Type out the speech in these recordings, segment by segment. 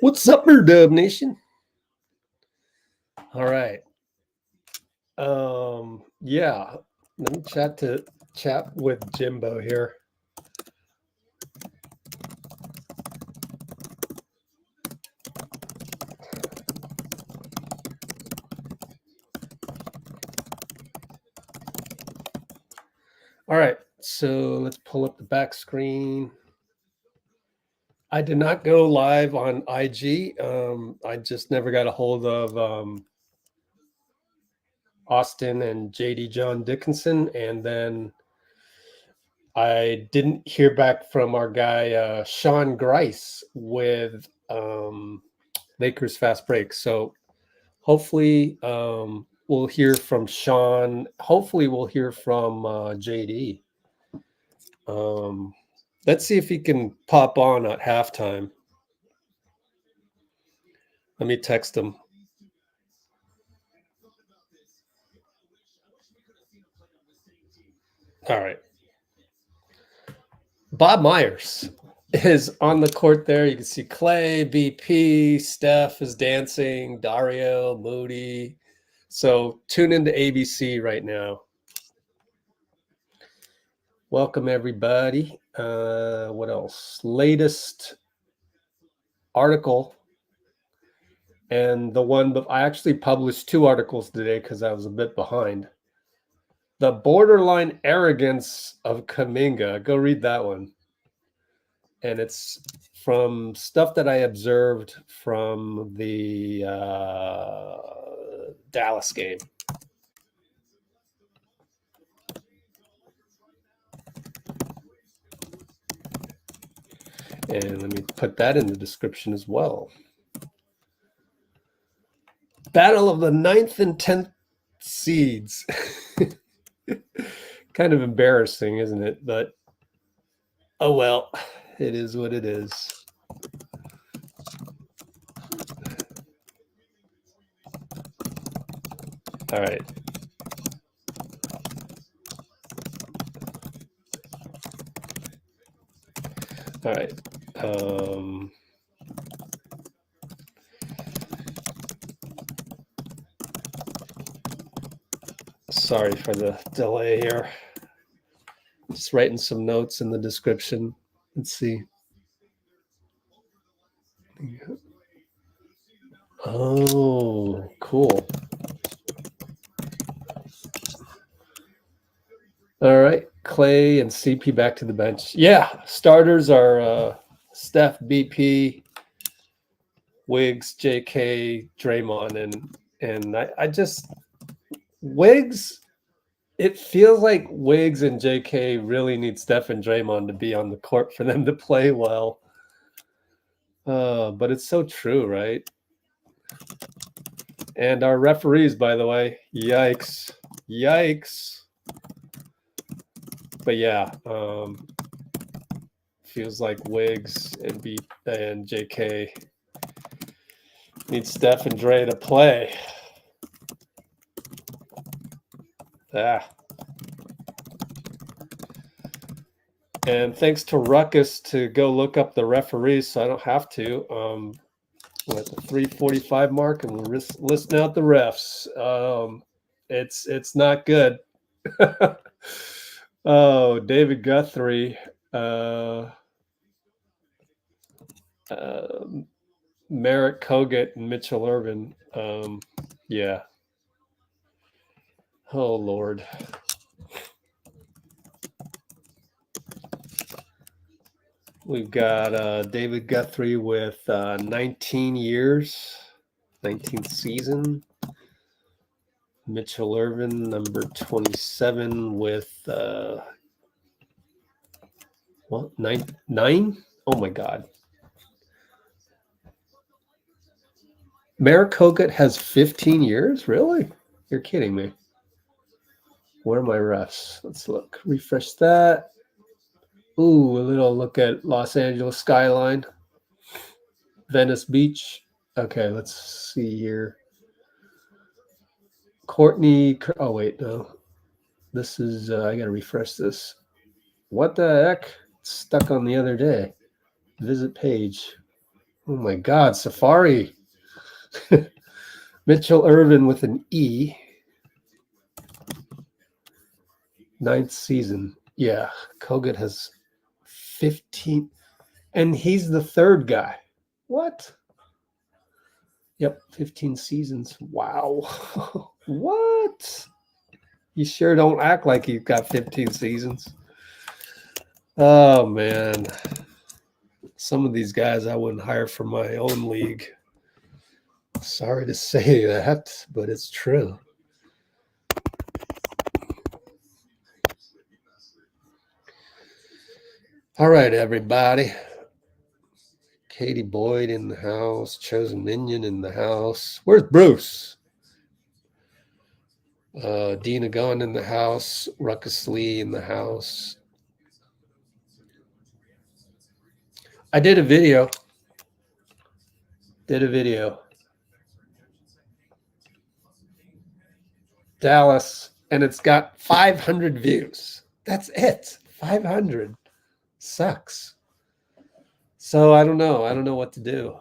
What's up, Dub Nation? All right. Yeah. Let me chat with Jimbo here. All right. So let's pull up the back screen. I did not go live on IG. I just never got a hold of Austin and JOHN Dickinson, and then I didn't hear back from our guy Sean Grice with Lakers Fast Break. So hopefully we'll hear from Sean. Hopefully we'll hear from JD. Let's see if he can pop on at halftime. Let me text him. All right. Bob Myers is on the court there. You can see Klay, BP, Steph is dancing, Dario, Moody. So tune into ABC right now. Welcome, everybody. What else? Latest article. And the one, but I actually published 2 articles today because I was a bit behind. The borderline arrogance of Kuminga. Go read that one. And it's from stuff that I observed from the Dallas game. And let me put that in the description as well. Battle of the 9th and 10th seeds. Kind of embarrassing, isn't it? But, oh well, it is what it is. All right. All right. Sorry for the delay here. Just writing some notes in the description. Let's see. Oh, cool. All right. Klay and CP back to the bench. Yeah, starters are Steph, BP, Wiggs, JK, Draymond, and I just Wiggs. It feels like Wiggs and JK really need Steph and Draymond to be on the court for them to play well. But it's so true, right? And our referees, by the way, yikes. But yeah, feels like Wiggs and JK need Steph and Dray to play. And thanks to Ruckus to go look up the referees so I don't have to. We're at the 3:45 mark and we're listing out the refs. It's not good. Oh, David Guthrie. Marat Kogut and Mitchell Ervin. Yeah. Oh, Lord. We've got David Guthrie with 19 years, 19th season. Mitchell Ervin, number 27, with what? Nine? Oh my God. Marat Kogut has 15 years? Really? You're kidding me. Where are my refs? Let's look. Refresh that. Ooh, a little look at Los Angeles skyline. Venice Beach. Okay, let's see here. Courtney. Oh, wait, no. This is, I got to refresh this. What the heck? It's stuck on the other day. Visit page. Oh my God, Safari. Mitchell Ervin with an E. 9th season. Yeah, Kogut has 15. And he's the 3rd guy. What? Yep, 15 seasons. Wow. What? You sure don't act like you've got 15 seasons. Oh, man. Some of these guys I wouldn't hire for my own league. Sorry to say that, but it's true. All right, everybody. Katie Boyd in the house. Chosen Minion in the house. Where's Bruce? Dina Gunn in the house. Ruckus Lee in the house. I did a video. Dallas, and it's got 500 views. That's it. 500. Sucks. So I don't know. I don't know what to do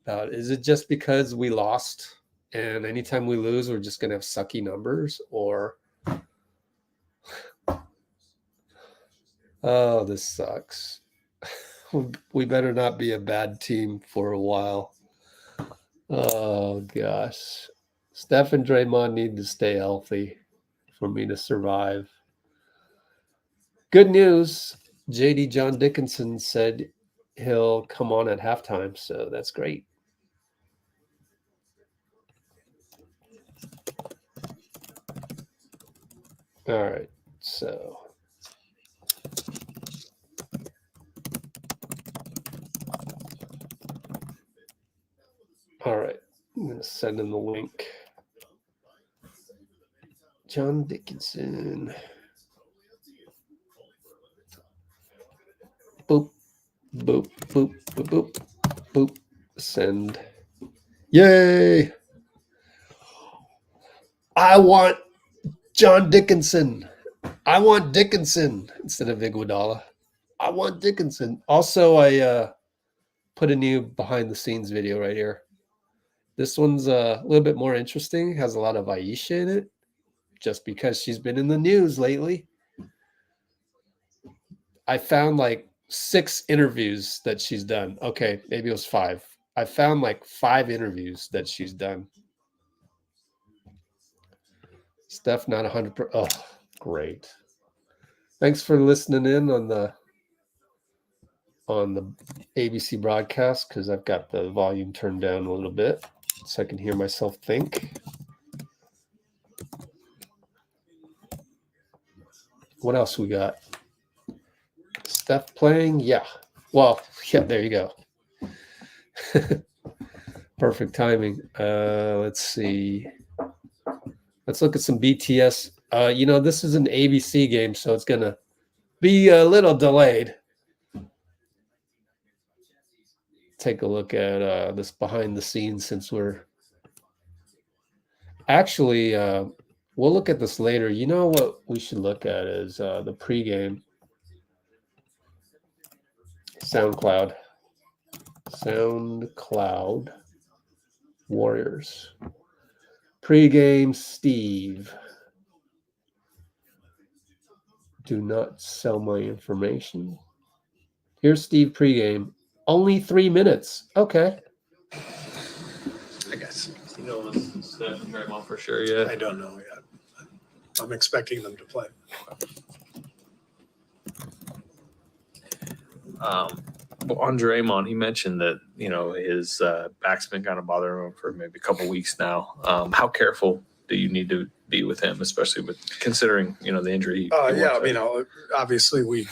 about it. Is it just because we lost and anytime we lose, we're just going to have sucky numbers? Or, oh, this sucks. We better not be a bad team for a while. Oh, gosh. Steph and Draymond need to stay healthy for me to survive. Good news. JD John Dickinson said he'll come on at halftime, so that's great. All right, so all right, I'm going to send him the link. John Dickinson. Boop, boop, boop, boop, boop, boop. Send. Yay! I want John Dickinson. I want Dickinson instead of Iguodala. I want Dickinson. Also, I put a new behind-the-scenes video right here. This one's a little bit more interesting. Has a lot of Aisha in it, just because she's been in the news lately. I found like 6 interviews that she's done. Okay, maybe it was 5. I found like 5 interviews that she's done. Steph not 100%. Oh, great. Thanks for listening in on the ABC broadcast, because I've got the volume turned down a little bit so I can hear myself think. What else we got? Steph playing? Yeah. Well, yeah, there you go. Perfect timing. Let's see. Let's look at some BTS. This is an ABC game, so it's going to be a little delayed. Take a look at this behind the scenes, since we're actually we'll look at this later. You know what we should look at is the pregame. SoundCloud Warriors. Pregame Steve. Do not sell my information. Here's Steve pregame. Only 3 minutes. Okay. I guess. You know, this is Steph and Draymond for sure, yeah. I don't know yet. I'm expecting them to play. Well, on Draymond, he mentioned that, his back's been kind of bothering him for maybe a couple weeks now. How careful do you need to be with him, especially with considering, the injury? Obviously we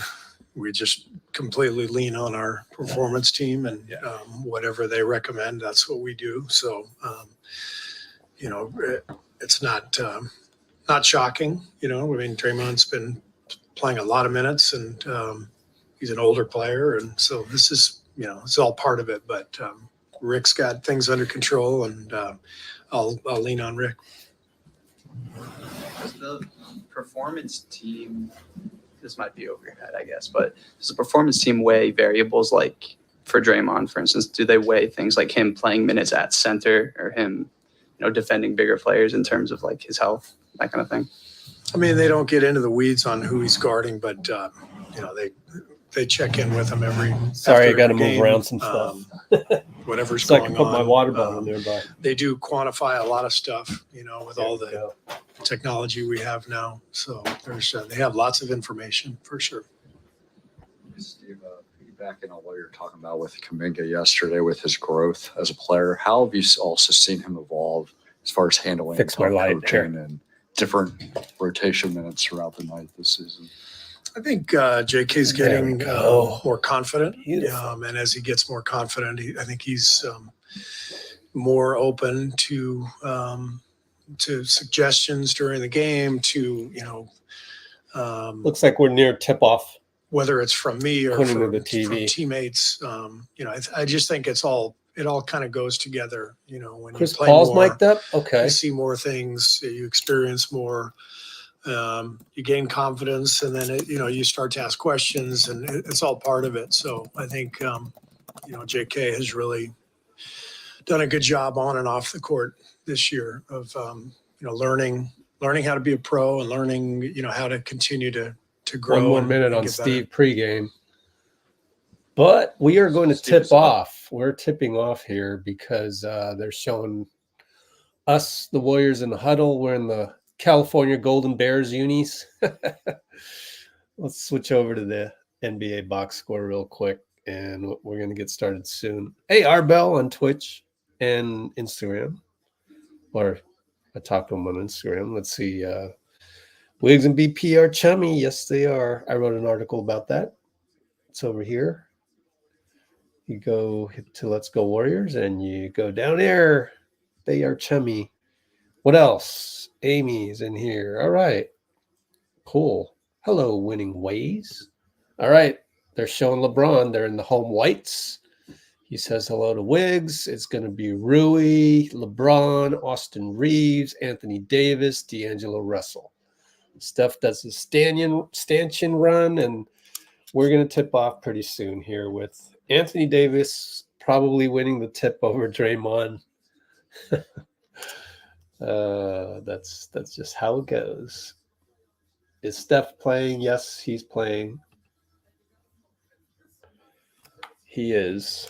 just completely lean on our performance team, and whatever they recommend, that's what we do. So, it's not shocking. Draymond's been playing a lot of minutes, and he's an older player, and so this is, it's all part of it. But Rick's got things under control, and I'll lean on Rick. Does the performance team, this might be over your head, I guess, but does the performance team weigh variables like for Draymond, for instance? Do they weigh things like him playing minutes at center or him, defending bigger players in terms of like his health, that kind of thing? I mean, they don't get into the weeds on who he's guarding, but they check in with him Sorry, I after got to every move game, around some stuff. Whatever's So I going can put on. my water bottle nearby. They do quantify a lot of stuff, with all There we the go. technology we have now. So they have lots of information for sure. Steve, piggybacking on what you're talking about with Kuminga yesterday with his growth as a player, how have you also seen him evolve as far as handling Fix my light coaching chair. and different rotation minutes throughout the night this season? I think JK's There we getting go. more confident. Beautiful. And as he gets more confident, I think he's more open to suggestions during the game, Looks like we're near tip-off. whether it's from me or According to from the TV. teammates. I just think it all kind of goes together. When Chris you play Paul's more, mic'd up? Okay. you see more things, you experience more, you gain confidence, and then you start to ask questions, and it's all part of it. So I think JK has really done a good job on and off the court this year of learning how to be a pro and learning how to continue to grow. One more and minute on get Steve pregame. But we are going to Steve tip is up. off. We're tipping off here because they're showing us, the Warriors, in the huddle. We're in the California Golden Bears unis. Let's switch over to the NBA box score real quick, and we're going to get started soon. Hey, Arbel on Twitch and Instagram. Or I talked to him on Instagram. Let's see. Wiggs and BP are chummy. Yes, they are. I wrote an article about that. It's over here. You go to Let's Go Warriors and you go down there. They are chummy. What else? Amy's in here. All right. Cool. Hello, winning ways. All right. They're showing LeBron. They're in the home whites. He says hello to Wiggs. It's going to be Rui, LeBron, Austin Reeves, Anthony Davis, D'Angelo Russell. Steph does the stanchion run, and we're going to tip off pretty soon here with Anthony Davis probably winning the tip over Draymond. That's just how it goes. Is Steph playing? Yes, he's playing. He is.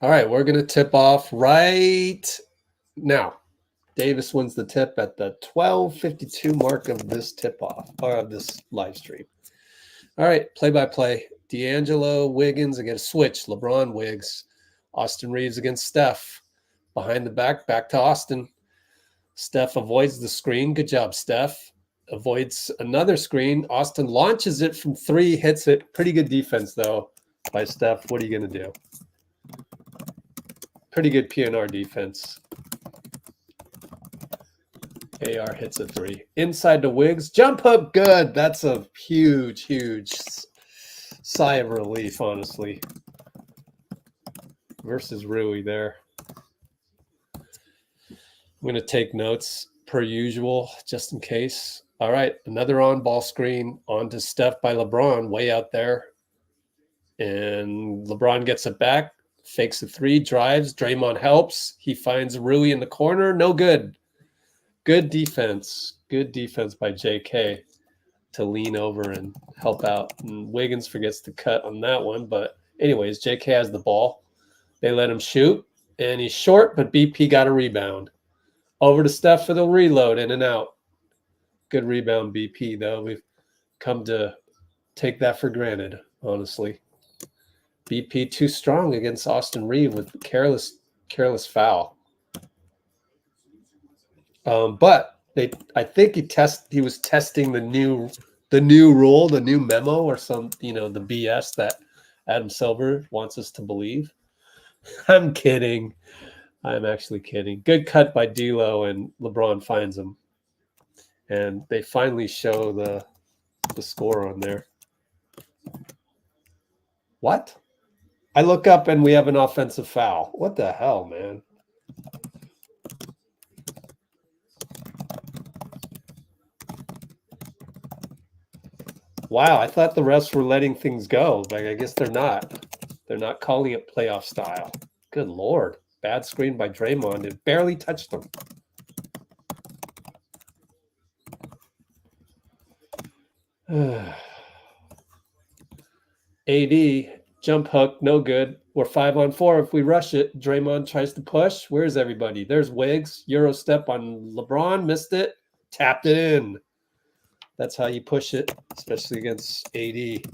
All right, we're going to tip off right now. Davis wins the tip at the 12:52 mark of this tip-off, or of this live stream. All right, play-by-play. D'Angelo, Wiggins against switch. LeBron, Wiggs. Austin Reeves against Steph. Behind the back to Austin. Steph avoids the screen. Good job, Steph. Avoids another screen. Austin launches it from 3, hits it. Pretty good defense, though, by Steph. What are you going to do? Pretty good P&R defense. AR hits a 3. Inside to Wiggs. Jump up good. That's a huge sigh of relief, honestly. Versus Rui there. I'm going to take notes per usual, just in case. All right, another on-ball screen onto Steph by LeBron, way out there. And LeBron gets it back, fakes a 3, drives. Draymond helps. He finds Rui in the corner. No good. Good defense. Good defense by JK to lean over and help out. And Wiggins forgets to cut on that one. But anyways, JK has the ball. They let him shoot. And he's short, but BP got a rebound. Over to Steph for the reload, in and out. Good rebound, BP, though. We've come to take that for granted, honestly. BP too strong against Austin Reeves with careless foul. But I think he was testing the new rule, the new memo, or some the BS that Adam Silver wants us to believe. I'm kidding. I'm actually kidding. Good cut by D'Lo, and LeBron finds him. And they finally show the score on there. What? I look up and we have an offensive foul. What the hell, man? Wow, I thought the refs were letting things go. Like, I guess they're not. They're not calling it playoff style. Good Lord. Bad screen by Draymond. It barely touched him. AD, jump hook, no good. We're 5-on-4 if we rush it. Draymond tries to push. Where's everybody? There's Wiggs. Euro step on LeBron. Missed it. Tapped it in. That's how you push it, especially against AD.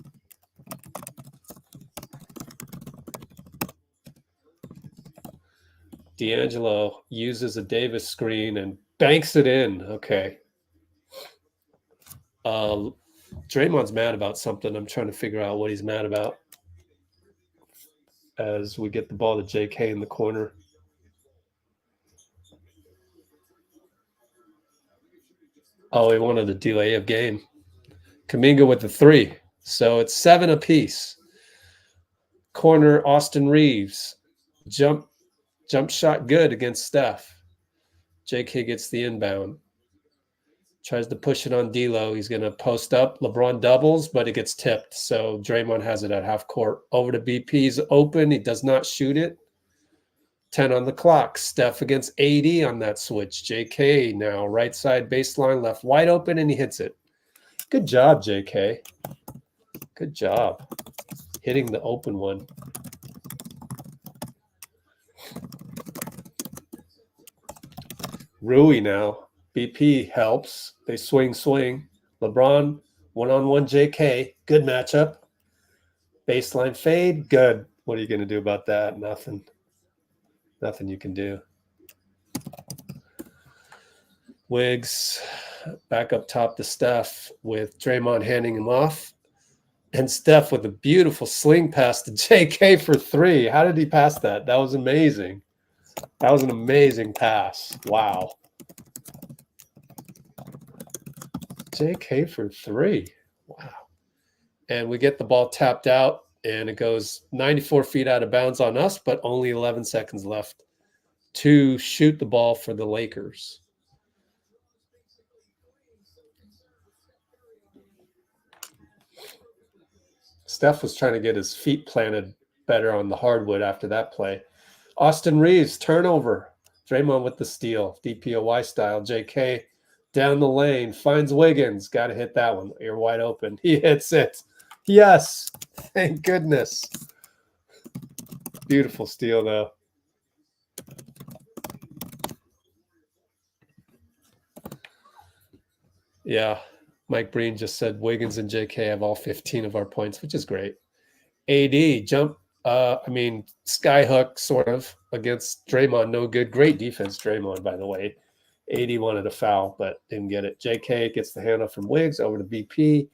D'Angelo uses a Davis screen and banks it in. Okay. Draymond's mad about something. I'm trying to figure out what he's mad about as we get the ball to JK in the corner. Oh, he wanted a delay of game. Kuminga with the 3. So it's 7 apiece. Corner, Austin Reeves. Jump shot good against Steph. JK gets the inbound. Tries to push it on D'Lo. He's going to post up. LeBron doubles, but it gets tipped. So Draymond has it at half court. Over to BP's open. He does not shoot it. 10 on the clock. Steph against AD on that switch. JK now right side baseline, left wide open, and he hits it. Good job, JK. Good job hitting the open one. Rui now. BP helps. They swing. LeBron, one-on-one JK. Good matchup. Baseline fade. Good. What are you going to do about that? Nothing. Nothing you can do. Wiggs back up top to Steph with Draymond handing him off. And Steph with a beautiful sling pass to JK for 3. How did he pass that? That was amazing. That was an amazing pass. Wow. JK for 3. Wow. And we get the ball tapped out, and it goes 94 feet out of bounds on us, but only 11 seconds left to shoot the ball for the Lakers. Steph was trying to get his feet planted better on the hardwood after that play. Austin Reeves, turnover. Draymond with the steal, DPOY style. JK down the lane, finds Wiggins. Got to hit that one. You're wide open. He hits it. Yes. Thank goodness. Beautiful steal, though. Yeah. Mike Breen just said Wiggins and JK have all 15 of our points, which is great. AD, jump. Skyhook sort of against Draymond. No good. Great defense, Draymond, by the way. AD wanted a foul, but didn't get it. JK gets the handoff from Wiggs over to BP.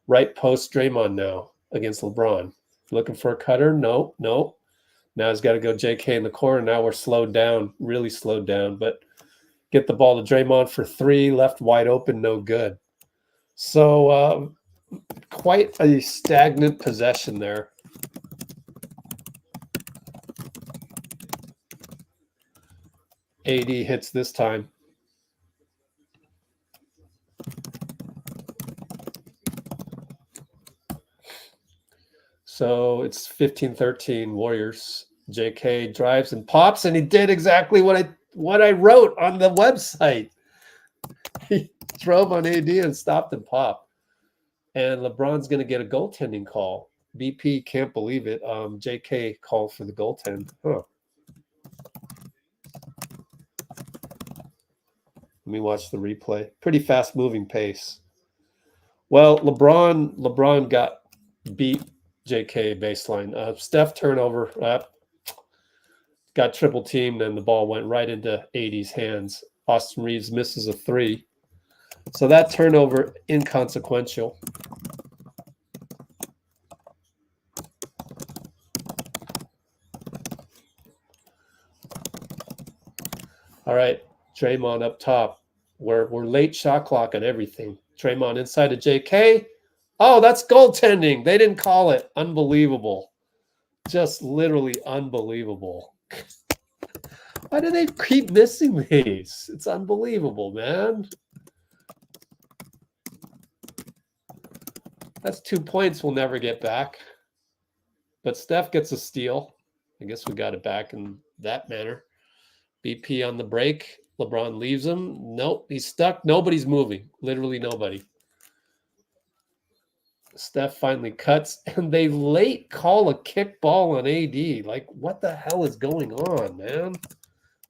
Right post Draymond now against LeBron. Looking for a cutter? No. Now he's got to go JK in the corner. Now we're slowed down, really slowed down. But get the ball to Draymond for 3. Left wide open, no good. So quite a stagnant possession there. AD hits this time. So it's 15-13 Warriors. JK drives and pops, and he did exactly what I wrote on the website. He drove on AD and stopped and popped. And LeBron's going to get a goaltending call. BP can't believe it. JK called for the goaltend. Huh. Let me watch the replay. Pretty fast moving pace. Well, LeBron got beat JK baseline. Steph turnover. Got triple teamed, and the ball went right into AD's hands. Austin Reeves misses a 3. So that turnover, inconsequential. All right, Draymond up top. We're late shot clock on everything. Draymond inside to JK. Oh, that's goaltending. They didn't call it. Unbelievable. Just literally unbelievable. Why do they keep missing these? It's unbelievable, man. That's 2 points we'll never get back. But Steph gets a steal. I guess we got it back in that manner. BP on the break. LeBron leaves him. Nope, he's stuck. Nobody's moving. Literally nobody. Steph finally cuts, and they late call a kick ball on AD. Like, what the hell is going on, man?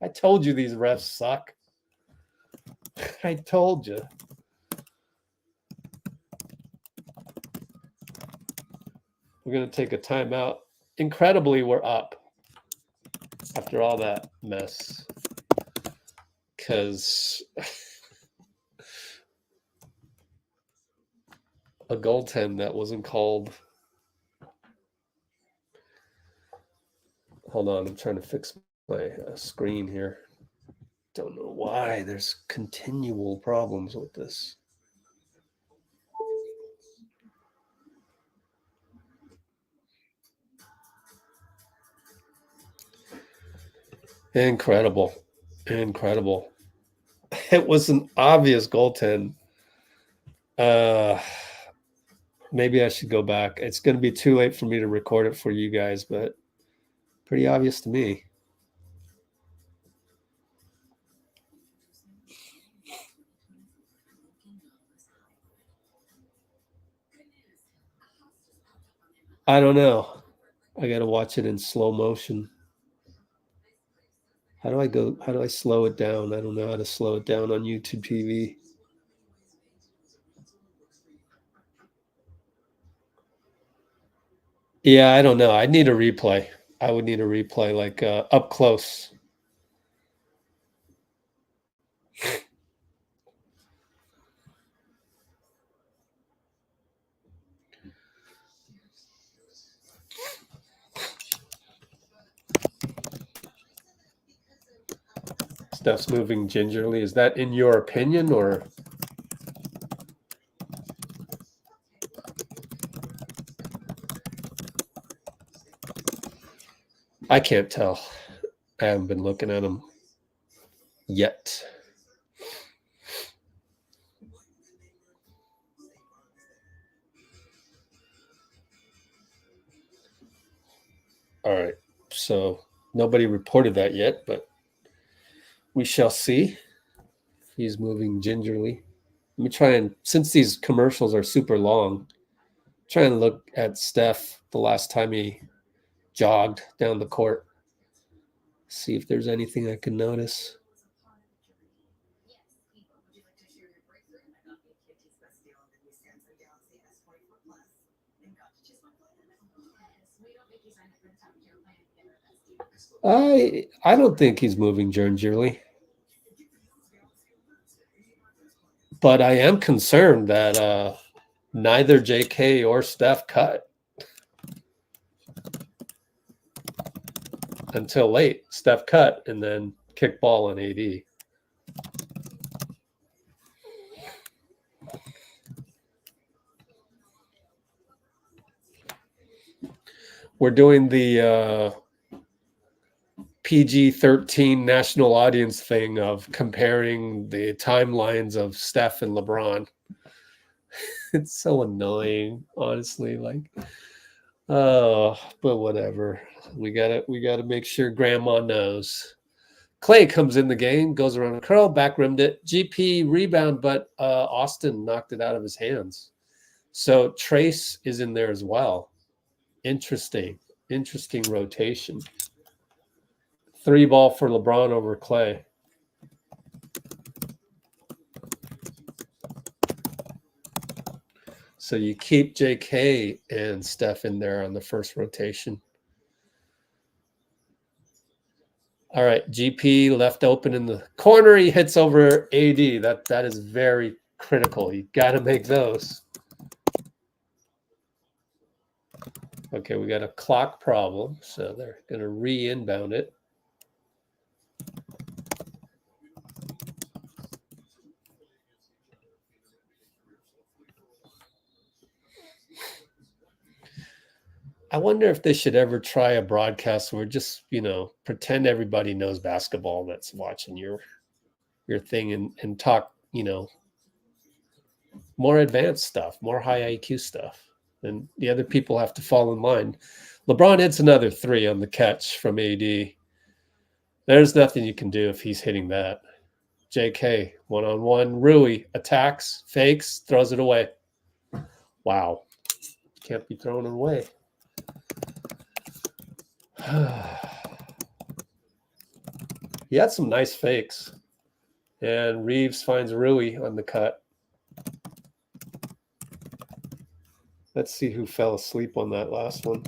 I told you these refs suck. I told you. We're going to take a timeout. Incredibly, we're up after all that mess. Because a goaltend that wasn't called. Hold on, I'm trying to fix my screen here. Don't know why. There's continual problems with this. Incredible. Incredible. It was an obvious goaltend. Maybe I should go back. It's going to be too late for me to record it for you guys, but pretty obvious to me. I don't know. I got to watch it in slow motion. How do I slow it down? I don't know how to slow it down on YouTube TV. Yeah, I don't know. I need a replay. I would need a replay like up close. Steph's moving gingerly. Is that in your opinion or? I can't tell. I haven't been looking at him yet. All right. So nobody reported that yet, but we shall see. He's moving gingerly. Let me try and, since these commercials are super long, try and look at Steph the last time he jogged down the court. See if there's anything I can notice. I don't think he's moving gingerly. But I am concerned that neither JK or Steph cut until late. Steph cut and then kick ball on AD. We're doing the PG-13 national audience thing of comparing the timelines of Steph and LeBron. It's so annoying, honestly. Like, oh, but whatever. We gotta make sure Grandma knows. Klay comes in the game, goes around a curl, back rimmed it. GP rebound, but Austin knocked it out of his hands. So Trace is in there as well. Interesting rotation. 3-ball for LeBron over Klay. So you keep JK and Steph in there on the first rotation. All right, GP left open in the corner. He hits over AD. That is very critical. You got to make those. Okay, we got a clock problem, so they're going to re-inbound it. I wonder if they should ever try a broadcast where just, pretend everybody knows basketball that's watching your thing and talk, more advanced stuff, more high IQ stuff. And the other people have to fall in line. LeBron hits another 3 on the catch from AD. There's nothing you can do if he's hitting that. JK, one-on-one. Rui attacks, fakes, throws it away. Wow. Can't be thrown away. He had some nice fakes. And Reeves finds Rui on the cut. Let's see who fell asleep on that last one.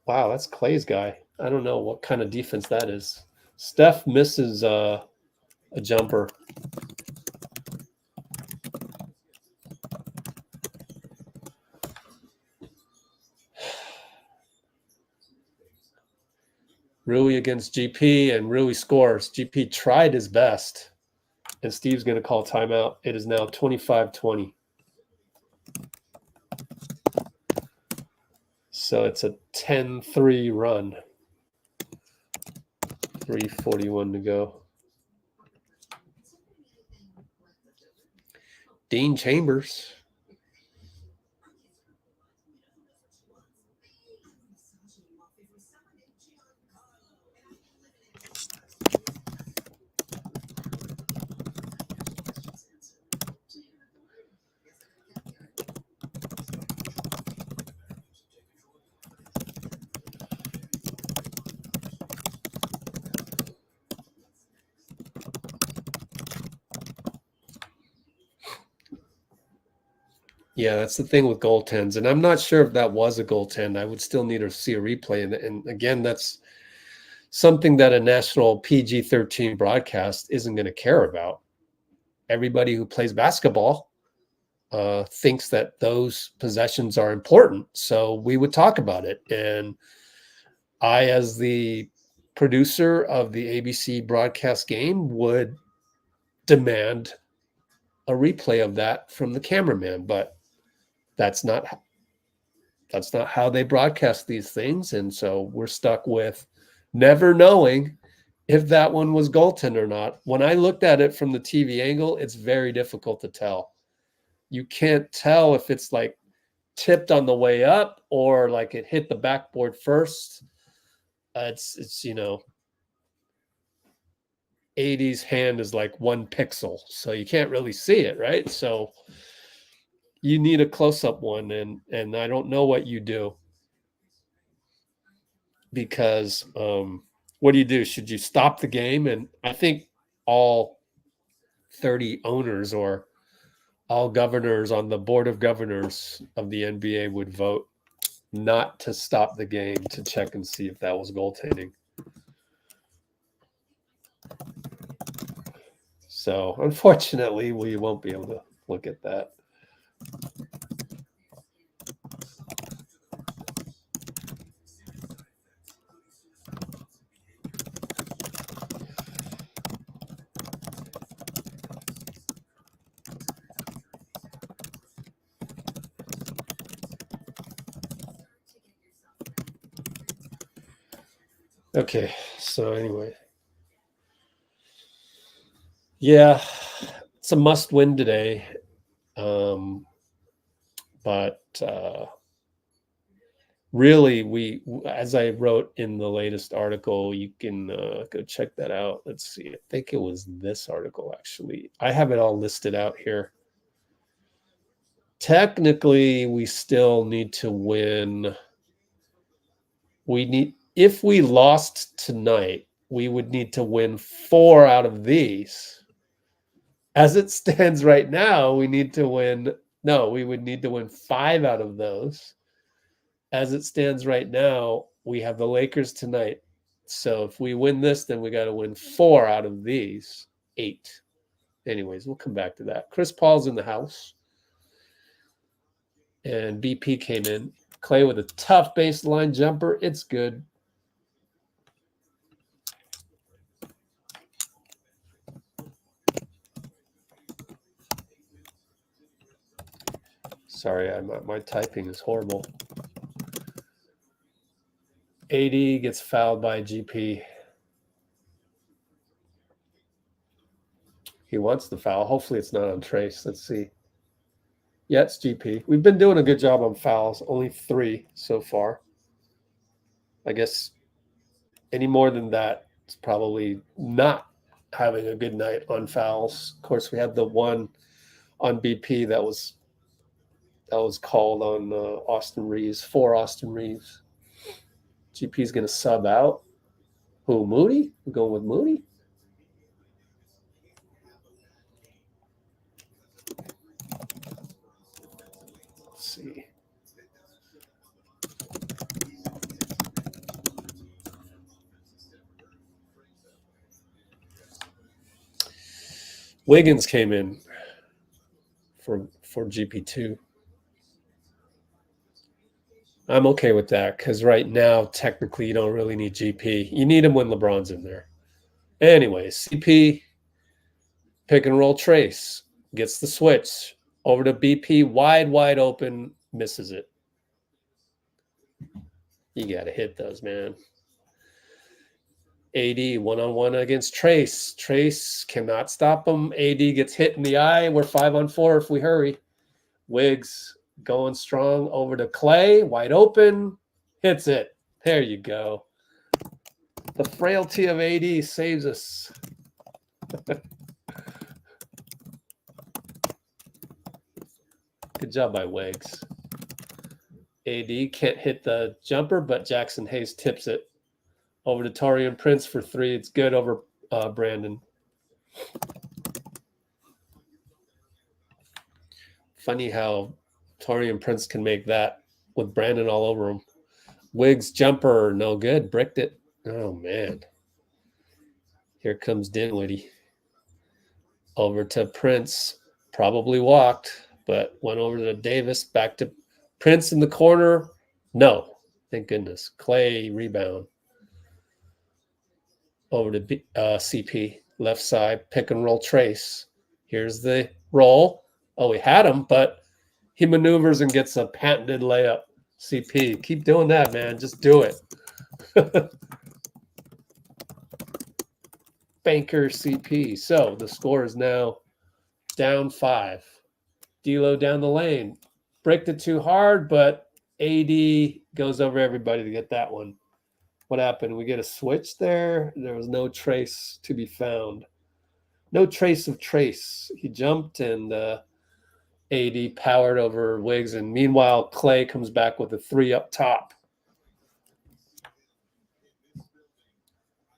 Wow, that's Klay's guy. I don't know what kind of defense that is. Steph misses a jumper. Rui against GP, and Rui scores. GP tried his best, and Steve's going to call timeout. It is now 25-20. So it's a 10-3 run. 3:41 to go. Dean Chambers. Yeah, that's the thing with goaltends. And I'm not sure if that was a goaltend. I would still need to see a replay. And again, that's something that a national PG-13 broadcast isn't going to care about. Everybody who plays basketball thinks that those possessions are important. So we would talk about it. And I, as the producer of the ABC broadcast game, would demand a replay of that from the cameraman. But that's not how they broadcast these things. And so we're stuck with never knowing if that one was goaltend or not. When I looked at it from the TV angle, it's very difficult to tell. You can't tell if it's like tipped on the way up or like it hit the backboard first. It's you know, AD's hand is like 1 pixel, so you can't really see it, right? So you need a close-up one, and I don't know what you do, because what do you do? Should you stop the game? And I think all 30 owners or all governors on the board of governors of the NBA would vote not to stop the game to check and see if that was goaltending. So unfortunately, we won't be able to look at that. Okay, so anyway. Yeah, it's a must win today. But really, we, as I wrote in the latest article, you can go check that out. Let's see. I think it was this article, actually. I have it all listed out here. Technically, we still need to win. If we lost tonight, we would need to win 4 out of these. As it stands right now, we would need to win 5 out of those. As it stands right now, we have the Lakers tonight. So if we win this, then we got to win 4 out of these 8. Anyways, we'll come back to that. Chris Paul's in the house. And BP came in. Klay with a tough baseline jumper. It's good. Sorry, my typing is horrible. AD gets fouled by GP. He wants the foul. Hopefully it's not on Trace. Let's see. Yeah, it's GP. We've been doing a good job on fouls. Only 3 so far. I guess any more than that, it's probably not having a good night on fouls. Of course, we had the one on BP that was called on Austin Reeves, for Austin Reeves. GP's going to sub out. Who, Moody? We're going with Moody? Let's see. Wiggins came in for GP2. I'm okay with that because right now, technically, you don't really need GP. You need him when LeBron's in there. Anyways, CP, pick and roll Trace, gets the switch over to BP, wide open, misses it. You got to hit those, man. AD one-on-one against Trace. Trace cannot stop him. AD gets hit in the eye. We're 5-on-4 if we hurry. Wiggs going strong over to Klay, wide open, hits it. There you go. The frailty of AD saves us. Good job by Wiggs. AD can't hit the jumper, but Jackson Hayes tips it over to Taurean Prince for 3. It's good over Brandon. Funny how Taurean Prince can make that with Brandon all over him. Wiggs jumper, no good. Bricked it. Oh, man. Here comes Dinwiddie. Over to Prince. Probably walked, but went over to Davis. Back to Prince in the corner. No. Thank goodness. Klay rebound. Over to CP. Left side. Pick and roll Trace. Here's the roll. Oh, we had him, but he maneuvers and gets a patented layup. CP. Keep doing that, man. Just do it. Banker CP. So the score is now down 5. D'Lo down the lane. Bricked it too hard, but AD goes over everybody to get that one. What happened? We get a switch there. There was no trace to be found. No trace of Trace. He jumped and AD powered over Wiggs. And meanwhile, Klay comes back with a 3 up top.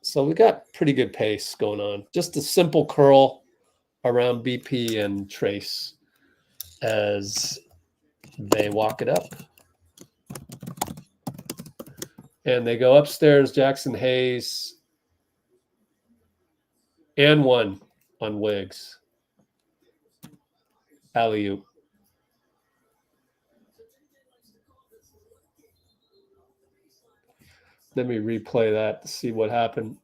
So we got pretty good pace going on. Just a simple curl around BP and Trace as they walk it up. And they go upstairs, Jackson Hayes, and 1 on Wiggs. Alley-oop. Let me replay that to see what happened.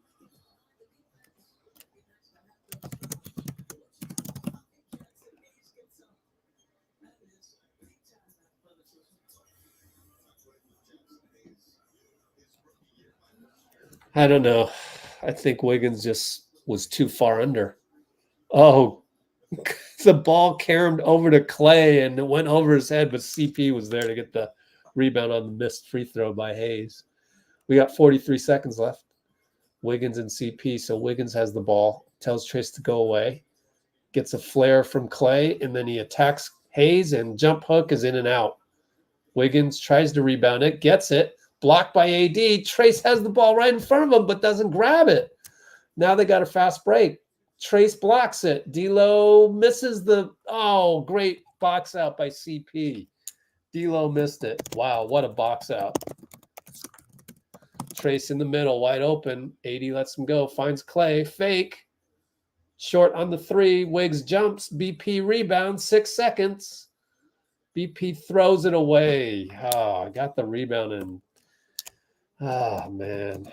I don't know. I think Wiggins just was too far under. Oh, the ball caromed over to Klay and it went over his head, but CP was there to get the rebound on the missed free throw by Hayes. We got 43 seconds left. Wiggins and CP. So Wiggins has the ball, tells Trace to go away, gets a flare from Klay, and then he attacks Hayes and jump hook is in and out. Wiggins tries to rebound it, gets it, blocked by AD. Trace has the ball right in front of him, but doesn't grab it. Now they got a fast break. Trace blocks it. D'Lo misses the, great box out by CP. D'Lo missed it. Wow, what a box out. Trace in the middle, wide open. AD lets him go, finds Klay, fake. Short on the 3, Wiggs jumps, BP rebounds, 6 seconds. BP throws it away. I got the rebound in. Man.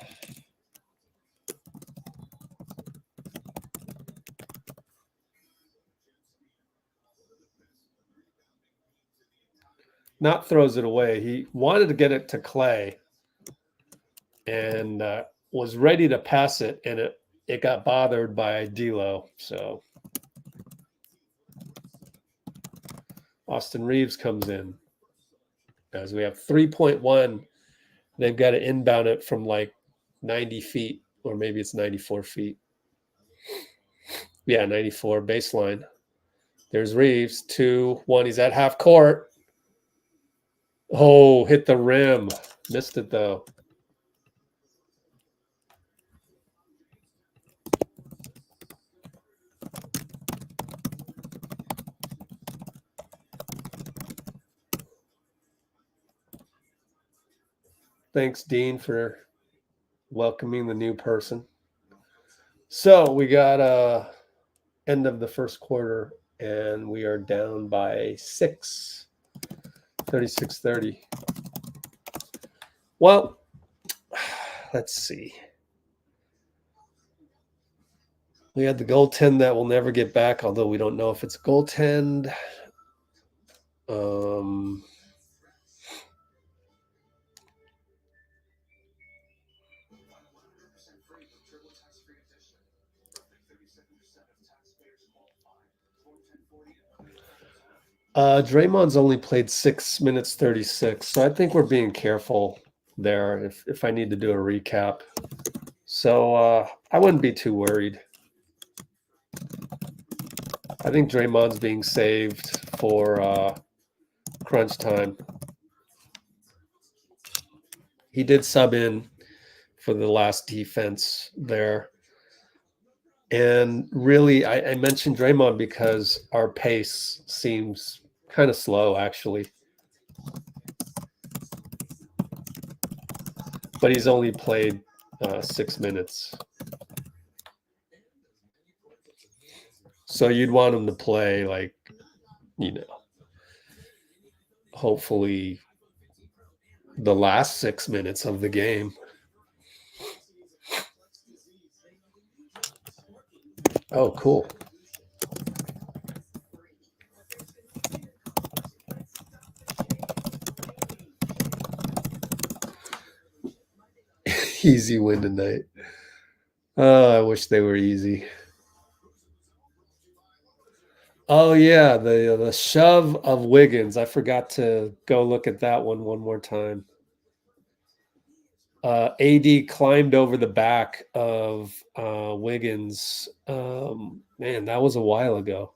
Not throws it away. He wanted to get it to Klay and was ready to pass it, and it got bothered by D'Lo. So Austin Reeves comes in. As we have 3.1, they've got to inbound it from like 90 feet, or maybe it's 94 feet. Yeah, 94 baseline. There's Reeves, 2-1. He's at half court. Oh, hit the rim. Missed it though. Thanks, Dean, for welcoming the new person. So we got end of the first quarter, and we are down by 6, 36-30. Well, let's see. We had the goaltend that we'll never get back, although we don't know if it's goaltend. Draymond's only played 6 minutes 36, so I think we're being careful there if I need to do a recap. So I wouldn't be too worried. I think Draymond's being saved for crunch time. He did sub in for the last defense there. And really, I mentioned Draymond because our pace seems kind of slow, actually. But he's only played 6 minutes. So you'd want him to play, like, hopefully the last 6 minutes of the game. Oh, cool. Easy win tonight. Oh, I wish they were easy. Oh, yeah, the shove of Wiggins. I forgot to go look at that one more time. AD climbed over the back of Wiggins. Man, that was a while ago.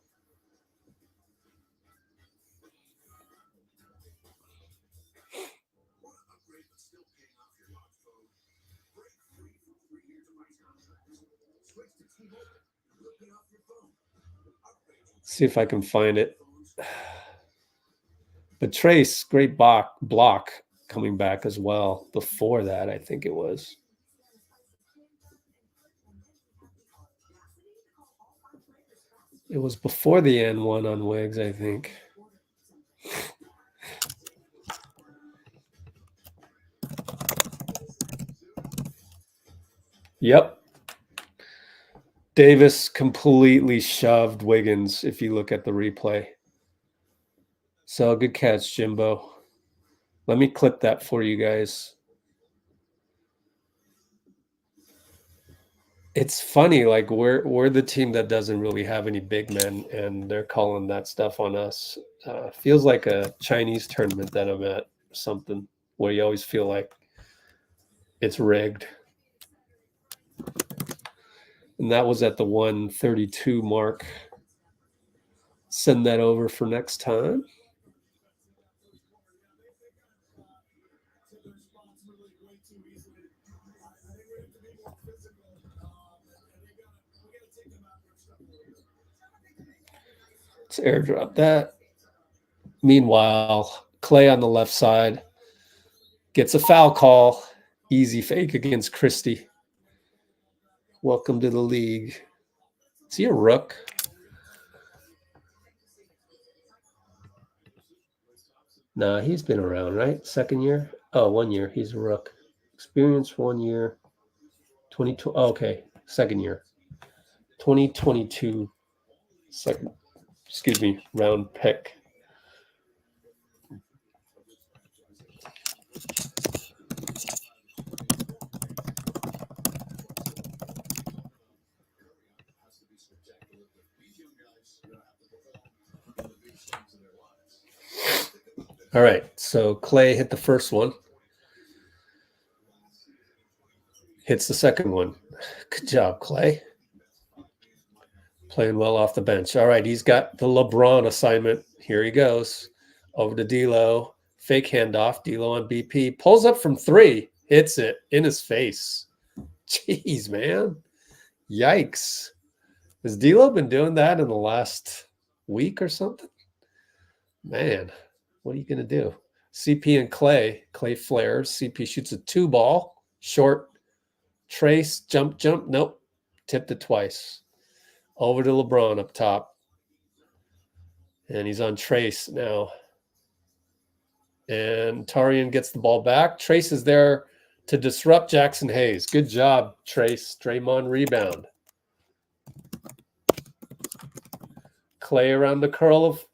See if I can find it. But Trace, great block coming back as well. Before that, I think it was. It was before the N1 on Wiggs, I think. Yep. Davis completely shoved Wiggins if you look at the replay. So good catch, Jimbo. Let me clip that for you guys. It's funny, like we're the team that doesn't really have any big men, and they're calling that stuff on us. Feels like a Chinese tournament that I'm at, something where you always feel like it's rigged. And that was at the 132 mark. Send that over for next time. Let's airdrop that. Meanwhile, Klay on the left side gets a foul call. Easy fake against Christie. Welcome to the league. Is he a rook? Nah, he's been around, right? Second year? Oh, 1 year. He's a rook. Experience 1 year. 22. Oh, okay. Second year. 2022. Round pick. All right, so Klay hit the first one. Hits the second one. Good job, Klay. Playing well off the bench. All right, he's got the LeBron assignment. Here he goes. Over to D'Lo. Fake handoff. D'Lo on BP. Pulls up from 3. Hits it in his face. Jeez, man. Yikes. Has D'Lo been doing that in the last week or something? Man, what are you going to do? CP and Klay. Klay flares. CP shoots a 2-ball. Short. Trace. Jump. Nope. Tipped it twice. Over to LeBron up top. And he's on Trace now. And Tarian gets the ball back. Trace is there to disrupt Jackson Hayes. Good job, Trace. Draymond rebound. Klay around the curl of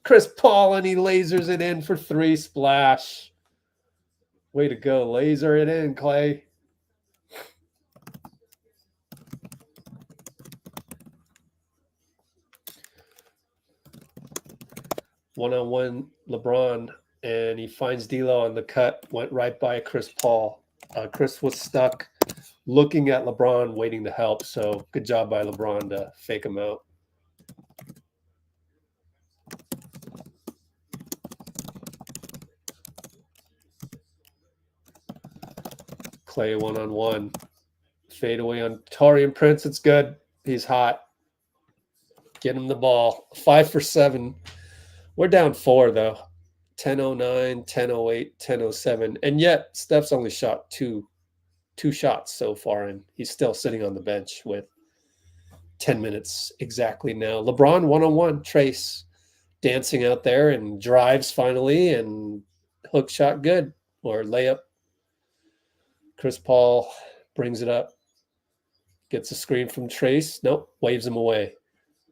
Chris Paul, and he lasers it in for 3. Splash. Way to go. Laser it in, Klay. One-on-one LeBron, and he finds D'Lo on the cut. Went right by Chris Paul. Chris was stuck looking at LeBron, waiting to help. So good job by LeBron to fake him out. Klay one-on-one. Fade away on Taurean Prince. It's good. He's hot. Get him the ball. 5 for 7. We're down 4, though. 10:09, 10:08, 10:07. And yet, Steph's only shot two shots so far, and he's still sitting on the bench with 10 minutes exactly now. LeBron one-on-one. Trace dancing out there and drives finally, and hook shot good, or layup. Chris Paul brings it up. Gets a screen from Trace. Nope, waves him away.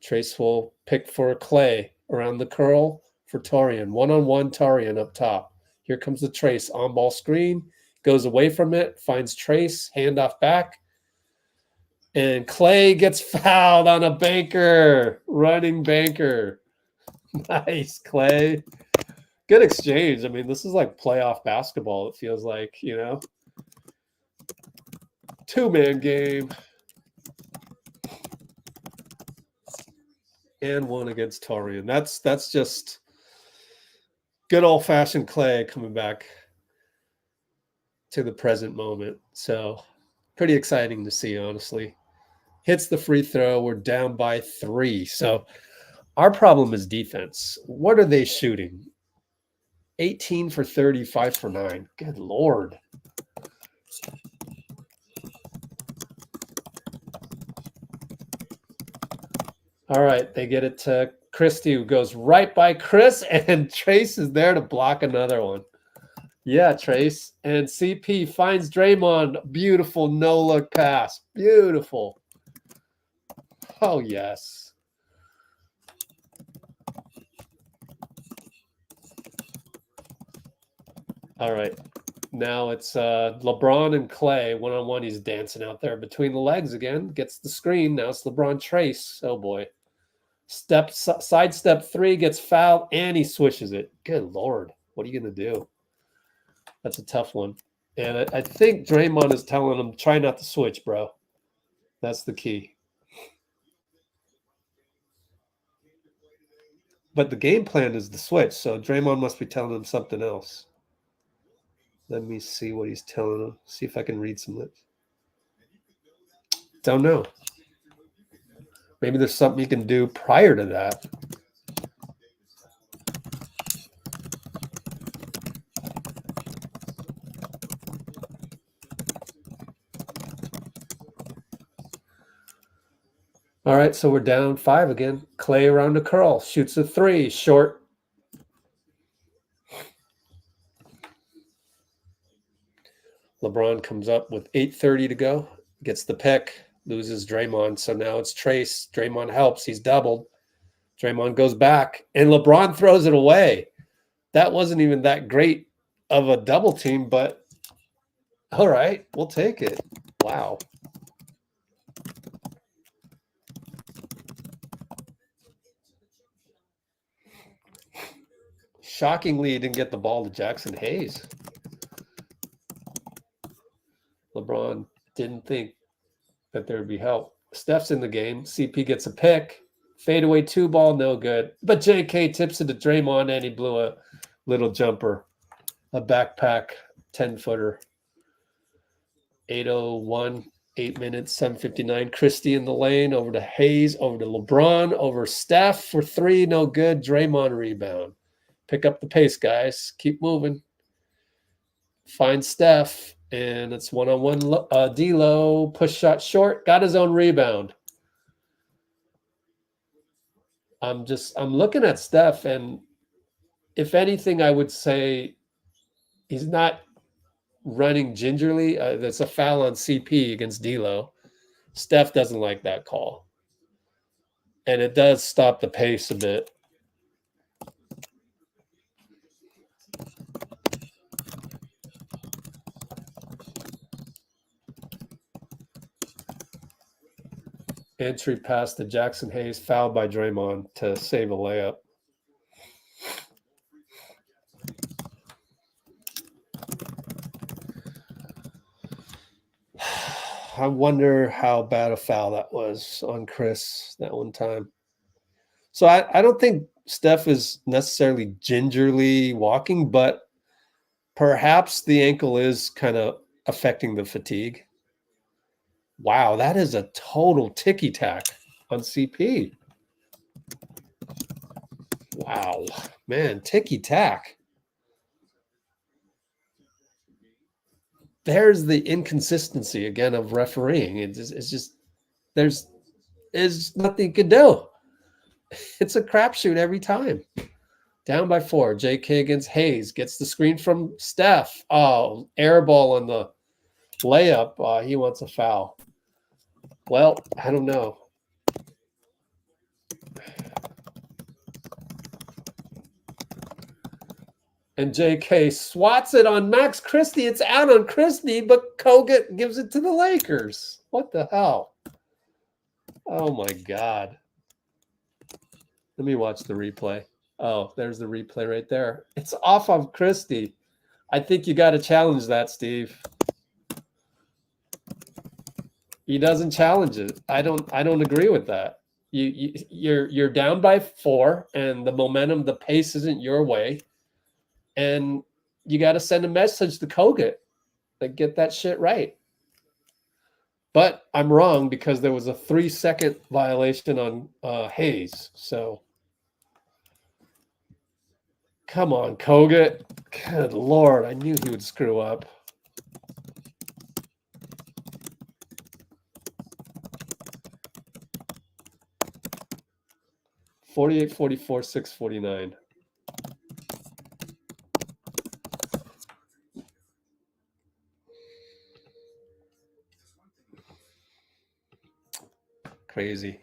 Trace will pick for Klay around the curl for Tarian. One-on-one Tarian up top. Here comes the Trace on-ball screen. Goes away from it. Finds Trace. Handoff back. And Klay gets fouled on a banker. Running banker. Nice, Klay. Good exchange. I mean, this is like playoff basketball. It feels like, you know. 2-man game. And one against Tarian. That's just good old-fashioned Klay coming back to the present moment. So pretty exciting to see, honestly. Hits the free throw. We're down by 3. So our problem is defense. What are they shooting? 18 for 30, 5 for 9. Good Lord. All right, they get it to Christie, who goes right by Chris, and Trace is there to block another one. Yeah, Trace. And CP finds Draymond. Beautiful no-look pass. Beautiful. Oh, yes. All right. Now it's LeBron and Klay. One-on-one, he's dancing out there between the legs again. Gets the screen. Now it's LeBron Trace. Oh, boy. Sidestep 3, gets fouled, and he swishes it. Good Lord. What are you going to do? That's a tough one. And I think Draymond is telling him, try not to switch, bro. That's the key. But the game plan is the switch, so Draymond must be telling him something else. Let me see what he's telling him. See if I can read some lips. Don't know. Maybe there's something you can do prior to that. All right, so we're down 5 again. Klay around the curl. Shoots a 3. Short. LeBron comes up with 8:30 to go. Gets the pick. Loses Draymond. So now it's Trace. Draymond helps. He's doubled. Draymond goes back. And LeBron throws it away. That wasn't even that great of a double team, but all right, we'll take it. Wow. Shockingly, he didn't get the ball to Jackson Hayes. LeBron didn't think that there would be help. Steph's in the game. CP gets a pick. Fadeaway 2 ball, no good. But JK tips it to Draymond, and he blew a little jumper. A backpack 10-footer. 8:01, 8 minutes, 7:59. Christie in the lane, over to Hayes, over to LeBron, over Steph for 3, no good. Draymond rebound. Pick up the pace, guys. Keep moving. Find Steph, and it's one-on-one. D-Lo, push shot short, got his own rebound. I'm looking at Steph, and if anything, I would say he's not running gingerly. That's a foul on CP against D-Lo. Steph doesn't like that call. And it does stop the pace a bit. Entry pass to Jackson Hayes, fouled by Draymond to save a layup. I wonder how bad a foul that was on Chris that one time. So I don't think Steph is necessarily gingerly walking, but perhaps the ankle is kind of affecting the fatigue. Wow, that is a total ticky-tack on CP. Wow, man, ticky-tack. There's the inconsistency again of refereeing. It's just there's nothing you can do. It's a crapshoot every time. Down by 4. JK against Hayes gets the screen from Steph. Oh, air ball on the layup. He wants a foul. Well, I don't know. And JK swats it on Max Christie. It's out on Christie, but Kogut gives it to the Lakers. What the hell? Oh, my God. Let me watch the replay. Oh, there's the replay right there. It's off of Christie. I think you got to challenge that, Steve. He doesn't challenge it. I don't agree with that. You're down by 4, and the momentum, the pace isn't your way. And you got to send a message to Kogut, like, get that shit right. But I'm wrong because there was a 3-second violation on Hayes. So come on, Kogut. Good Lord, I knew he would screw up. $48, $44, $649. Crazy.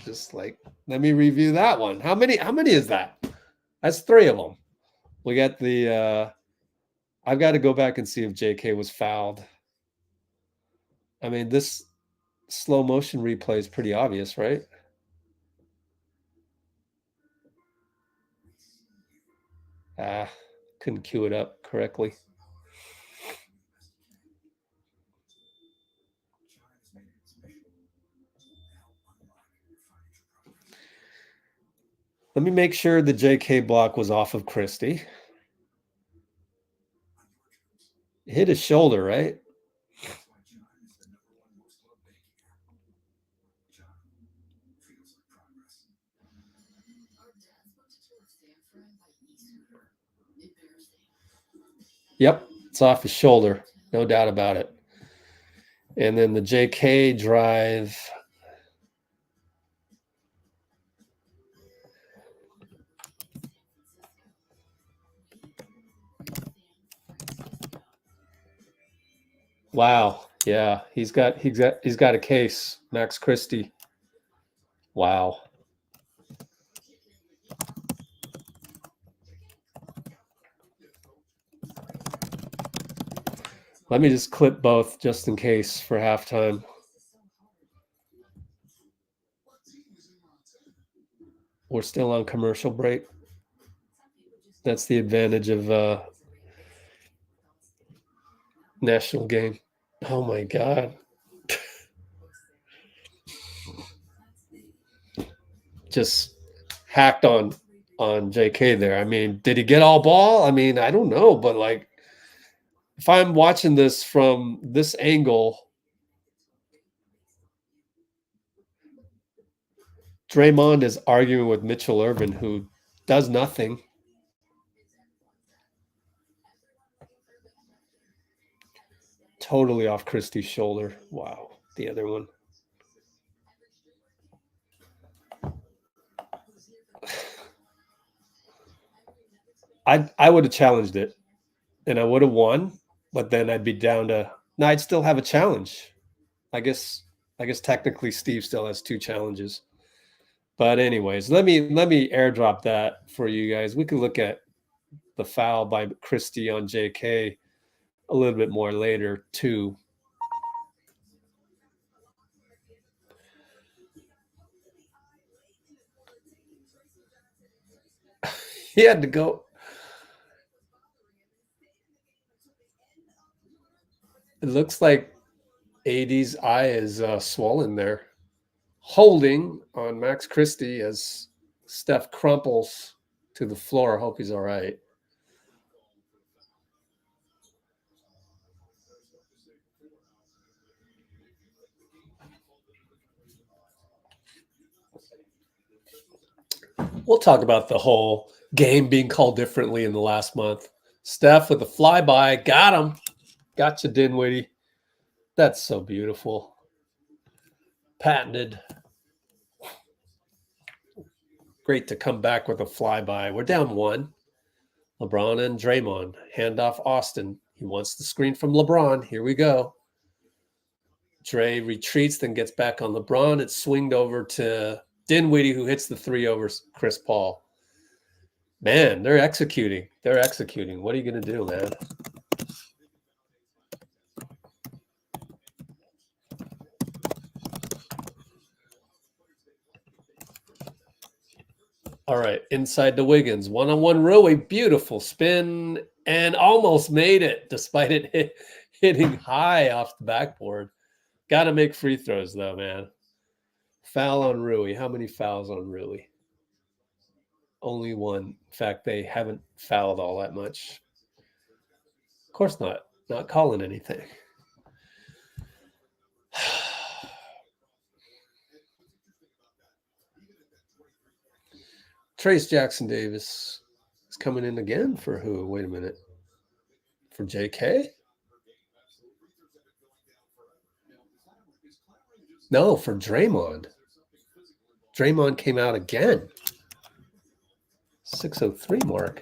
Just like, let me review that one. How many is that? That's 3 of them. We got the I've got to go back and see if JK was fouled. I mean, this slow motion replay is pretty obvious, right? Couldn't cue it up correctly. Let me make sure the JK block was off of Christie. Hit his shoulder, right? Yep, it's off his shoulder. No doubt about it. And then the JK drive. Wow. Yeah, he's got a case, Max Christie. Wow. Let me just clip both just in case for halftime. We're still on commercial break. That's the advantage of national game. Oh my God. Just hacked on JK there. I mean, did he get all ball? I mean, I don't know, but like if I'm watching this from this angle, Draymond is arguing with Mitchell Ervin, who does nothing. Totally off Christie's shoulder. Wow. The other one. I would have challenged it and I would have won, but then I'd be down to no, I'd still have a challenge. I guess technically Steve still has 2 challenges. But anyways, let me airdrop that for you guys. We can look at the foul by Christie on JK a little bit more later too. He had to go. It looks like AD's eye is swollen there. Holding on Max Christie as Steph crumples to the floor. I hope he's all right. We'll talk about the whole game being called differently in the last month. Steph with a flyby. Got him. Gotcha, Dinwiddie. That's so beautiful. Patented. Great to come back with a flyby. We're down 1. LeBron and Draymond. Handoff Austin. He wants the screen from LeBron. Here we go. Dray retreats, then gets back on LeBron. It's swinged over to Dinwiddie, who hits the 3 over Chris Paul. Man, they're executing. They're executing. What are you going to do, man? All right, inside to Wiggins. One-on-one Roye. Beautiful spin and almost made it despite it hitting high off the backboard. Got to make free throws, though, man. Foul on Roye. How many fouls on Roye? Only 1. In fact, they haven't fouled all that much. Of course not. Not calling anything. Trace Jackson Davis is coming in again for who? Wait a minute. For JK? No, for Draymond. Draymond came out again. 6:03 mark.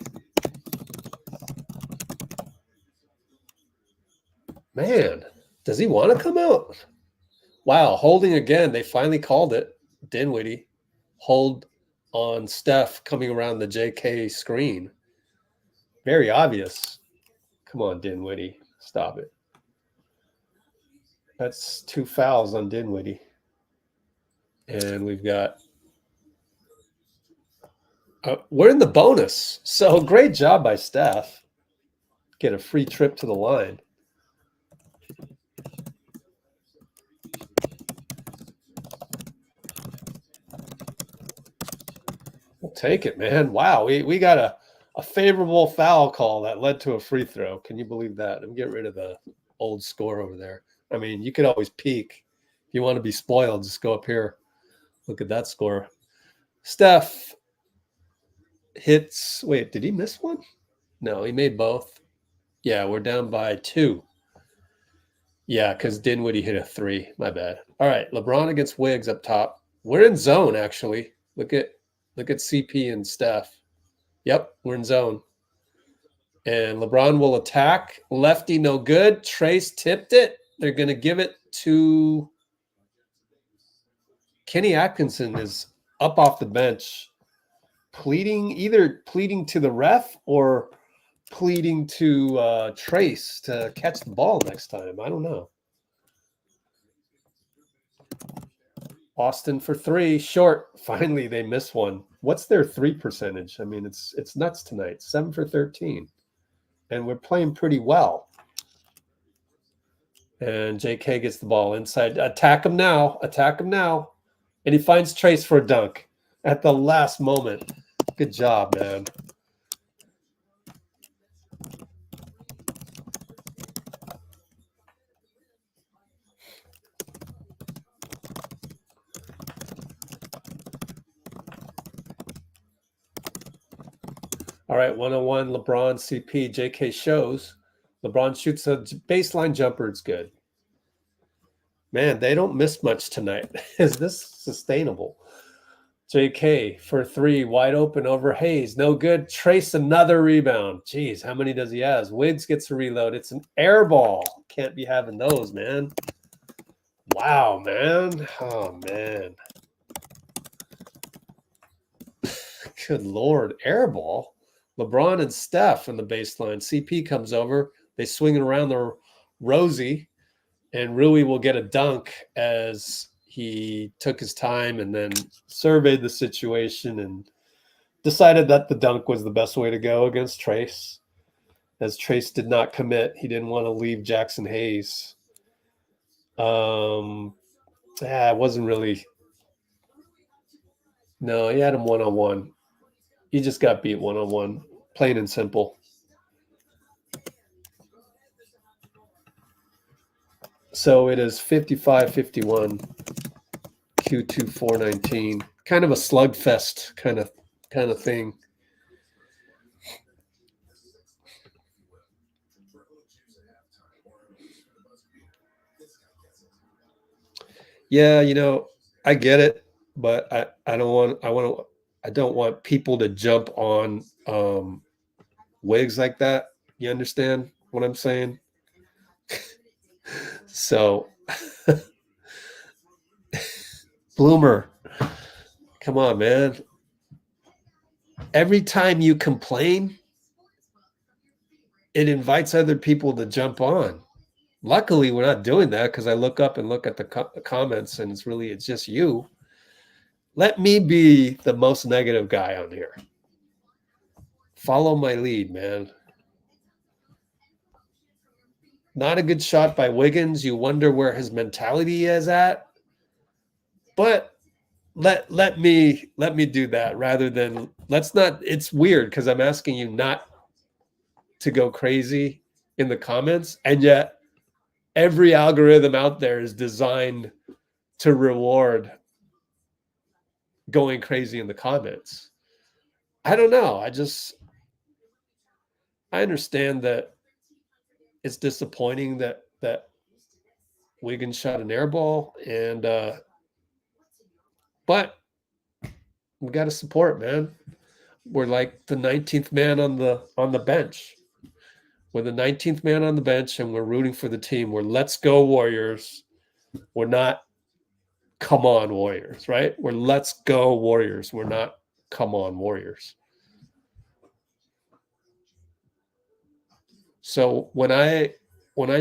Man, does he want to come out? Wow, holding again. They finally called it. Dinwiddie. Hold on Steph coming around the JK screen. Very obvious. Come on, Dinwiddie. Stop it. That's 2 fouls on Dinwiddie. And we've got we're in the bonus. So great job by Steph. Get a free trip to the line. We'll take it, man. Wow, we got a favorable foul call that led to a free throw. Can you believe that? I'm getting rid of the old score over there. I mean, you could always peek. If you want to be spoiled, just go up here. Look at that score. Steph hits. Wait, did he miss one? No, he made both. Yeah, we're down by 2. Yeah, because Dinwiddie hit a 3. My bad. All right, LeBron against Wiggs up top. We're in zone, actually. Look at CP and Steph. Yep, we're in zone. And LeBron will attack. Lefty, no good. Trace tipped it. They're going to give it to Kenny Atkinson is up off the bench, either pleading to the ref or pleading to Trace to catch the ball next time. I don't know. Austin for 3, short. Finally, they miss one. What's their 3 percentage? I mean, it's nuts tonight. 7 for 13. And we're playing pretty well. And JK gets the ball inside. Attack him now. Attack him now. And he finds Trace for a dunk at the last moment. Good job, man. All right, 101, LeBron, CP, JK shows. LeBron shoots a baseline jumper. It's good. Man, they don't miss much tonight. Is this sustainable? JK for 3, wide open over Hayes. No good. Trace another rebound. Jeez, how many does he have? Wiggs gets a reload. It's an air ball. Can't be having those, man. Wow, man. Oh, man. Good Lord. Air ball. LeBron and Steph in the baseline. CP comes over. They swing it around the Rosie, and Rui will get a dunk as he took his time and then surveyed the situation and decided that the dunk was the best way to go against Trace, as Trace did not commit. He didn't want to leave Jackson Hayes. It wasn't really. No, he had him one-on-one. He just got beat one-on-one, plain and simple. So it is 55-51, Q2 419. Kind of a slugfest kind of thing. Yeah, I get it, but I don't want people to jump on Wiggs like that. You understand what I'm saying? So, Bloomer, come on, man. Every time you complain, it invites other people to jump on. Luckily, we're not doing that because I look up and look at the comments, and it's just you. Let me be the most negative guy on here. Follow my lead, man. Not a good shot by Wiggins. You wonder where his mentality is at. But let me do that rather than let's not. It's weird because I'm asking you not to go crazy in the comments, and yet every algorithm out there is designed to reward going crazy in the comments. I don't know. I understand that it's disappointing that Wiggins shot an air ball, and but we got to support, man. We're like the 19th man on the bench. We're the 19th man on the bench, and we're rooting for the team. We're let's go Warriors. We're not come on Warriors, right? We're let's go Warriors. We're not come on Warriors. So when I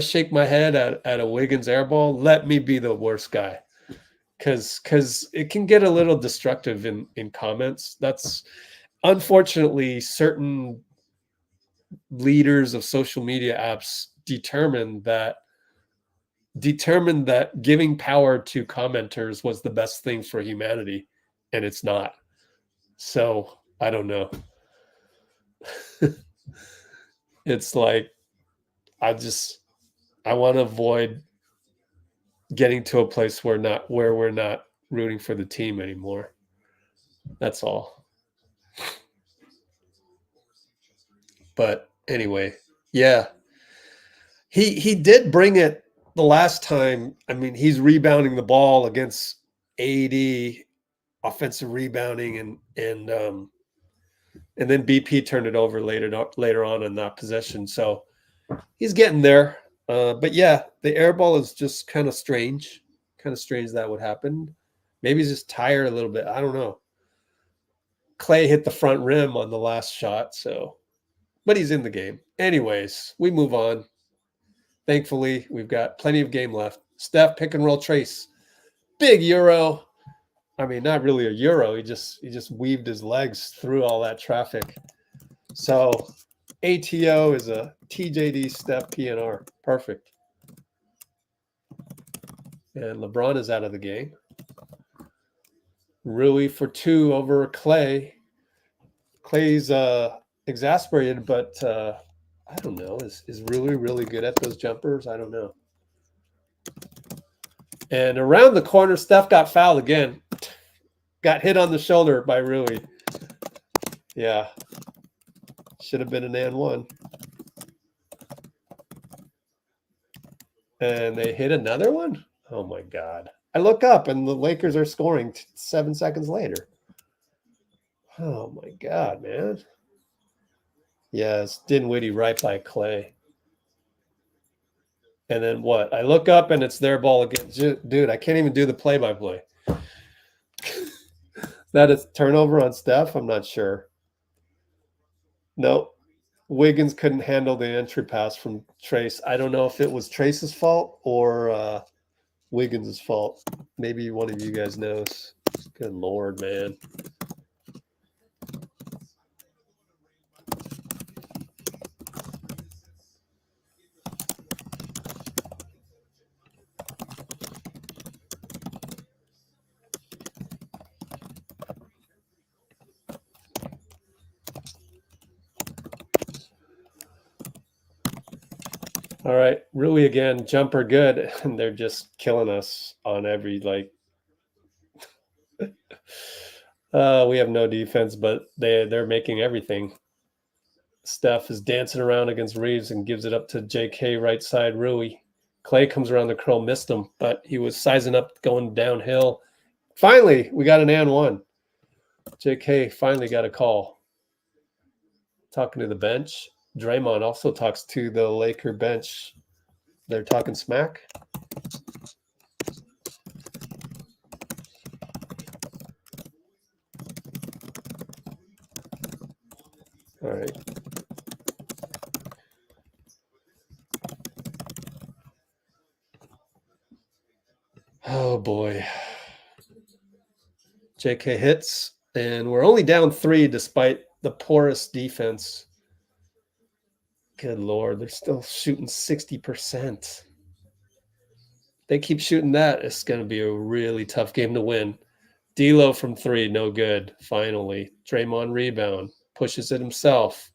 shake my head at a Wiggins air ball, let me be the worst guy. Because it can get a little destructive in comments. That's unfortunately certain leaders of social media apps determined that giving power to commenters was the best thing for humanity, and it's not. So I don't know. It's like I want to avoid getting to a place where we're not rooting for the team anymore. That's all. But anyway, yeah. He did bring it the last time. I mean, he's rebounding the ball against AD, offensive rebounding, and then BP turned it over later on in that possession. So he's getting there. But yeah, the air ball is just kind of strange. Kind of strange that would happen. Maybe he's just tired a little bit. I don't know. Klay hit the front rim on the last shot, but he's in the game. Anyways, we move on. Thankfully, we've got plenty of game left. Steph, pick and roll Trace. Big Euro. I mean, not really a Euro. He just weaved his legs through all that traffic. So ATO is a TJD Steph P&R. Perfect. And LeBron is out of the game. Rui for 2 over Klay. Clay's exasperated, but I don't know. Is Rui really good at those jumpers? I don't know. And around the corner, Steph got fouled again. Got hit on the shoulder by Rui. Yeah. Should have been an and one. And they hit another one? Oh, my God. I look up, and the Lakers are scoring 7 seconds later. Oh, my God, man. Yes, Dinwiddie right by Klay. And then what? I look up, and it's their ball again. Dude, I can't even do the play-by-play. That is turnover on Steph? I'm not sure. No. Wiggins couldn't handle the entry pass from Trace. I don't know if it was Trace's fault or Wiggins' fault. Maybe one of you guys knows. Good Lord, man. All right, Rui again, jumper good, and they're just killing us on every, like, we have no defense, but they're making everything. Steph is dancing around against Reeves and gives it up to JK right side, Rui. Klay comes around the curl, missed him, but he was sizing up going downhill. Finally, we got an and one. JK finally got a call. Talking to the bench. Draymond also talks to the Laker bench. They're talking smack. All right. Oh, boy. JK hits, and we're only down 3 despite the porous defense. Good Lord, they're still shooting 60%. They keep shooting that, it's going to be a really tough game to win. D'Lo from 3, no good. Finally, Draymond rebound, pushes it himself.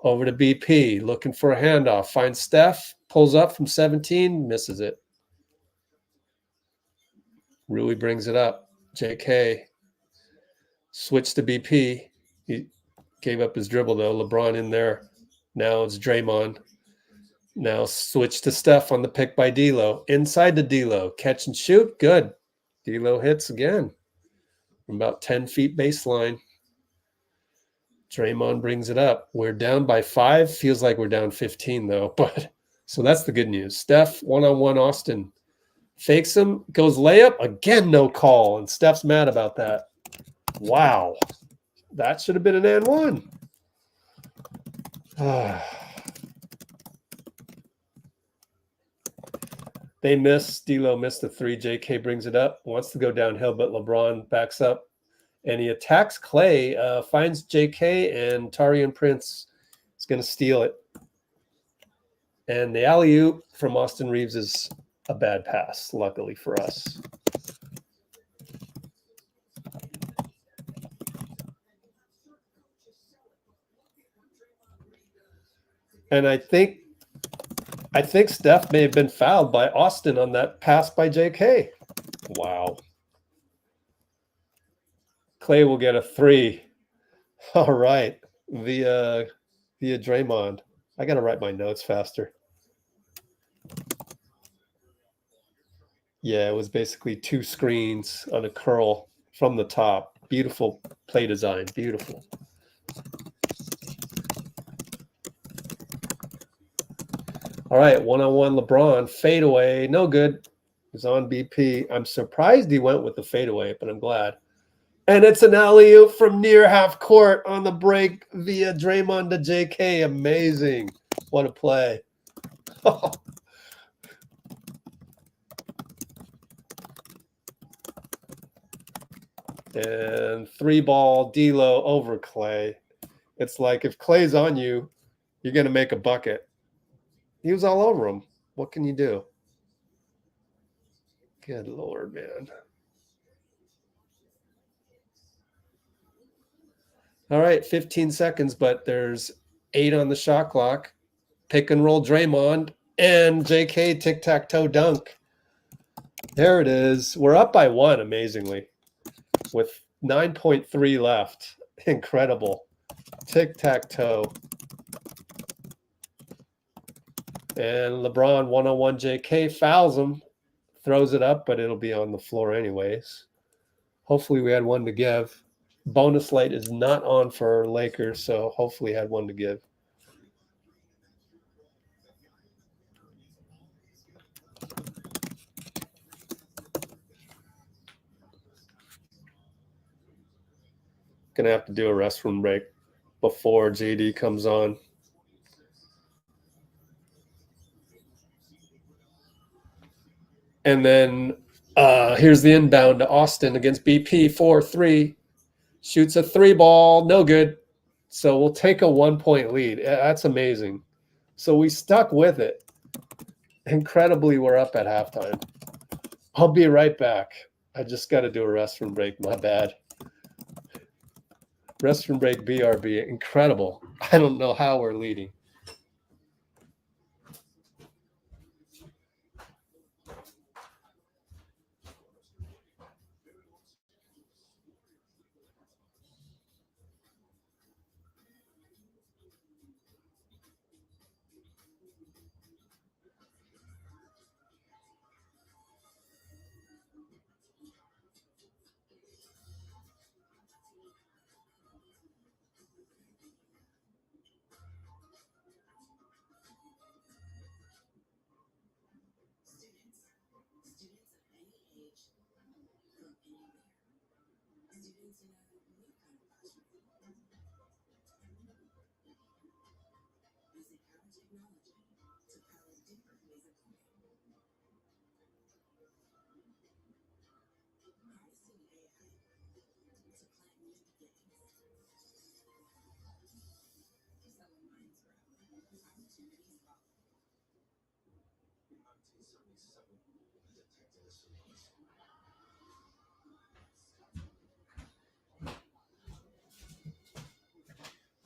Over to BP, looking for a handoff. Finds Steph, pulls up from 17, misses it. Rui brings it up. JK, switch to BP. He gave up his dribble, though. LeBron in there. Now it's Draymond. Now switch to Steph on the pick by D'Lo. Inside to D'Lo. Catch and shoot. Good. D'Lo hits again. From about 10 feet baseline. Draymond brings it up. We're down by 5. Feels like we're down 15, though. But so that's the good news. Steph, one-on-one Austin. Fakes him. Goes layup. Again, no call. And Steph's mad about that. Wow. That should have been an and one. They miss. D'Lo missed the 3. JK brings it up. Wants to go downhill, but LeBron backs up. And he attacks Klay. Finds JK, and Taurean Prince is going to steal it. And the alley-oop from Austin Reeves is a bad pass, luckily for us. And I think Steph may have been fouled by Austin on that pass by JK. Wow. Klay will get a 3. All right. Via Draymond. I got to write my notes faster. Yeah, it was basically 2 screens on a curl from the top. Beautiful play design. Beautiful. All right, one-on-one LeBron, fadeaway, no good. He's on BP. I'm surprised he went with the fadeaway, but I'm glad. And it's an alley-oop from near half court on the break via Draymond to JK. Amazing. What a play. And 3-ball D'Lo over Klay. It's like if Klay's on you, you're going to make a bucket. He was all over him. What can you do? Good Lord, man. All right, 15 seconds, but there's 8 on the shot clock. Pick and roll Draymond and JK tic-tac-toe dunk. There it is. We're up by 1, amazingly, with 9.3 left. Incredible. Tic-tac-toe. And LeBron 101 JK fouls him, throws it up, but it'll be on the floor anyways. Hopefully we had one to give. Bonus light is not on for Lakers, so hopefully had one to give. Gonna have to do a restroom break before JD comes on. And then here's the inbound to Austin against BP, 4-3. Shoots a 3-ball, no good. So we'll take a 1-point lead. That's amazing. So we stuck with it. Incredibly, we're up at halftime. I'll be right back. I just got to do a restroom break. My bad. Restroom break, BRB. Incredible. I don't know how we're leading.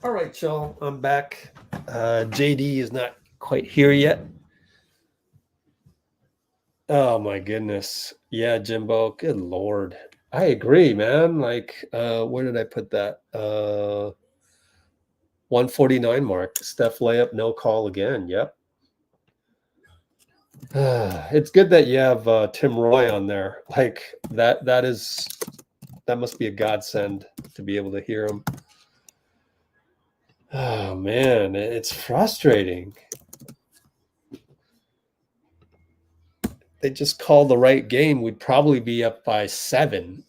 All right, y'all. I'm back. JD is not quite here yet. Oh, my goodness. Yeah, Jimbo. Good Lord. I agree, man. Like, where did I put that? 149 mark. Steph layup, no call again. Yep. It's good that you have Tim Roye on there. Like, that must be a godsend to be able to hear him. Oh, man, it's frustrating. They just called the right game, we'd probably be up by 7.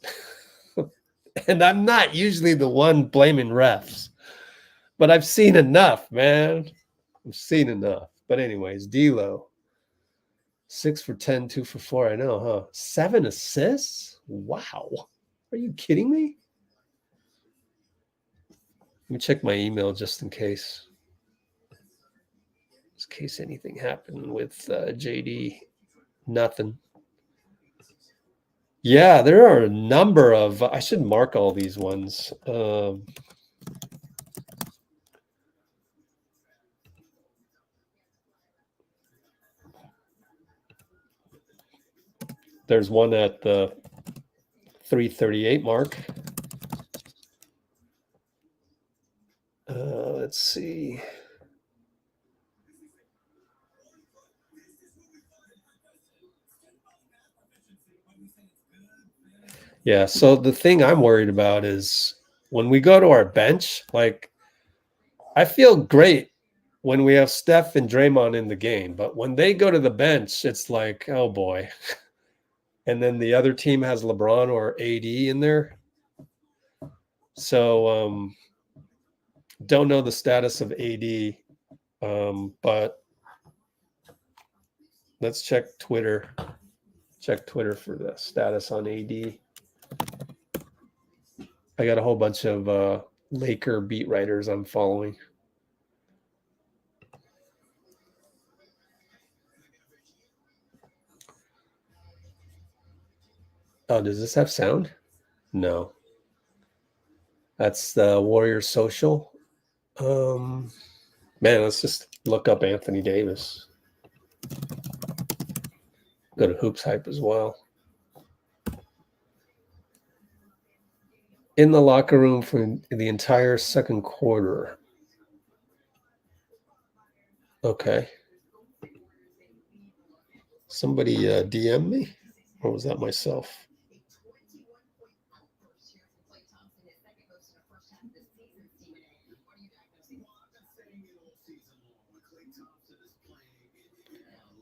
And I'm not usually the one blaming refs, but I've seen enough, man. I've seen enough. But anyways, D'Lo, 6 for 10, 2 for 4. I know, huh? 7 assists? Wow. Are you kidding me? Let me check my email just in case. Just in case anything happened with JD. Nothing. Yeah, there are a number of. I should mark all these ones. There's one at the 3:38 mark. Let's see. Yeah, so the thing I'm worried about is when we go to our bench, like, I feel great when we have Steph and Draymond in the game, but when they go to the bench, it's like, oh boy. And then the other team has LeBron or AD in there. So don't know the status of AD, but let's check Twitter. Check Twitter for the status on AD. I got a whole bunch of Laker beat writers I'm following. Oh, does this have sound? No. That's the Warriors social. Man, let's just look up Anthony Davis. Go to Hoops Hype as well. In the locker room for the entire second quarter. Okay. Somebody DM me? Or was that myself?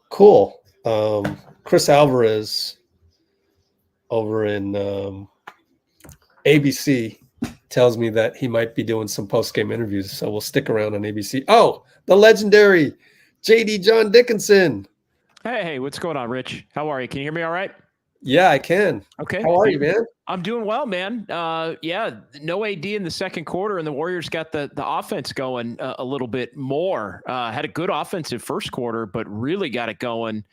Cool. Chris Alvarez over in ABC tells me that he might be doing some post-game interviews, so we'll stick around on ABC. Oh, the legendary JD John Dickinson. Hey, what's going on, Rich? How are you? Can you hear me all right? Yeah, I can. Okay. How are you, man? I'm doing well, man. Yeah, no AD in the second quarter, and the Warriors got the offense going a little bit more. Had a good offensive first quarter, but really got it going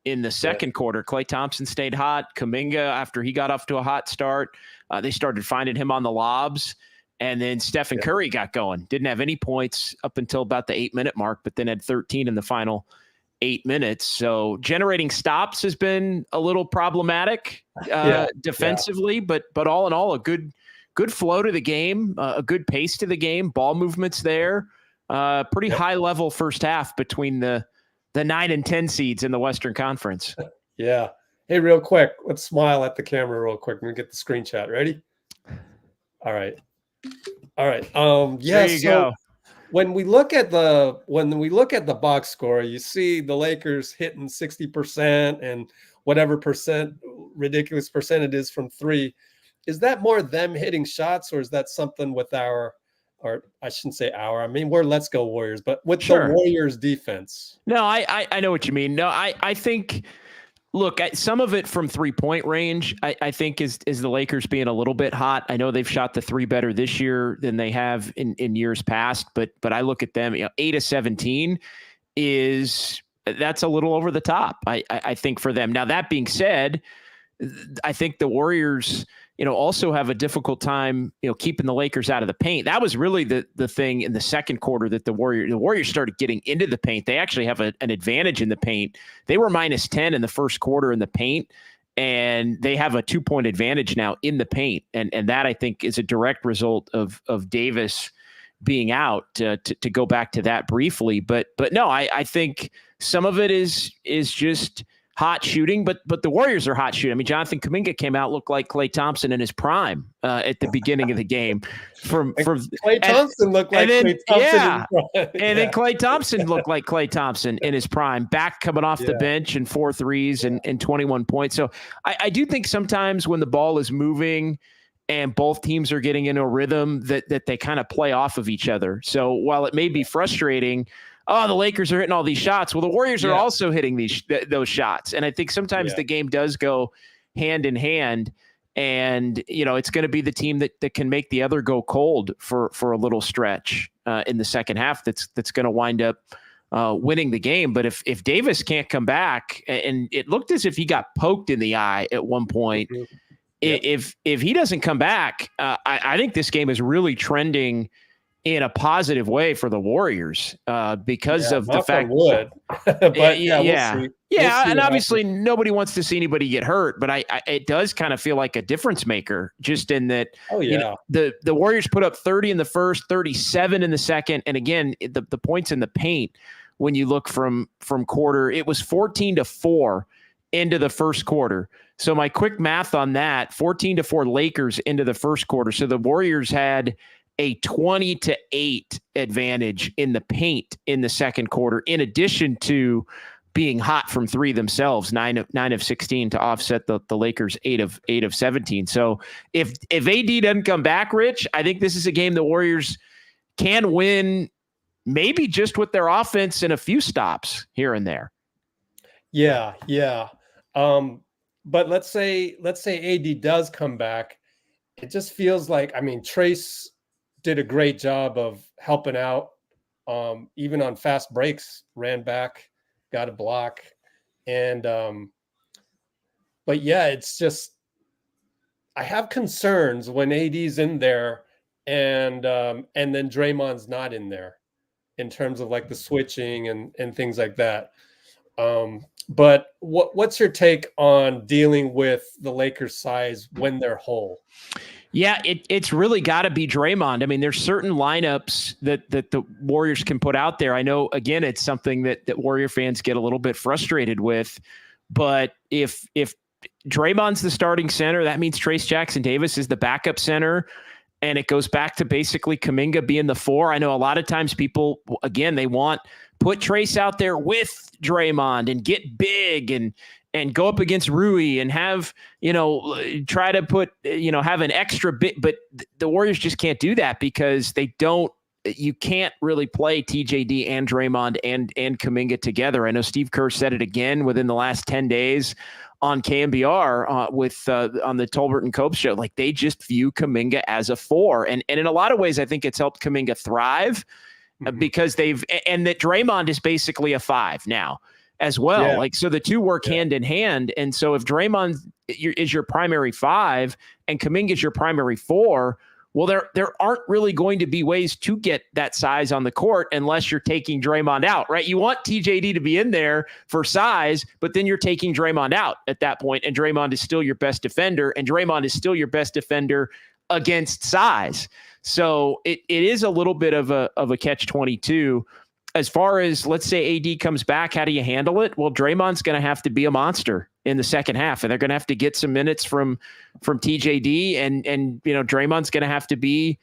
in the second quarter. Klay Thompson stayed hot. Kuminga, after he got off to a hot start, they started finding him on the lobs. And then Steph and Curry got going. Didn't have any points up until about the 8-minute mark, but then had 13 in the final 8 minutes. So generating stops has been a little problematic defensively, but all in all, a good flow to the game, a good pace to the game, ball movements there. Pretty high level first half between the 9 and 10 seeds in the Western Conference. Yeah. Hey, real quick, let's smile at the camera real quick. Let me get the screenshot. Ready? All right. There you go. When we look at the box score, you see the Lakers hitting 60% and whatever ridiculous percent it is from three. Is that more them hitting shots, or is that something with or I shouldn't say I mean, we're Let's Go Warriors, but with the Warriors defense? No, I know what you mean. No, I think, look, some of it from 3-point range, I think is the Lakers being a little bit hot. I know they've shot the three better this year than they have in years past, but I look at them, 8 of 17 that's a little over the top, I think, for them. Now, that being said, I think the Warriors, also have a difficult time, keeping the Lakers out of the paint. That was really the thing in the second quarter, that the Warriors started getting into the paint. They actually have an advantage in the paint. They were minus 10 in the first quarter in the paint, and they have a 2-point advantage now in the paint. And that, I think, is a direct result of Davis being out, to go back to that briefly. But no, I think some of it is just hot shooting, but the Warriors are hot shooting. I mean, Jonathan Kuminga came out, looked like Klay Thompson in his prime at the beginning of the game. Klay Thompson looked like Klay Thompson. And then Klay Thompson looked like Klay Thompson in his prime, back coming off the bench and 4 threes and 21 points. So I do think sometimes when the ball is moving and both teams are getting into a rhythm, that they kind of play off of each other. So while it may be frustrating, the Lakers are hitting all these shots, well, the Warriors are also hitting those shots. And I think sometimes the game does go hand in hand, and, it's going to be the team that can make the other go cold for a little stretch in the second half that's going to wind up winning the game. But if Davis can't come back, and it looked as if he got poked in the eye at one point, if he doesn't come back, I think this game is really trending in a positive way for the Warriors, because of the fact. Would. But we'll see. And obviously nobody wants to see anybody get hurt, but it does kind of feel like a difference maker, just in that. The Warriors put up 30 in the first, 37 in the second, and again, the points in the paint, when you look from quarter, it was 14-4 into the first quarter. So my quick math on that, 14-4 Lakers into the first quarter. So the Warriors had a 20-8 advantage in the paint in the second quarter, in addition to being hot from three themselves, 9 of 16 to offset the Lakers 8 of 17. So if AD doesn't come back, Rich, I think this is a game the Warriors can win, maybe just with their offense and a few stops here and there. Yeah. But let's say AD does come back, it just feels like, I mean, Trace did a great job of helping out, even on fast breaks, ran back, got a block. And, but yeah, it's just, I have concerns when AD's in there and then Draymond's not in there in terms of like the switching and things like that. But what's your take on dealing with the Lakers size when they're whole? Yeah, it's really got to be Draymond. I mean, there's certain lineups that the Warriors can put out there. I know, again, it's something that Warrior fans get a little bit frustrated with. But if Draymond's the starting center, that means Trayce Jackson-Davis is the backup center. And it goes back to basically Kuminga being the 4. I know a lot of times people, again, they want put Trace out there with Draymond and get big and go up against Rui and have, try to put, have an extra bit. But the Warriors just can't do that because you can't really play TJD and Draymond and Kuminga together. I know Steve Kerr said it again within the last 10 days on KNBR on the Tolbert and Cope show. Like, they just view Kuminga as a 4. And in a lot of ways, I think it's helped Kuminga thrive because and that Draymond is basically a 5 now as well. Yeah. Like, so the two work hand in hand. And so if Draymond is your primary 5 and Kuminga is your primary 4, well, there aren't really going to be ways to get that size on the court unless you're taking Draymond out, right? You want TJD to be in there for size, but then you're taking Draymond out at that point, and Draymond is still your best defender, and Draymond is still your best defender against size. So it is a little bit of a catch-22. As far as, let's say AD comes back, how do you handle it? Well, Draymond's going to have to be a monster in the second half, and they're going to have to get some minutes from TJD, and Draymond's going to have to be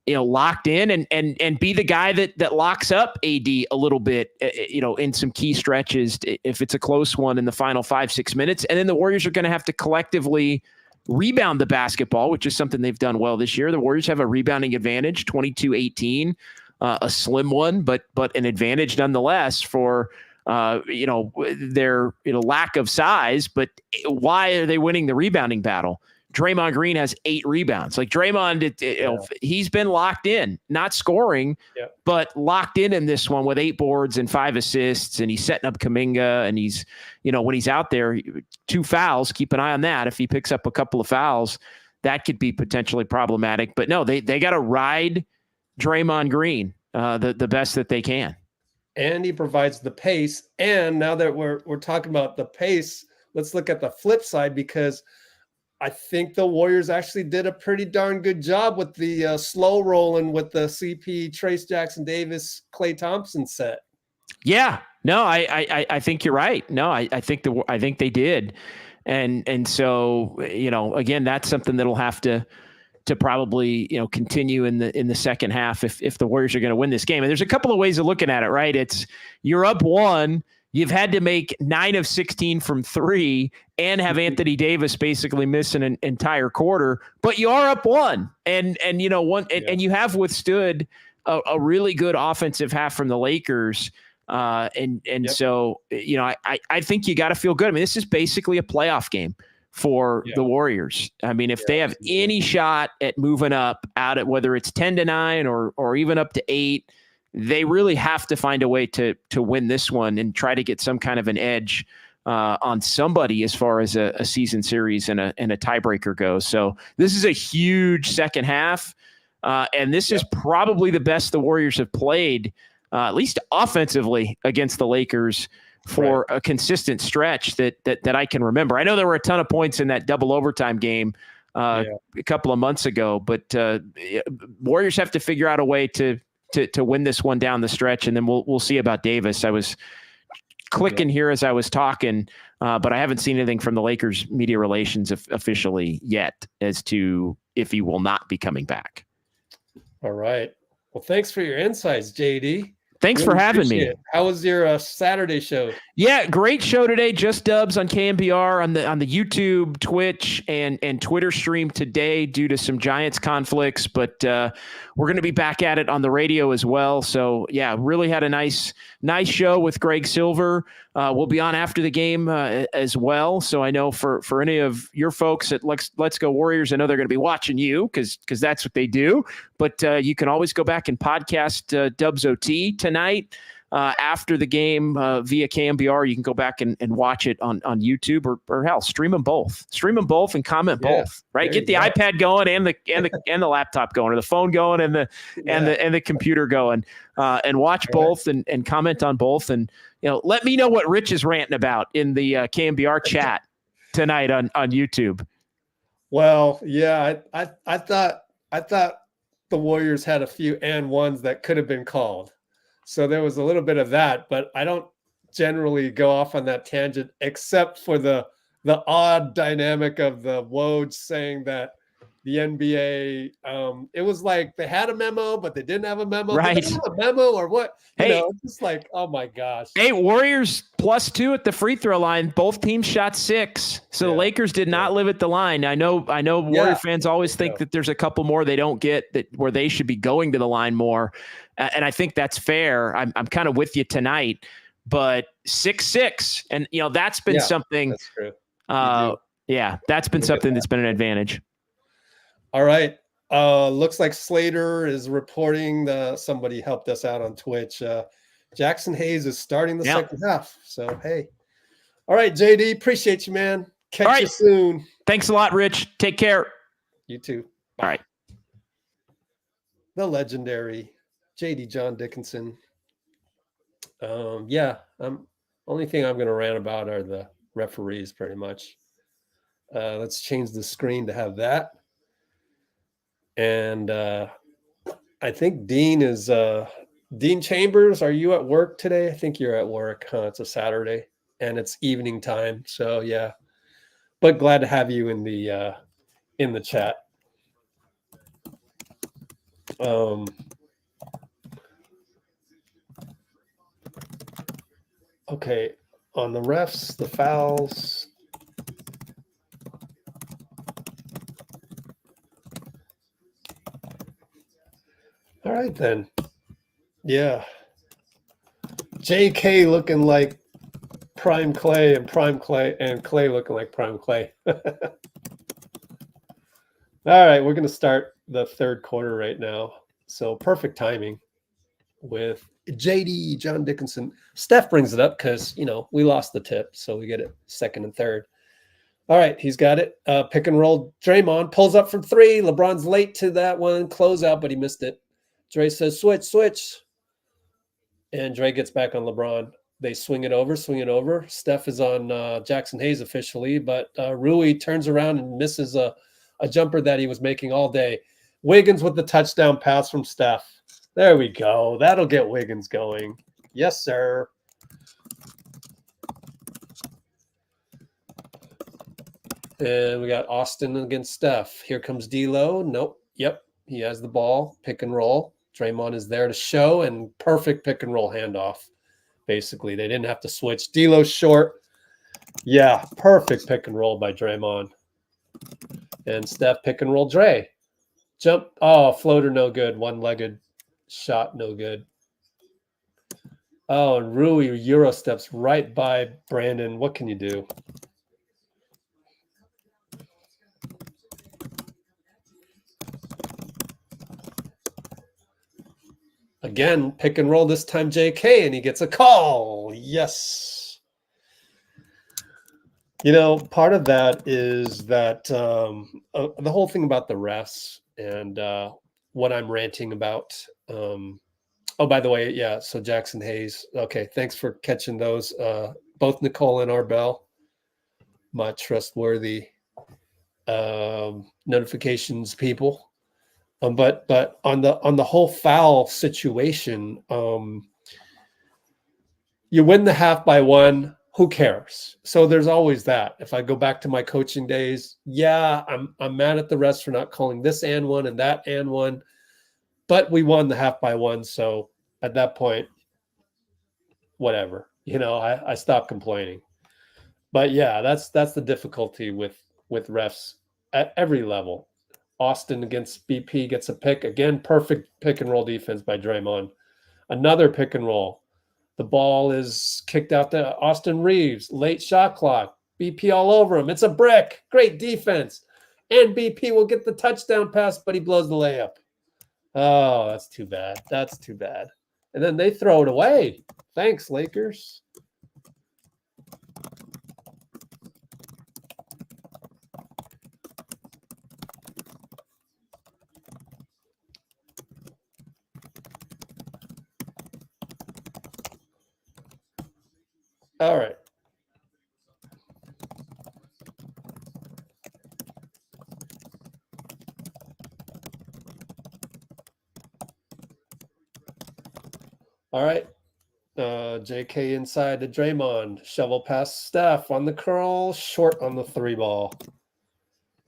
locked in and be the guy that locks up AD a little bit, in some key stretches if it's a close one in the final 5-6 minutes. And then the Warriors are going to have to collectively rebound the basketball, which is something they've done well this year. The Warriors have a rebounding advantage, 22-18. A slim one, but an advantage nonetheless for their lack of size. But why are they winning the rebounding battle? Draymond Green has 8 rebounds. Like, Draymond, he's been locked in, not scoring, but locked in this one with 8 boards and 5 assists, and he's setting up Kuminga. And he's, when he's out there, 2 fouls. Keep an eye on that. If he picks up a couple of fouls, that could be potentially problematic. But no, they got to ride Draymond Green the best that they can. And he provides the pace. And now that we're talking about the pace, let's look at the flip side, because I think the Warriors actually did a pretty darn good job with the slow rolling with the CP, Trayce Jackson-Davis, Klay Thompson set. Yeah, no, I think you're right. No, I think they did. And so, again, that's something that'll have to probably, continue in the second half if the Warriors are going to win this game. And there's a couple of ways of looking at it, right? It's, you're up 1, you've had to make 9 of 16 from 3 and have Anthony Davis basically miss an entire quarter, but you are up 1 and you have withstood a really good offensive half from the Lakers. So, I think you got to feel good. I mean, this is basically a playoff game for the Warriors. I mean, if they have any shot at moving up out at whether it's 10-9 or even up to 8, they really have to find a way to win this one and try to get some kind of an edge on somebody as far as a season series and a tiebreaker goes. So this is a huge second half. And this is probably the best the Warriors have played, at least offensively, against the Lakers for a consistent stretch that I can remember. I know there were a ton of points in that double overtime game a couple of months ago, but Warriors have to figure out a way to win this one down the stretch, and then we'll see about Davis. I was clicking here as I was talking, but I haven't seen anything from the Lakers media relations officially yet as to if he will not be coming back. All right. Well, thanks for your insights, JD. Thanks for having me. How was your Saturday show? Yeah, great show today. Just Dubs on KNBR on the YouTube, Twitch, and Twitter stream today due to some Giants conflicts. But we're going to be back at it on the radio as well. So yeah, really had a nice show with Greg Silver. will be on after the game as well. So I know for any of your folks at Let's Go Warriors, I know they're going to be watching you because that's what they do. But you can always go back and podcast Dubs OT tonight after the game via KNBR. You can go back and watch it on YouTube or hell, stream them both. Stream them both and comment both. Right, get the iPad going and the laptop going, or the phone going and the computer going, and watch both and comment on both. And let me know what Rich is ranting about in the KNBR chat tonight on YouTube. Well, yeah, I thought the Warriors had a few and ones that could have been called. So there was a little bit of that, but I don't generally go off on that tangent except for the odd dynamic of the Woj saying that the NBA, it was like they had a memo, but they didn't have a memo. Right. Did they have a memo or what? Hey, it's just like, oh my gosh. Hey, Warriors +2 at the free throw line. Both teams shot 6. So the Lakers did not live at the line. I know Warrior fans always think that there's a couple more they don't get where they should be going to the line more. And I think that's fair. I'm kind of with you tonight, but 6-6. And that's been something. That's true. That's been something that's been an advantage. All right. Looks like Slater is reporting somebody helped us out on Twitch. Jackson Hayes is starting the second half. So, hey. All right, JD, appreciate you, man. Catch you soon. Thanks a lot, Rich. Take care. You too. All right. The legendary JD John Dickinson. Only thing I'm going to rant about are the referees pretty much. Let's change the screen to have that. And I think Dean is Dean Chambers. Are you at work today? I think you're at work. It's a Saturday and it's evening time. So yeah, but glad to have you in the chat. Okay, on the refs, the fouls. All right, then. Yeah. JK looking like prime Klay and Klay looking like prime Klay. All right, we're going to start the third quarter right now. So perfect timing with JD, John Dickinson. Steph brings it up because, we lost the tip. So we get it second and third. All right, he's got it. Pick and roll. Draymond pulls up from 3. LeBron's late to that one. Closeout, but he missed it. Dre says, switch. And Dre gets back on LeBron. They swing it over. Steph is on Jackson Hayes officially, but Rui turns around and misses a jumper that he was making all day. Wiggins with the touchdown pass from Steph. There we go. That'll get Wiggins going. Yes, sir. And we got Austin against Steph. Here comes D'Lo. Nope. Yep. He has the ball. Pick and roll. Draymond is there to show, and perfect pick and roll handoff. Basically, they didn't have to switch. D'Lo short. Yeah, perfect pick and roll by Draymond. And Steph pick and roll Dre. Jump. Oh, floater no good. One-legged shot no good. Oh, and Rui Euro steps right by Brandon. What can you do? Again, pick and roll this time JK, and he gets a call. Yes. Part of that is that the whole thing about the refs and what I'm ranting about. By the way, yeah, so Jackson Hayes. Okay, thanks for catching those. Both Nicole and Arbel, my trustworthy notifications people. But on the whole foul situation, you win the half by 1. Who cares? So there's always that. If I go back to my coaching days, I'm mad at the refs for not calling this and 1 and that and 1, but we won the half by 1. So at that point, whatever. I stopped complaining. But yeah, that's the difficulty with refs at every level. Austin against BP gets a pick. Again, perfect pick and roll defense by Draymond. Another pick and roll. The ball is kicked out to Austin Reeves. Late shot clock. BP all over him. It's a brick. Great defense. And BP will get the touchdown pass, but he blows the layup. Oh, that's too bad. That's too bad. And then they throw it away. Thanks, Lakers. All right. All right. JK inside to Draymond. Shovel past Steph on the curl. Short on the 3-ball.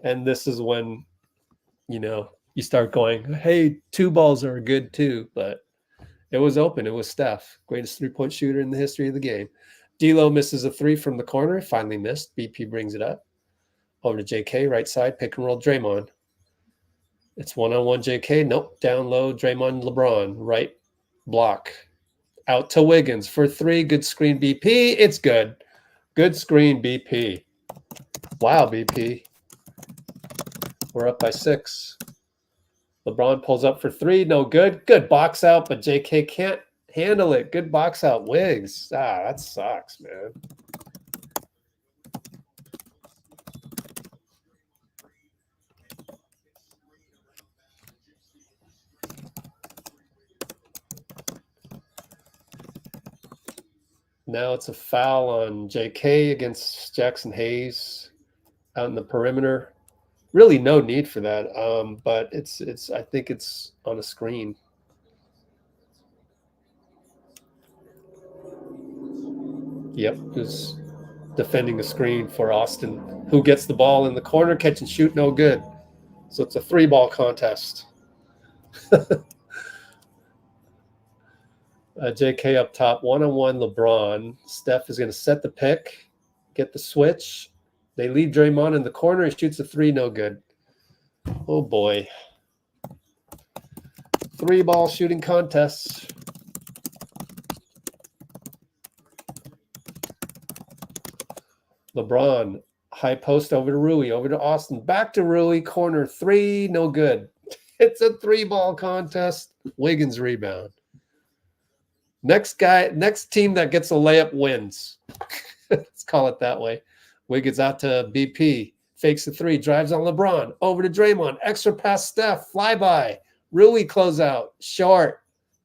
And this is when, you start going, hey, 2 balls are good too. But it was open. It was Steph. Greatest 3-point shooter in the history of the game. D'Lo misses a 3 from the corner. Finally missed. BP brings it up. Over to JK. Right side. Pick and roll Draymond. It's 1-on-1 JK. Nope. Down low. Draymond LeBron. Right block. Out to Wiggins for 3. Good screen, BP. It's good. Good screen, BP. Wow, BP. We're up by 6. LeBron pulls up for 3. No good. Good box out, but JK can't handle it. Good box out. Wiggs. That sucks, man. Now it's a foul on JK against Jackson Hayes out in the perimeter. Really no need for that. But it's I think it's on a screen. Yep, who's defending a screen for Austin, who gets the ball in the corner, catch and shoot, no good. So it's a 3-ball contest. JK up top, 1-on-1 LeBron. Steph is going to set the pick, get the switch. They leave Draymond in the corner. He shoots a 3, no good. Oh, boy. 3-ball shooting contests. LeBron, high post over to Rui, over to Austin. Back to Rui, corner 3, no good. It's a 3-ball contest. Wiggins rebound. Next team that gets a layup wins. Let's call it that way. Wiggins out to BP. Fakes a 3. Drives on LeBron. Over to Draymond. Extra pass Steph. Flyby. Rui closeout. Short.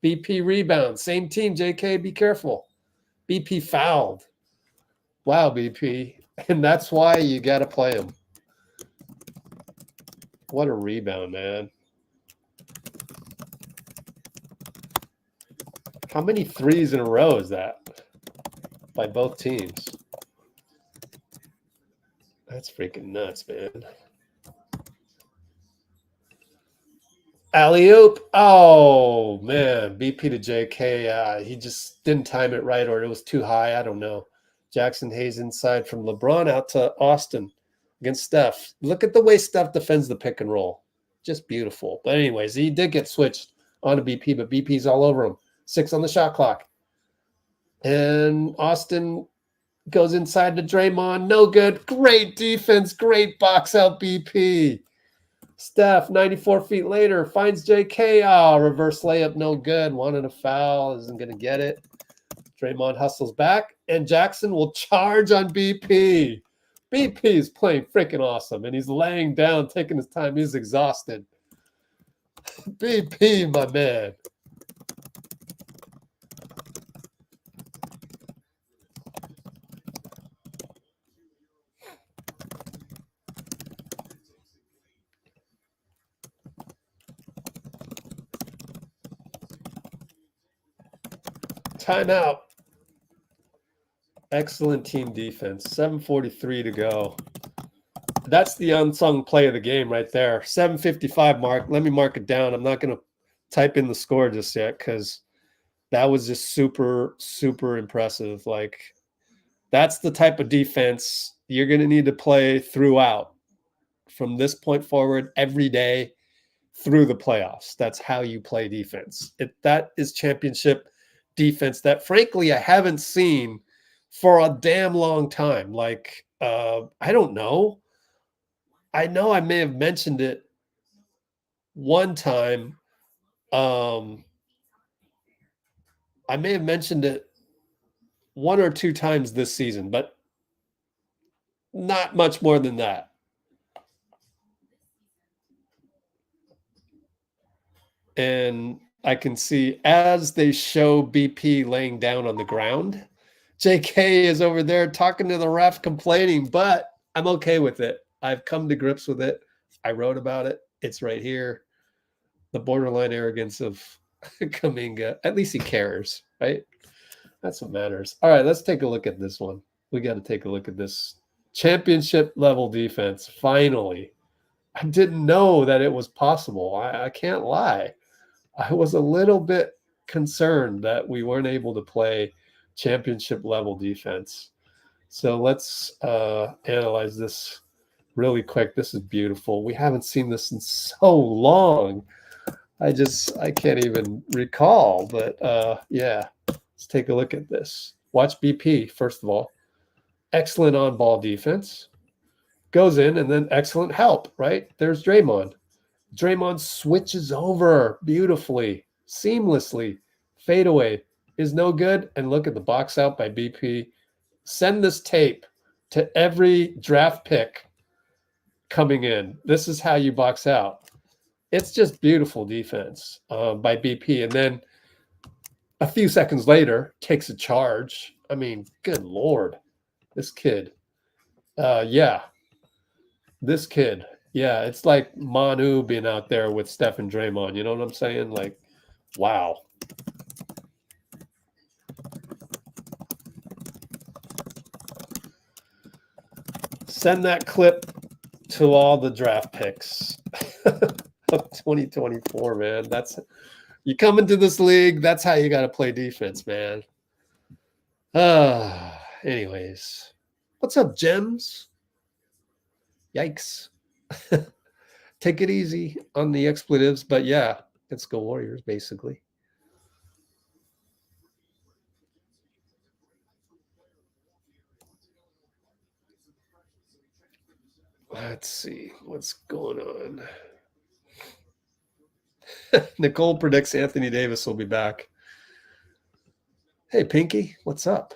BP rebound. Same team, JK. Be careful. BP fouled. Wow, BP. And that's why you got to play him. What a rebound, man. How many 3s in a row is that by both teams? That's freaking nuts, man. Alley-oop. Oh, man. BP to JK. He just didn't time it right, or it was too high. I don't know. Jackson Hayes inside from LeBron out to Austin against Steph. Look at the way Steph defends the pick and roll. Just beautiful. But anyways, he did get switched onto BP, but BP's all over him. 6 on the shot clock. And Austin goes inside to Draymond. No good. Great defense. Great box out BP. Steph, 94 feet later, finds JK. Reverse layup. No good. Wanted a foul. Isn't going to get it. Draymond hustles back. And Jackson will charge on BP. BP is playing freaking awesome. And he's laying down, taking his time. He's exhausted. BP, my man. Timeout. Excellent team defense. 7:43 to go. That's the unsung play of the game right there. 7:55 mark. Let me mark it down. I'm not going to type in the score just yet because that was just super, super impressive. Like, that's the type of defense you're going to need to play throughout from this point forward every day through the playoffs. That's how you play defense. That is championship defense that, frankly, I haven't seen for a damn long time. Like, I don't know. I know I may have mentioned it one time. I may have mentioned it one or two times this season, but not much more than that. And I can see as they show BP laying down on the ground, JK is over there talking to the ref, complaining, but I'm okay with it. I've come to grips with it. I wrote about it. It's right here. The borderline arrogance of Kuminga. At least he cares, right? That's what matters. All right, let's take a look at this one. We got to take a look at this championship level defense. Finally, I didn't know that it was possible. I can't lie. I was a little bit concerned that we weren't able to play championship level defense. So let's analyze this really quick. This is beautiful. We haven't seen this in so long. I can't even recall, but yeah, let's take a look at this. Watch BP, first of all. Excellent on-ball defense. Goes in, and then excellent help, right? There's Draymond. Draymond switches over beautifully, seamlessly. Fadeaway is no good. And look at the box out by BP. Send this tape to every draft pick coming in. This is how you box out. It's just beautiful defense by BP. And then a few seconds later, takes a charge. I mean, good Lord. This kid. Yeah. This kid. Yeah, it's like Manu being out there with Steph and Draymond. You know what I'm saying? Like, wow. Send that clip to all the draft picks of 2024, man. That's you come into this league, that's how you got to play defense, man. Anyways, what's up, Gems? Yikes. Take it easy on the expletives, but yeah, let's go Warriors, basically. Let's see what's going on. Nicole predicts Anthony Davis will be back. Hey, Pinky, what's up?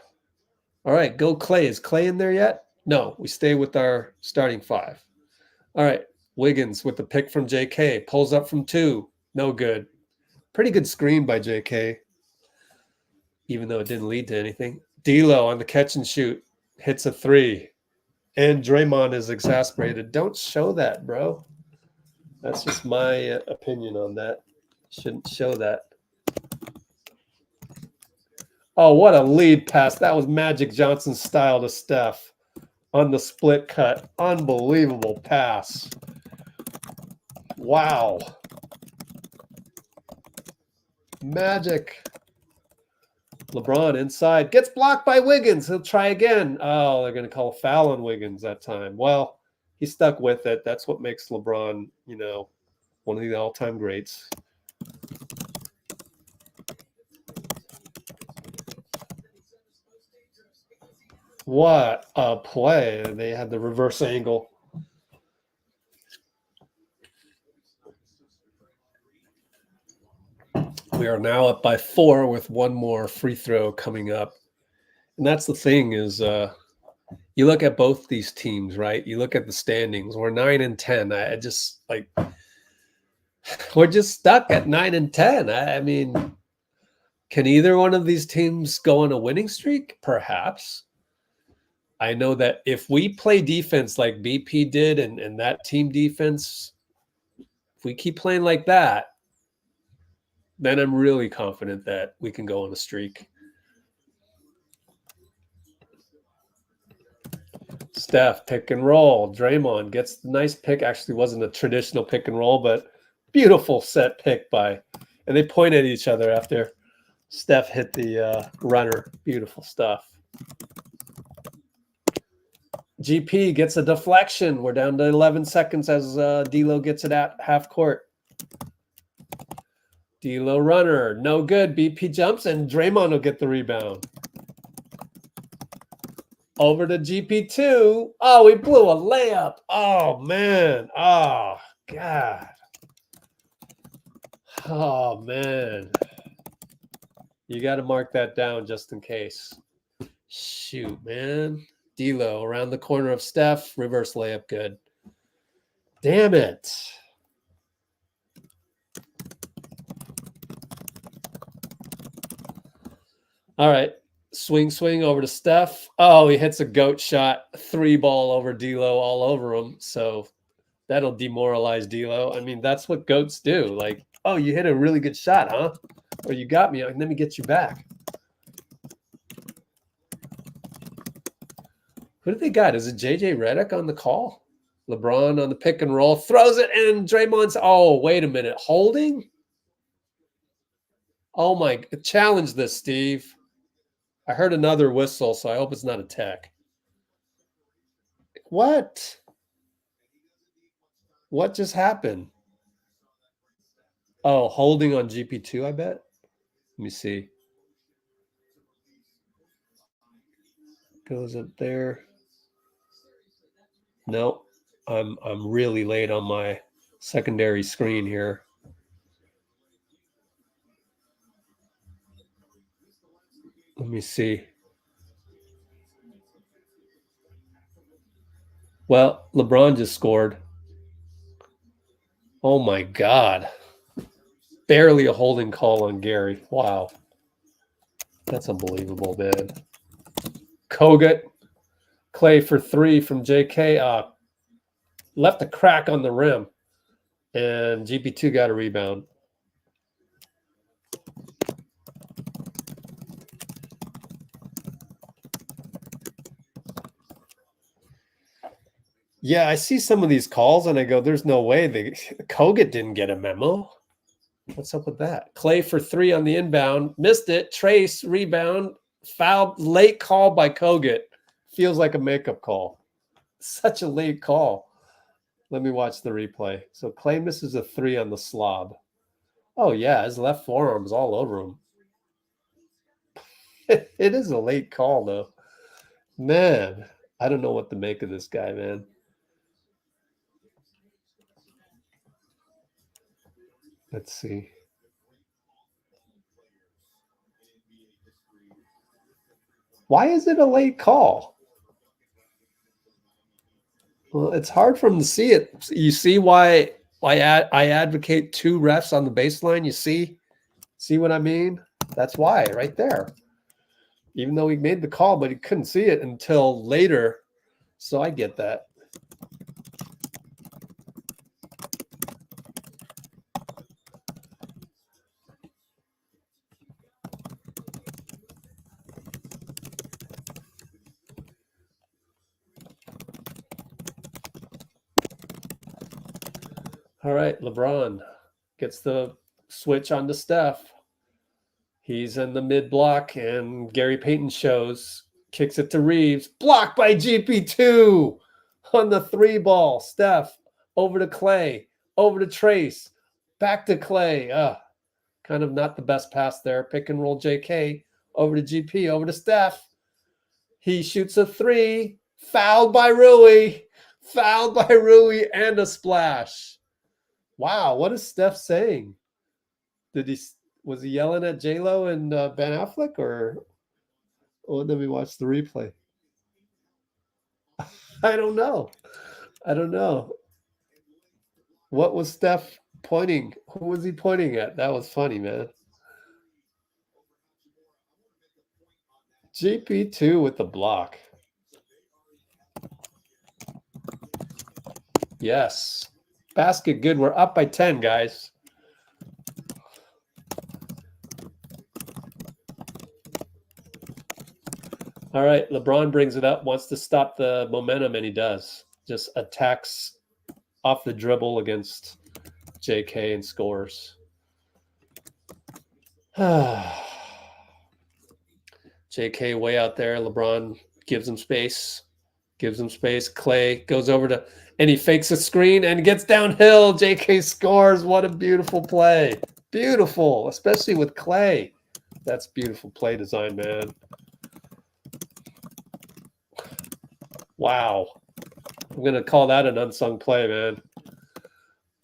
All right, go Klay. Is Klay in there yet? No, we stay with our starting five. All right, Wiggins with the pick from JK. Pulls up from 2. No good. Pretty good screen by JK, even though it didn't lead to anything. D'Lo on the catch and shoot. Hits a 3. And Draymond is exasperated. Don't show that, bro. That's just my opinion on that. Shouldn't show that. Oh, what a lead pass. That was Magic Johnson style to Steph on the split cut. Unbelievable pass. Wow. Magic. LeBron inside. Gets blocked by Wiggins. He'll try again. Oh, they're going to call a foul on Wiggins that time. Well, he stuck with it. That's what makes LeBron, you know, one of the all-time greats. What a play. They had the reverse angle. We are now up by 4 with one more free throw coming up. And that's the thing is you look at both these teams, right? You look at the standings. We're 9 and 10. I just like we're just stuck at 9 and 10. I mean, can either one of these teams go on a winning streak? Perhaps. I know that if we play defense like BP did and that team defense, if we keep playing like that, then I'm really confident that we can go on a streak. Steph, pick and roll. Draymond gets the nice pick. Actually wasn't a traditional pick and roll, but beautiful set pick by. And they point at each other after Steph hit the runner. Beautiful stuff. GP gets a deflection. We're down to 11 seconds as D'Lo gets it at half court. D'Lo runner, no good. BP jumps and Draymond will get the rebound. Over to GP2. Oh, he blew a layup. Oh, man. Oh, God. Oh, man. You got to mark that down just in case. Shoot, man. D'Lo around the corner of Steph. Reverse layup, good. Damn it. All right. Swing over to Steph. Oh, he hits a goat shot. 3-ball over D'Lo all over him. So that'll demoralize D'Lo. I mean, that's what goats do. Like, oh, you hit a really good shot, huh? Or you got me. Let me get you back. Who did they got? Is it JJ Redick on the call? LeBron on the pick and roll. Throws it, and Draymond's, oh, wait a minute. Holding? Oh, my. Challenge this, Steve. I heard another whistle, so I hope it's not a tech. What? What just happened? Oh, holding on GP2, I bet. Let me see. Goes up there. No, I'm really late on my secondary screen here. Let me see. Well, LeBron just scored. Oh my God. Barely a holding call on Gary. Wow. That's unbelievable, man. Kogut. Klay for 3 from JK. Left a crack on the rim. And GP2 got a rebound. Yeah, I see some of these calls and I go, there's no way. Kogut didn't get a memo. What's up with that? Klay for 3 on the inbound. Missed it. Trace, rebound. Foul. Late call by Kogut. Feels like a makeup call. Such a late call. Let me watch the replay. So Klay misses a 3 on the slob. Oh, yeah. His left forearm's all over him. It is a late call, though. Man, I don't know what to make of this guy, man. Let's see. Why is it a late call? Well, it's hard for him to see it. You see why I advocate 2 refs on the baseline? You see what I mean? That's why, right there. Even though he made the call, but he couldn't see it until later. So I get that. All right, LeBron gets the switch on to Steph. He's in the mid block, and Gary Payton shows, kicks it to Reeves. Blocked by GP2 on the 3-ball. Steph over to Klay, over to Trace, back to Klay. Kind of not the best pass there. Pick and roll JK over to GP, over to Steph. He shoots a 3. Fouled by Rui. Fouled by Rui and a splash. Wow, what is Steph saying? Was he yelling at J-Lo and Ben Affleck, or let me watch the replay. I don't know. What was Steph pointing? Who was he pointing at? That was funny, man. GP2 with the block. Yes. Basket good. We're up by 10, guys. All right, LeBron brings it up, wants to stop the momentum, and he does. Just attacks off the dribble against JK and scores. JK way out there. LeBron gives him space. Klay goes over to, and he fakes a screen and gets downhill. JK scores. What a beautiful play. Beautiful, especially with Klay. That's beautiful play design, man. Wow. I'm going to call that an unsung play, man.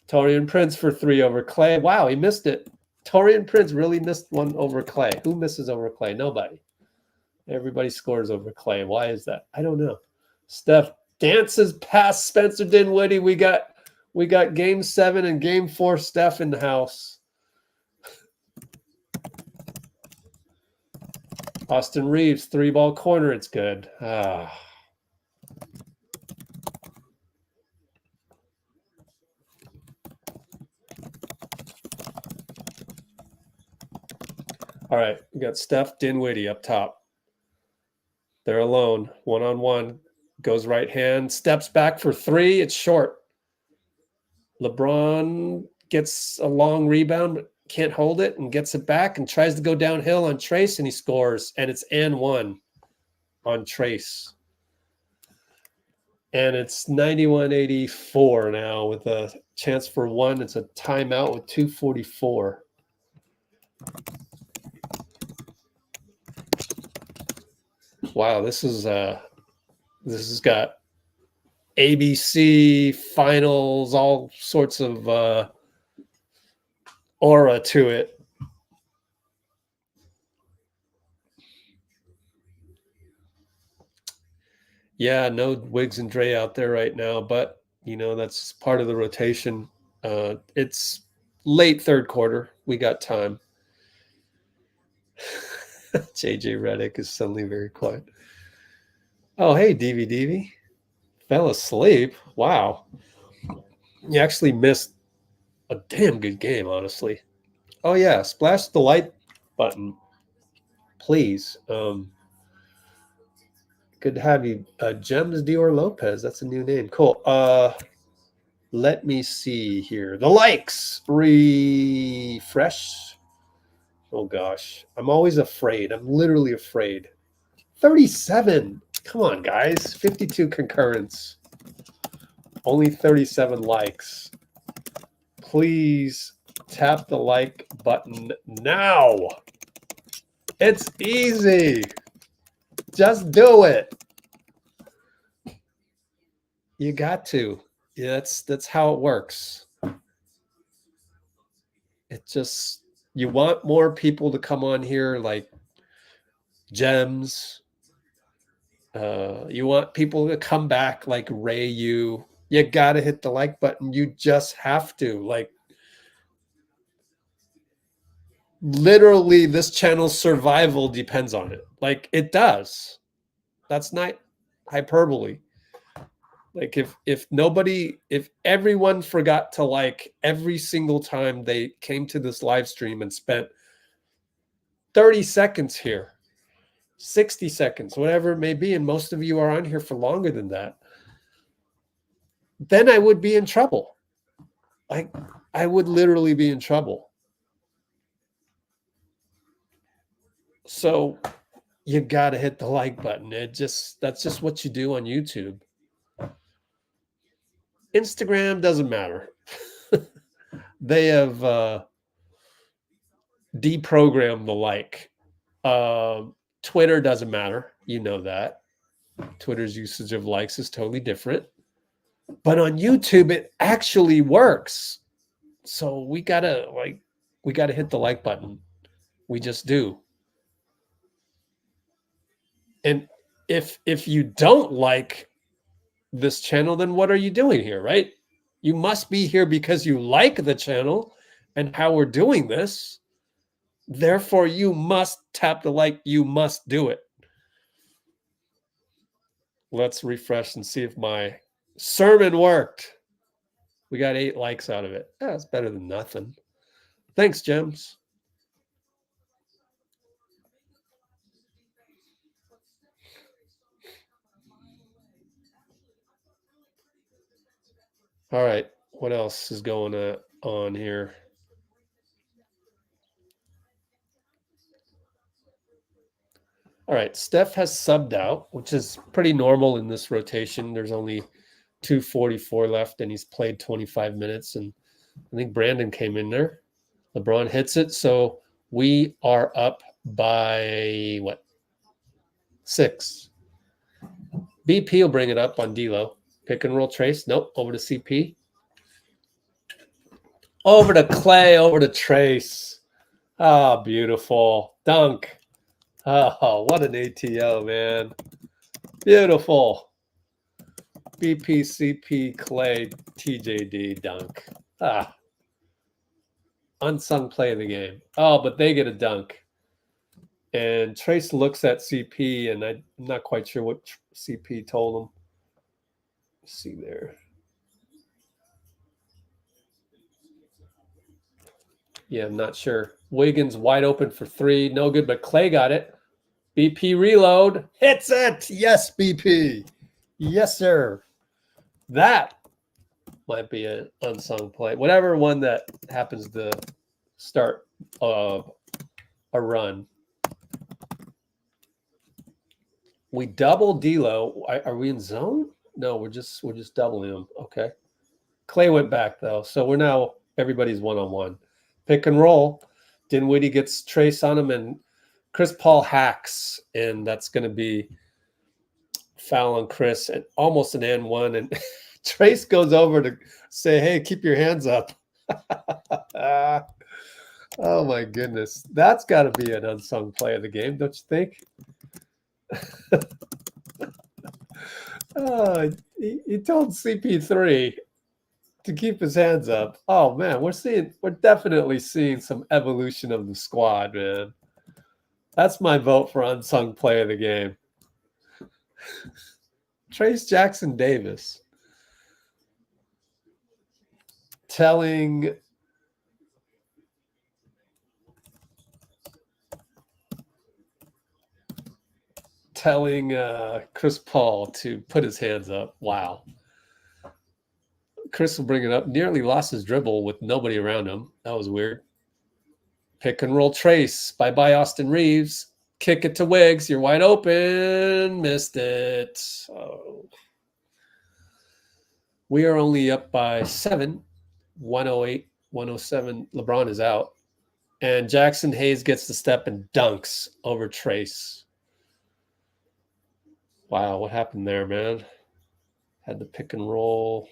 Taurean Prince for 3 over Klay. Wow, he missed it. Taurean Prince really missed one over Klay. Who misses over Klay? Nobody. Everybody scores over Klay. Why is that? I don't know. Steph dances past Spencer Dinwiddie. We got game 7 and game 4 Steph in the house. Austin Reeves, 3-ball corner. It's good. Ah. All right, we got Steph Dinwiddie up top. They're alone, one-on-one. Goes right hand, steps back for 3. It's short. LeBron gets a long rebound, but can't hold it and gets it back and tries to go downhill on Trace, and he scores. And it's and 1 on Trace. And it's 91-84 now with a chance for 1. It's a timeout with 2:44. Wow, this has got ABC finals, all sorts of aura to it. Yeah, no Wiggs and Dray out there right now, but that's part of the rotation. It's late third quarter. We got time. JJ Redick is suddenly very quiet. Oh, hey, DV. Fell asleep. Wow. You actually missed a damn good game, honestly. Oh, yeah. Splash the like button, please. Good to have you. Gems Dior Lopez. That's a new name. Cool. Let me see here. The likes. Refresh. Oh, gosh. I'm always afraid. I'm literally afraid. 37. Come on, guys. 52 concurrents. Only 37 likes. Please tap the like button now. It's easy. Just do it. You got to. Yeah, that's how it works. It just... You want more people to come on here like Gems. You want people to come back like Ray. You got to hit the like button. You just have to. Like, literally, this channel's survival depends on it. Like, it does. That's not hyperbole. Like, if everyone forgot to like every single time they came to this live stream and spent 30 seconds here, 60 seconds, whatever it may be, and most of you are on here for longer than that, then I would be in trouble. Like, I would literally be in trouble. So you got to hit the like button. That's just what you do on YouTube. Instagram doesn't matter. They have deprogrammed the like. Twitter doesn't matter. You know that. Twitter's usage of likes is totally different. But on YouTube, it actually works. So we gotta hit the like button. We just do. And if you don't like this channel, then what are you doing here, right? You must be here because you like the channel and how we're doing this. Therefore, you must tap the like. You must do it. Let's refresh and see if my sermon worked. We got 8 likes out of it. That's better than nothing. Thanks, Gems. All right. What else is going on here? All right. Steph has subbed out, which is pretty normal in this rotation. There's only 2:44 left, and he's played 25 minutes. And I think Brandon came in there. LeBron hits it. So we are up by what? 6. BP will bring it up on D'Lo. Pick and roll trace. Nope. Over to CP. Over to Klay. Over to Trace. Oh, beautiful. Dunk. Oh, what an ATO, man. Beautiful. BP, CP, Klay, TJD, dunk. Ah. Unsung play of the game. Oh, but they get a dunk. And Trace looks at CP, and I'm not quite sure what CP told him. Let's see there. Yeah, I'm not sure. Wiggins wide open for 3. No good, but Klay got it. BP reload. Hits it. Yes, BP. Yes, sir. That might be an unsung play. Whatever one that happens to start a run. We double D'Lo. Are we in zone? No, we're just doubling him. Okay. Klay went back though, so we're now everybody's 1-on-1. Pick and roll. Dinwiddie gets Trace on him, and Chris Paul hacks, and that's going to be foul on Chris, and almost an and one. And Trace goes over to say, "Hey, keep your hands up." Oh my goodness, that's got to be an unsung play of the game, don't you think? He told CP3 to keep his hands up. Oh man, we're definitely seeing some evolution of the squad, man. That's my vote for unsung play of the game. Trace Jackson Davis telling Chris Paul to put his hands up. Wow. Chris will bring it up. Nearly lost his dribble with nobody around him. That was weird. Pick and roll Trace. Bye-bye, Austin Reeves. Kick it to Wiggs. You're wide open. Missed it. Oh. We are only up by 7. 108, 107. LeBron is out. And Jackson Hayes gets the step and dunks over Trace. Wow, what happened there, man? Had the pick and roll.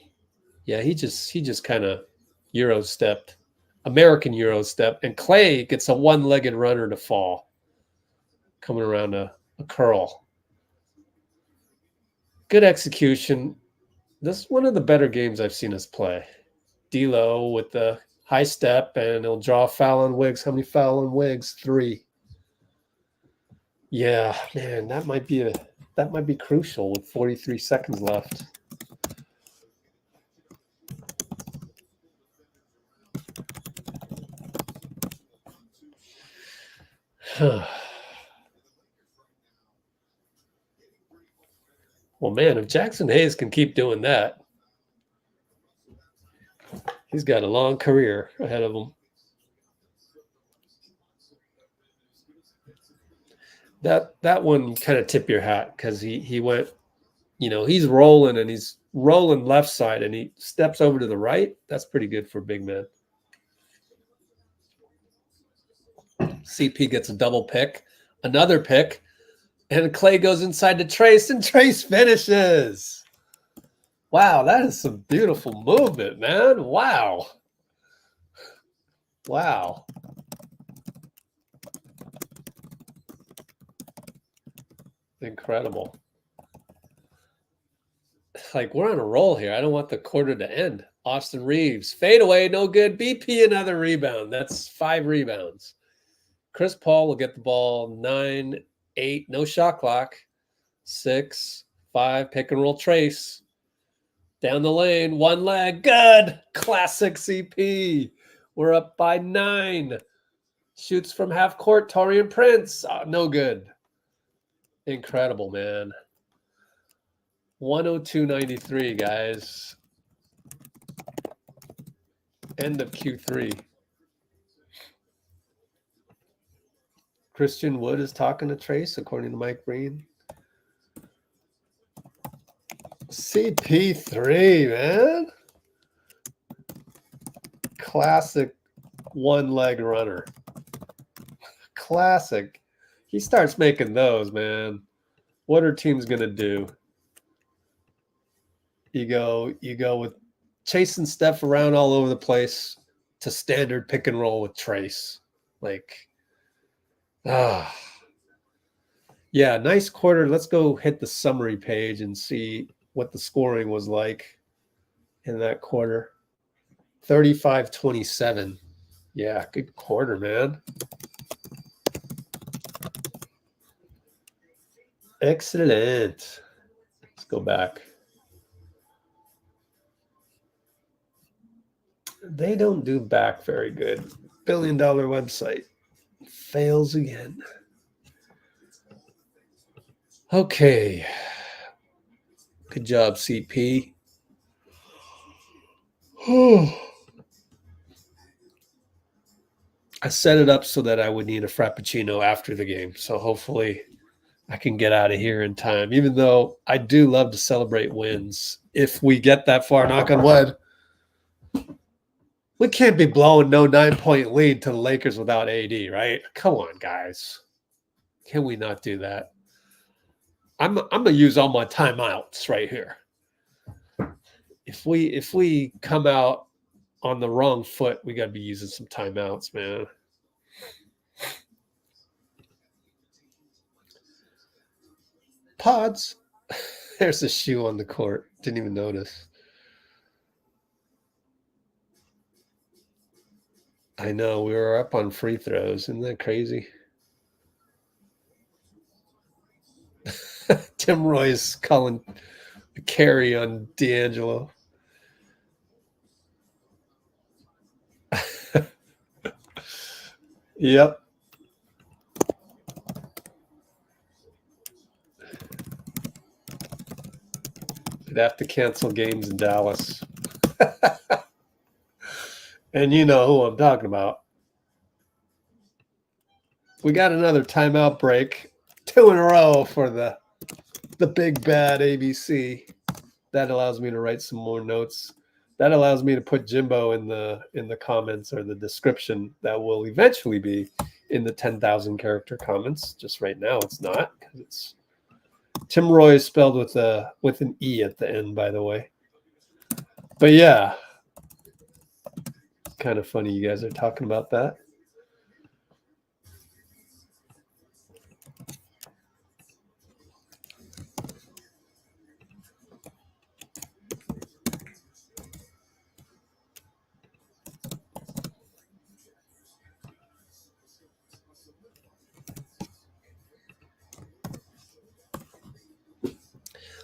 Yeah, he just kind of Euro stepped. American Euro step. And Klay gets a one-legged runner to fall. Coming around a curl. Good execution. This is one of the better games I've seen us play. D'Lo with the high step, and he'll draw a foul on Wiggs. How many foul on Wiggs? 3. Yeah, man, that might be crucial with 43 seconds left. Well, man, if Jackson Hayes can keep doing that, he's got a long career ahead of him. That one kind of tip your hat because he went, he's rolling and he's rolling left side and he steps over to the right. That's pretty good for a big man. CP gets a double pick, another pick, and Klay goes inside to Trace, and Trace finishes. Wow, that is some beautiful movement, man. Wow. Wow. Incredible. Like, we're on a roll here. I don't want the quarter to end. Austin Reeves, fade away, no good. BP, another rebound. That's 5 rebounds. Chris Paul will get the ball 9, 8, no shot clock. 6, 5, pick and roll Trace. Down the lane, one leg, good. Classic CP. We're up by 9. Shoots from half court, Taurean Prince. Oh, no good. Incredible, man. 102.93, guys. End of Q3. Christian Wood is talking to Trace, according to Mike Breen. CP3, man. Classic one-leg runner. Classic. He starts making those, man. What are teams going to do? You go with chasing Steph around all over the place to standard pick and roll with Trace. Like, yeah, nice quarter. Let's go hit the summary page and see what the scoring was like in that quarter. 35-27. Yeah, good quarter, man. Excellent. Let's go back. They don't do back very good. $1 billion website fails again. Okay. Good job, CP. I set it up so that I would need a Frappuccino after the game. So hopefully I can get out of here in time, even though I do love to celebrate wins. If we get that far, knock on wood. We can't be blowing no 9-point lead to the Lakers without AD, right? Come on, guys. Can we not do that? I'm gonna use all my timeouts right here. If we come out on the wrong foot, we gotta be using some timeouts, man. Pods. There's a shoe on the court. Didn't even notice. I know, we were up on free throws. Isn't that crazy? Tim Roye is calling a carry on D'Angelo. Yep. They'd have to cancel games in Dallas. And you know who I'm talking about. We got another timeout break. 2 in a row for the big bad ABC. That allows me to write some more notes. That allows me to put Jimbo in the comments or the description that will eventually be in the 10,000 character comments. Just right now it's not, because it's Tim Roye is spelled with an E at the end, by the way. But yeah. Kind of funny you guys are talking about that.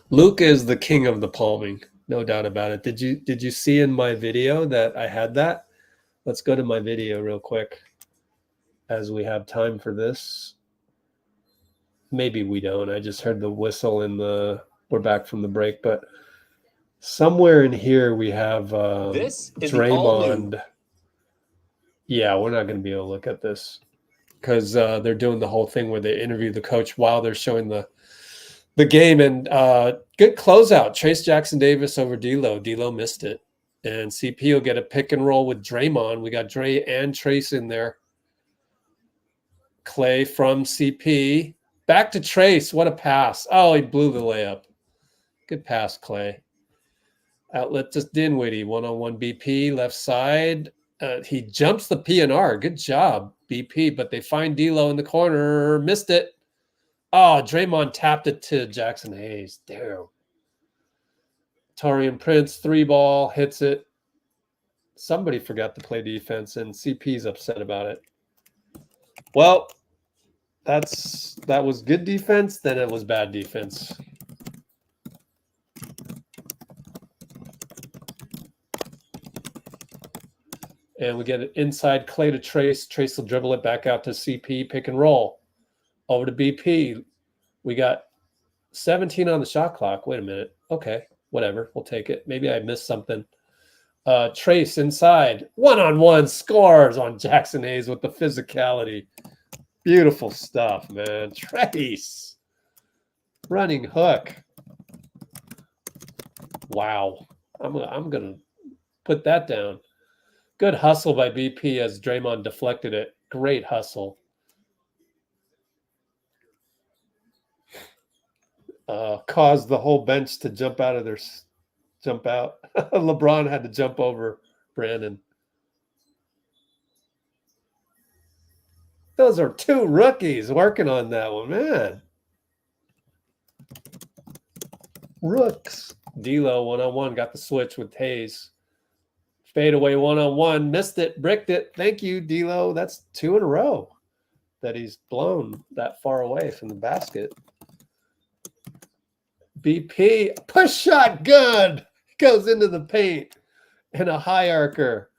Luke is the king of the palming, no doubt about it. Did you see in my video that I had that? Let's go to my video real quick as we have time for this. Maybe we don't. I just heard the whistle we're back from the break, but somewhere in here we have This is Draymond. Yeah, we're not going to be able to look at this because they're doing the whole thing where they interview the coach while they're showing the game. And good closeout. Trace Jackson Davis over D'Lo. D'Lo missed it. And CP will get a pick and roll with Draymond. We got Dray and Trace in there. Klay from CP. Back to Trace. What a pass. Oh, he blew the layup. Good pass, Klay. Outlet to Dinwiddie. One-on-one BP. Left side. He jumps the P&R. Good job, BP. But they find D'Lo in the corner. Missed it. Oh, Draymond tapped it to Jackson Hayes. Damn. Taurean Prince, 3-ball, hits it. Somebody forgot to play defense, and CP's upset about it. Well, that was good defense, then it was bad defense. And we get it inside Klay to Trace. Trace will dribble it back out to CP, pick and roll. Over to BP. We got 17 on the shot clock. Wait a minute. Okay. Whatever, we'll take it. Maybe I missed something. Trace inside. One-on-one scores on Jackson Hayes with the physicality. Beautiful stuff, man. Trace. Running hook. Wow. I'm gonna put that down. Good hustle by BP as Draymond deflected it. Great hustle. Caused the whole bench to jump out. LeBron had to jump over Brandon. Those are two rookies working on that one, man. Rooks. D'Lo one-on-one got the switch with Hayes. Fade away one-on-one, missed it, bricked it. Thank you, D'Lo. That's 2 in a row that he's blown that far away from the basket. BP, push shot, good. Goes into the paint and a high arcer.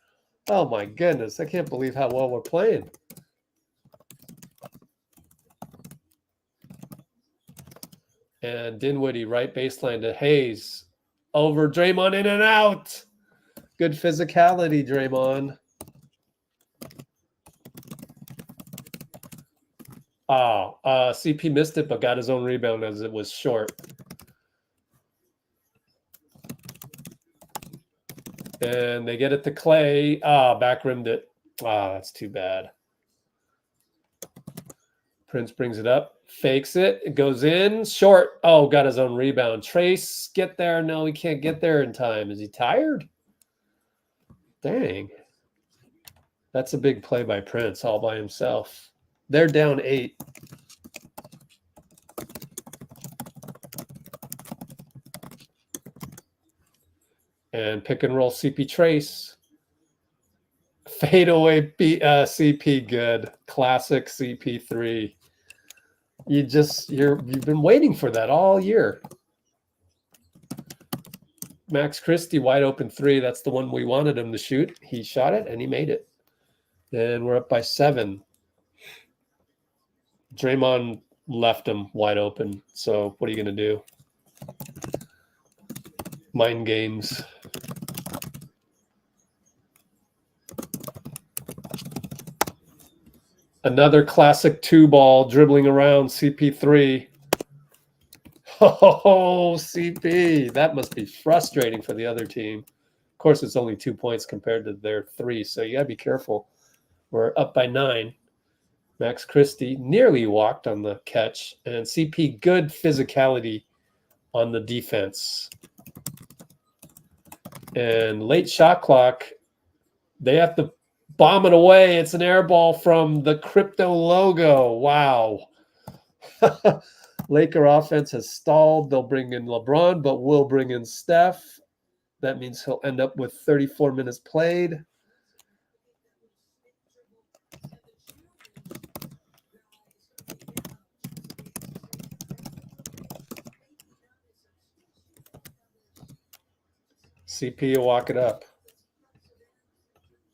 Oh my goodness, I can't believe how well we're playing. And Dinwiddie, right baseline to Hayes. Over Draymond, in and out. Good physicality, Draymond. Oh, CP missed it, but got his own rebound as it was short. And they get it to Klay. Back rimmed it. That's too bad. Prince brings it up, fakes it. It goes in, short. Oh, got his own rebound. Trace, get there. No, he can't get there in time. Is he tired? Dang. That's a big play by Prince all by himself. They're down 8. And pick and roll CP Trace. Fade away CP good. Classic CP3. You've been waiting for that all year. Max Christie wide open 3. That's the one we wanted him to shoot. He shot it and he made it. And we're up by 7. Draymond left him wide open. So what are you going to do? Mind games. Another classic 2-ball dribbling around CP3. Oh, CP. That must be frustrating for the other team. Of course, it's only 2 points compared to their 3, so you got to be careful. We're up by 9. Max Christie nearly walked on the catch. And CP, good physicality on the defense. And late shot clock, they have to bomb it away. It's an air ball from the crypto logo. Wow. Laker offense has stalled. They'll bring in LeBron, but will bring in Steph. That means he'll end up with 34 minutes played. CP will walk it up.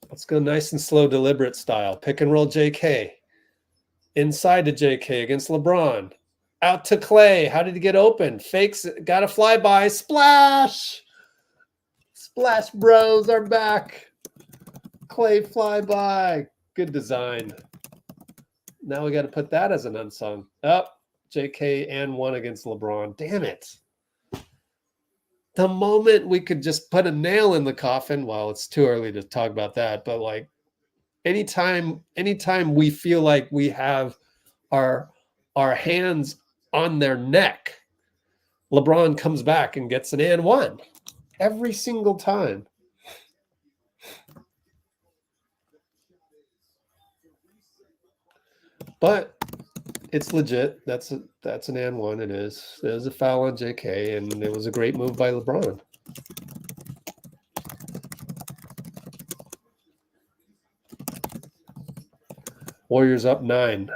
Let's go nice and slow, deliberate style. Pick and roll JK. Inside to JK against LeBron. Out to Klay. How did he get open? Fakes it. Got a flyby. Splash! Splash Bros are back. Klay flyby. Good design. Now we got to put that as an unsung. JK and 1 against LeBron. Damn it. The moment we could just put a nail in the coffin, well, it's too early to talk about that, but like anytime we feel like we have our hands on their neck, LeBron comes back and gets an and 1 every single time. But it's legit. That's an and 1. It is. There's a foul on JK, and it was a great move by LeBron. Warriors up 9.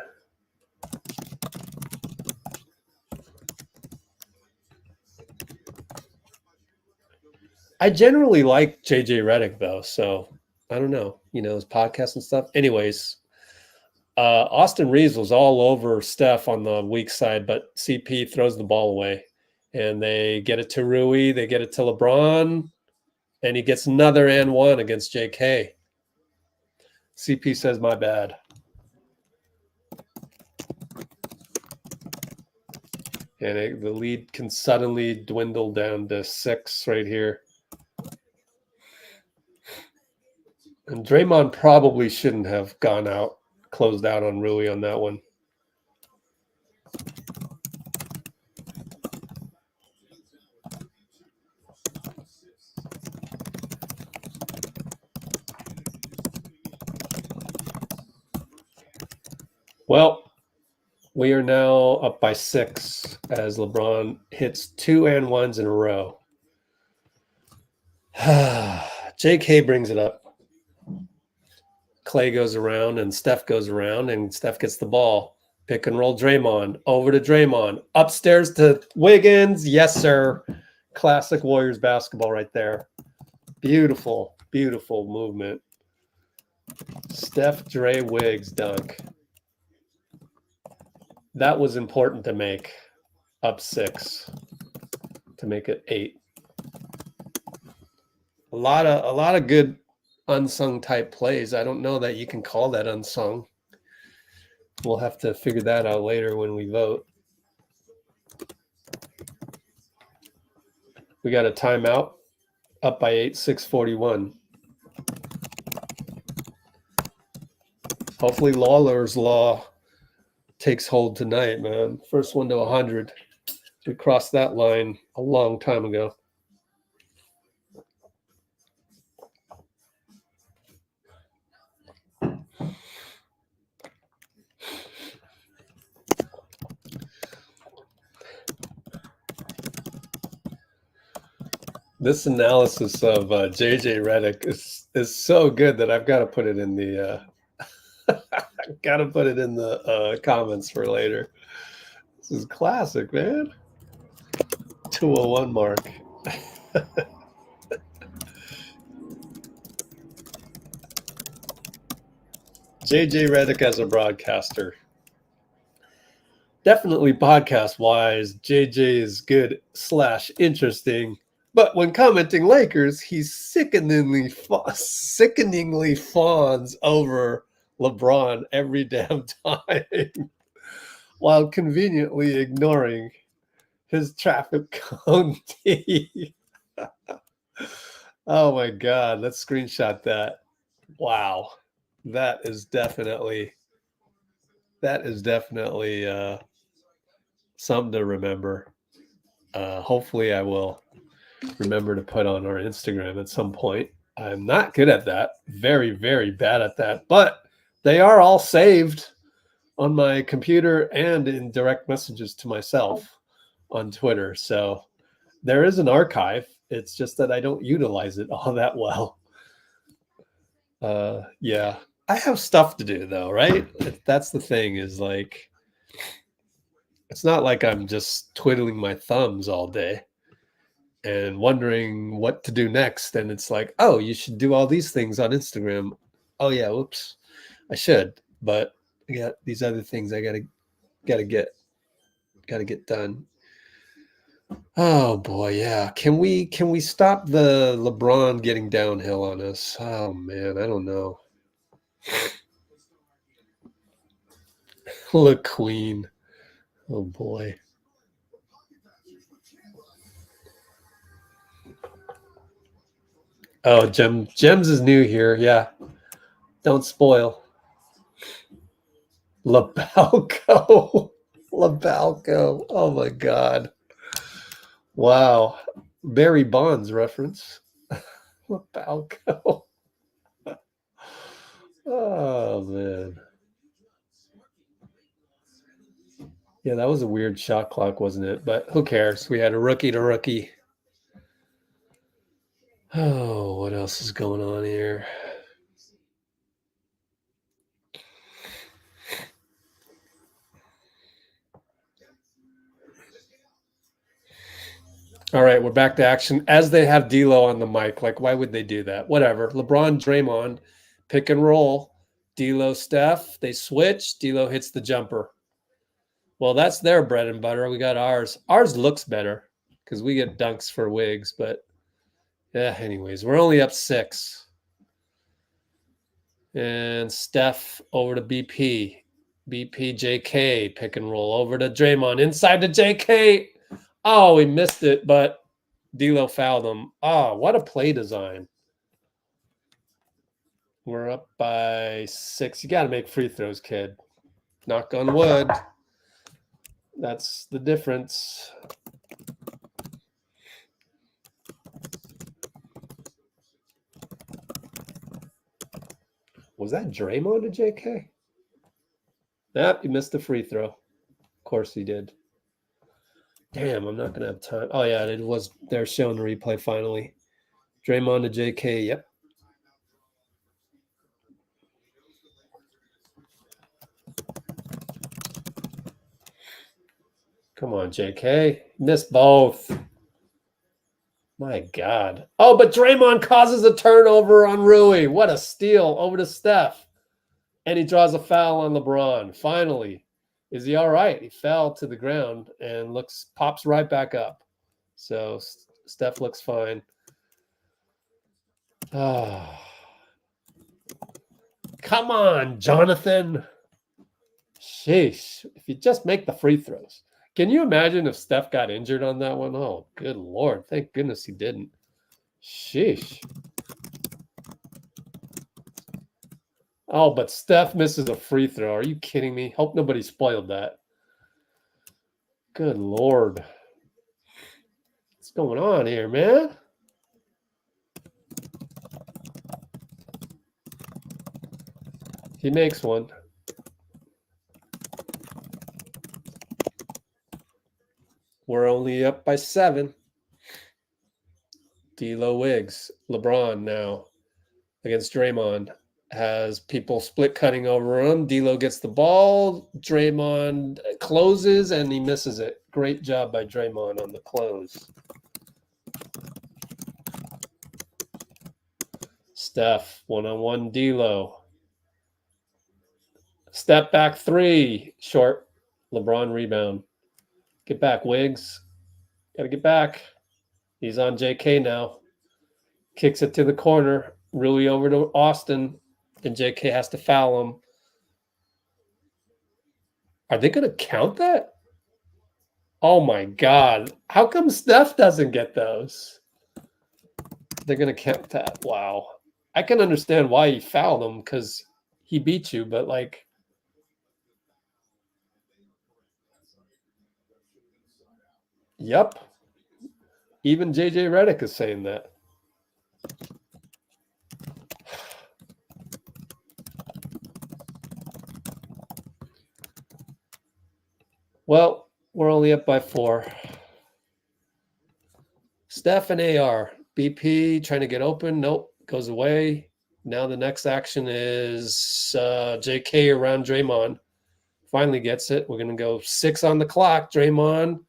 I generally like JJ Redick though, so I don't know. His podcast and stuff. Anyways. Austin Reeves was all over Steph on the weak side, but CP throws the ball away. And they get it to Rui. They get it to LeBron. And he gets another and 1 against JK. CP says, my bad. And the lead can suddenly dwindle down to 6 right here. And Draymond probably shouldn't have closed out on Rui on that one. Well, we are now up by 6 as LeBron hits 2 and 1s in a row. JK brings it up. Klay goes around and Steph goes around and Steph gets the ball. Pick and roll Draymond. Over to Draymond. Upstairs to Wiggins. Yes, sir. Classic Warriors basketball right there. Beautiful, beautiful movement. Steph, Dray, Wiggs dunk. That was important to make. Up 6 to make it 8. A lot of good unsung type plays. I don't know that you can call that unsung. We'll have to figure that out later when we vote. We got a timeout. Up by 8, 6:41. Hopefully Lawler's Law takes hold tonight, man. First one to 100. We crossed that line a long time ago. This analysis of JJ Redick is so good that I've got to put it in the comments for later. This is classic, man. 201 mark. JJ Redick as a broadcaster. Definitely podcast wise, JJ is good / interesting. But when commenting Lakers, he sickeningly fawns over LeBron every damn time while conveniently ignoring his traffic cone tee. Oh my God, let's screenshot that. Wow. That is definitely something to remember. Hopefully I will remember to put on our Instagram at some point. I'm not good at that. Very, very bad at that. But they are all saved on my computer and in direct messages to myself on Twitter. So there is an archive. It's just that I don't utilize it all that well. Yeah. I have stuff to do though, right? That's the thing is like, it's not like I'm just twiddling my thumbs all day and wondering what to do next. And it's like, oh, you should do all these things on Instagram. Oh yeah, whoops. I should, but I got these other things I gotta get done. Oh boy, yeah. Can we stop the LeBron getting downhill on us? Oh man, I don't know. Look, Queen. Oh boy. Oh, Gems is new here. Yeah. Don't spoil. Labalco. Labalco. Oh my God. Wow. Barry Bonds reference. Labalco. Oh man. Yeah, that was a weird shot clock, wasn't it? But who cares? We had a rookie to rookie. Oh, what else is going on here? All right, we're back to action. As they have D'Lo on the mic, like, why would they do that? Whatever. LeBron, Draymond, pick and roll. D'Lo, Steph, they switch. D'Lo hits the jumper. Well, that's their bread and butter. We got ours. Ours looks better because we get dunks for Wiggs. But, yeah, anyways, we're only up 6. And Steph over to BP. BP, JK, pick and roll. Over to Draymond. Inside to JK. Oh, we missed it, but D'Lo fouled him. Oh, what a play design. We're up by 6. You got to make free throws, kid. Knock on wood. That's the difference. Was that Draymond to JK? Nope, he missed the free throw. Of course he did. Damn, I'm not going to have time. Oh, yeah, it was. They're showing the replay finally. Draymond to JK, yep. Come on, JK. Missed both. My God. Oh, but Draymond causes a turnover on Rui. What a steal over to Steph. And he draws a foul on LeBron. Finally. Is he all right? He fell to the ground and pops right back up. So Steph looks fine. Oh. Come on, Jonathan. Sheesh. If you just make the free throws. Can you imagine if Steph got injured on that one? Oh, good Lord. Thank goodness he didn't. Sheesh. Oh, but Steph misses a free throw. Are you kidding me? Hope nobody spoiled that. Good Lord. What's going on here, man? He makes one. We're only up by 7. D'Lo Wiggs. LeBron now against Draymond. Has people split cutting over him. D'Lo gets the ball. Draymond closes and he misses it. Great job by Draymond on the close. Steph, one-on-one D'Lo. Step back 3. Short. LeBron rebound. Get back, Wiggs. Got to get back. He's on JK now. Kicks it to the corner. Rui over to Austin. And JK has to foul him. Are they going to count that? Oh, my God. How come Steph doesn't get those? They're going to count that. Wow. I can understand why he fouled him because he beat you, but like... Yep. Even JJ Redick is saying that. Well, we're only up by 4. Steph and AR. BP trying to get open. Nope. Goes away. Now the next action is JK around Draymond. Finally gets it. We're going to go 6 on the clock. Draymond.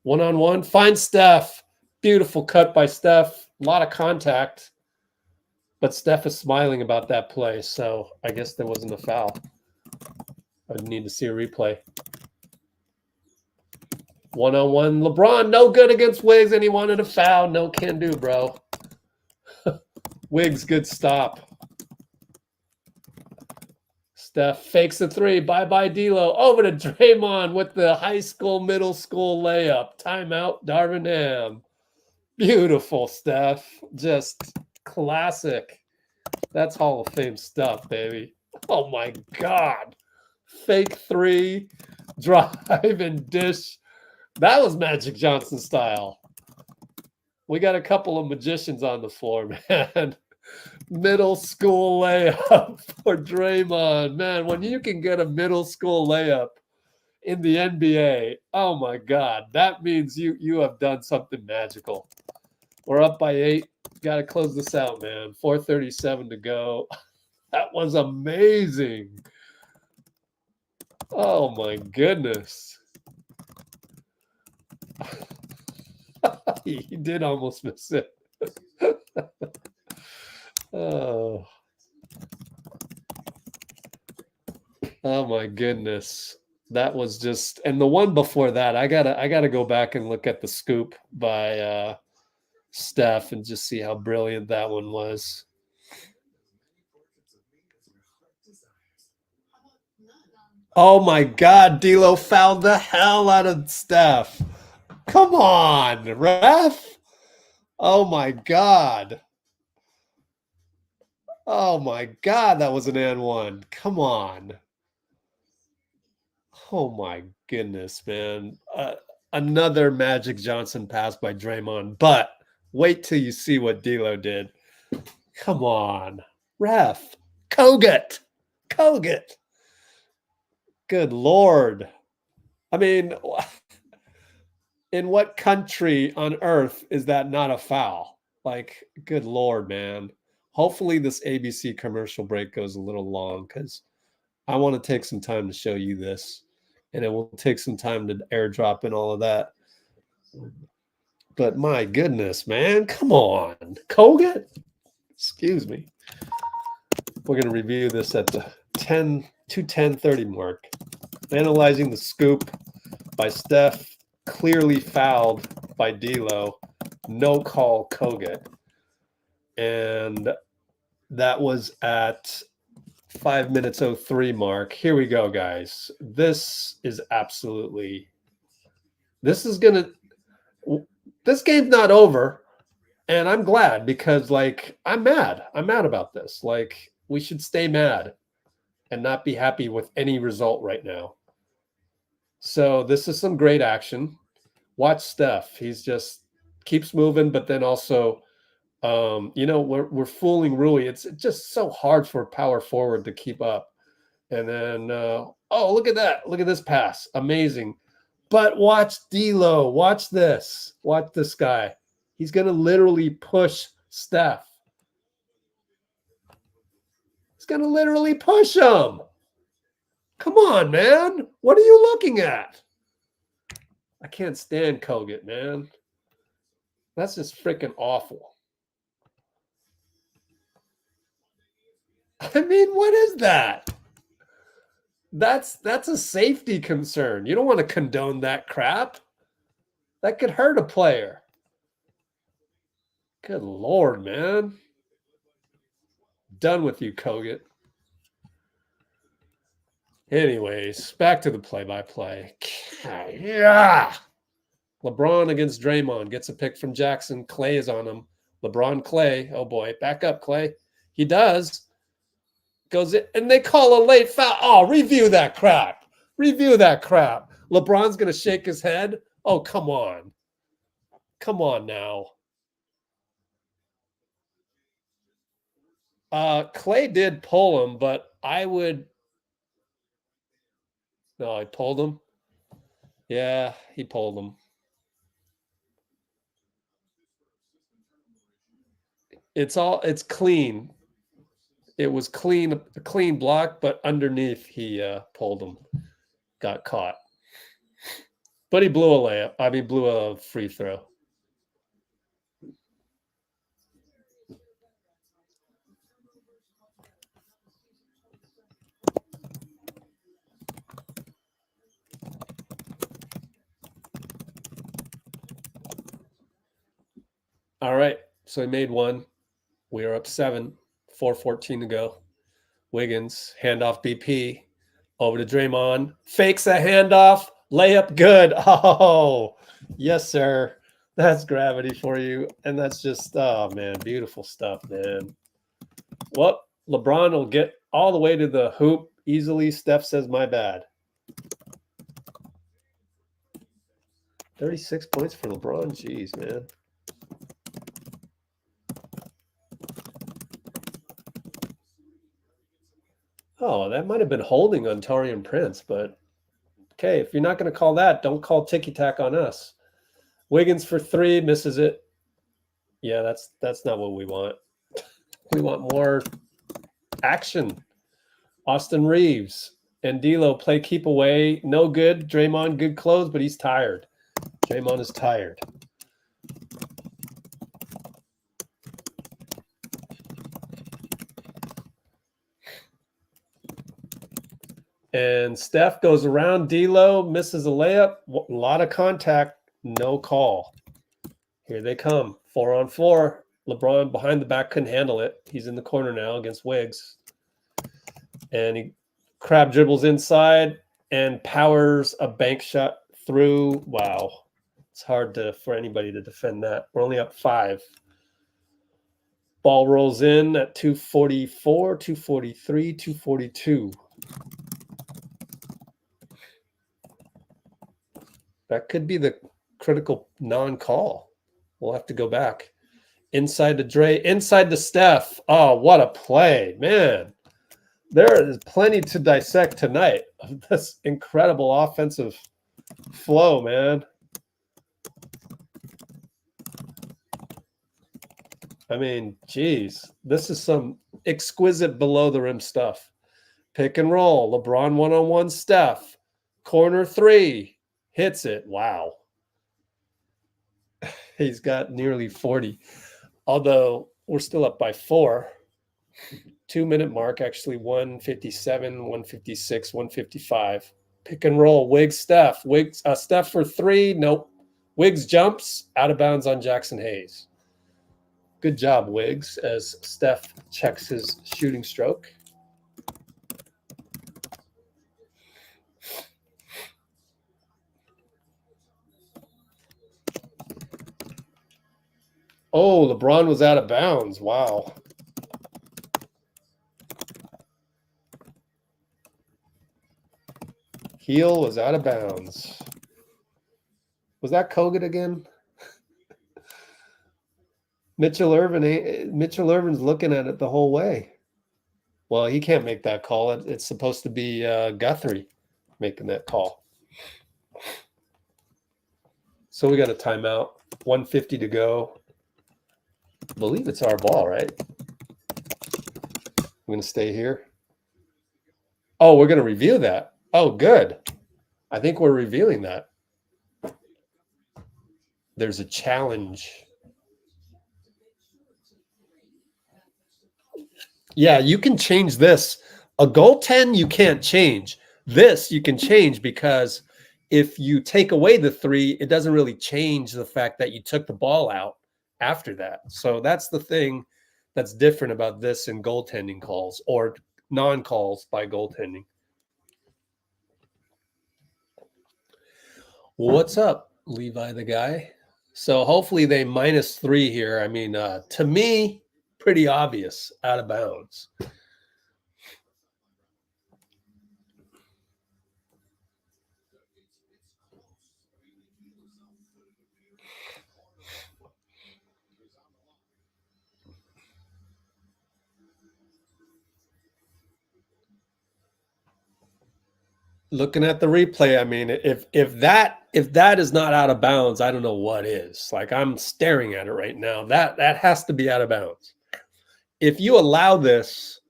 One-on-one. Finds Steph. Beautiful cut by Steph. A lot of contact. But Steph is smiling about that play, so I guess there wasn't a foul. I need to see a replay. One-on-one. LeBron, no good against Wiggs, and he wanted a foul. No can do, bro. Wiggs, good stop. Steph fakes the 3. Bye-bye, D'Lo. Over to Draymond with the high school, middle school layup. Timeout, Darvin Ham. Beautiful, Steph. Just classic. That's Hall of Fame stuff, baby. Oh, my God. Fake 3, drive and dish. That was Magic Johnson style. We got a couple of magicians on the floor, man. Middle school layup for Draymond. Man, when you can get a middle school layup in the NBA, oh my God, that means you have done something magical. We're up by 8. Got to close this out, man. 4:37 to go. That was amazing. Oh my goodness. He did almost miss it. Oh my goodness. That was just, and the one before that, I gotta go back and look at the scoop by Steph and just see how brilliant that one was. Oh my God, D'Lo fouled the hell out of Steph. Come on, ref. Oh my God. Oh my God, that was an and one. Come on. Oh my goodness, man. Another Magic Johnson pass by Draymond, but wait till you see what D'Lo did. Come on. Ref. Kogut. Kogut. Good Lord. I mean, in what country on earth is that not a foul? Like, good Lord, man. Hopefully this ABC commercial break goes a little long because I want to take some time to show you this. And it will take some time to airdrop and all of that. But my goodness, man, come on. Kogut? Excuse me. We're going to review this at the 2:10:30 mark. Analyzing the scoop by Steph, clearly fouled by D'Lo. No call Kogut. And that was at 5 minutes 03 mark. Here we go, guys. This is this game's not over. And I'm glad because, like, I'm mad. I'm mad about this. Like, we should stay mad and not be happy with any result right now. So this is some great action. Watch Steph. He's just keeps moving, but then also, we're fooling Rui. It's just so hard for a power forward to keep up. And then, oh, look at that. Look at this pass. Amazing. But watch D'Lo. Watch this. Watch this guy. He's going to literally push Steph. He's going to literally push him. Come on, man. What are you looking at? I can't stand Kogut, man. That's just freaking awful. I mean, what is that? That's a safety concern. You don't want to condone that crap. That could hurt a player. Good Lord, man. Done with you, Kogut. Anyways, back to the play-by-play. Yeah. LeBron against Draymond. Gets a pick from Jackson. Klay is on him. LeBron, Klay. Oh, boy. Back up, Klay. He does. Goes in, and they call a late foul. Oh, review that crap. Review that crap. LeBron's going to shake his head. Oh, come on. Come on now. Klay did pull him, but I would. No, I pulled him. Yeah, he pulled him. It's clean. It was clean, a clean block, but underneath he pulled him. Got caught. But he blew a layup. I mean, blew a free throw. All right. So he made one. We are up 7, 4:14 to go. Wiggins, handoff BP, over to Draymond. Fakes a handoff, layup good. Oh, yes, sir. That's gravity for you. And that's just, oh, man, beautiful stuff, man. Well, LeBron will get all the way to the hoop easily. Steph says, my bad. 36 points for LeBron. Jeez, man. Oh, that might have been holding on Taurean Prince, but okay, if you're not going to call that, don't call ticky-tack on us. Wiggins for 3, misses it. Yeah, that's not what we want. We want more action. Austin Reeves and D'Lo play keep away. No good. Draymond, good close, but he's tired. Draymond is tired. And Steph goes around D'Lo, misses a layup. A lot of contact, no call. Here they come, 4-on-4. LeBron behind the back couldn't handle it. He's in the corner now against Wiggs. And he crab dribbles inside and powers a bank shot through. Wow. It's hard for anybody to defend that. We're only up 5. Ball rolls in at 244, 243, 242. That could be the critical non-call. We'll have to go back. Inside to Dray, inside to Steph. Oh, what a play, man. There is plenty to dissect tonight of this incredible offensive flow, man. I mean, geez, this is some exquisite below the rim stuff. Pick and roll. LeBron one-on-one Steph. Corner three. Hits it. Wow. He's got nearly 40. Although we're still up by 4. 2-minute mark, actually 157, 156, 155. Pick and roll. Wiggs, Steph. Wiggs, Steph for 3. Nope. Wiggs jumps out of bounds on Jackson Hayes. Good job, Wiggs, as Steph checks his shooting stroke. Oh, LeBron was out of bounds. Wow. Heel was out of bounds. Was that Kogut again? Mitchell Ervin's looking at it the whole way. Well, he can't make that call. It's supposed to be Guthrie making that call. So we got a timeout. 150 to go. I believe it's our ball, right? I'm going to stay here. Oh, we're going to review that. Oh, good. I think we're revealing that. There's a challenge. Yeah, you can change this. A goaltend you can't change. This you can change because if you take away the 3, it doesn't really change the fact that you took the ball out after that. So that's the thing that's different about this in goaltending calls or non-calls by goaltending. What's up, Levi the guy? So hopefully they -3 here. I mean, to me, pretty obvious, out of bounds. Looking at the replay, I mean, if that is not out of bounds, I don't know what is. Like, I'm staring at it right now. That has to be out of bounds. If you allow this,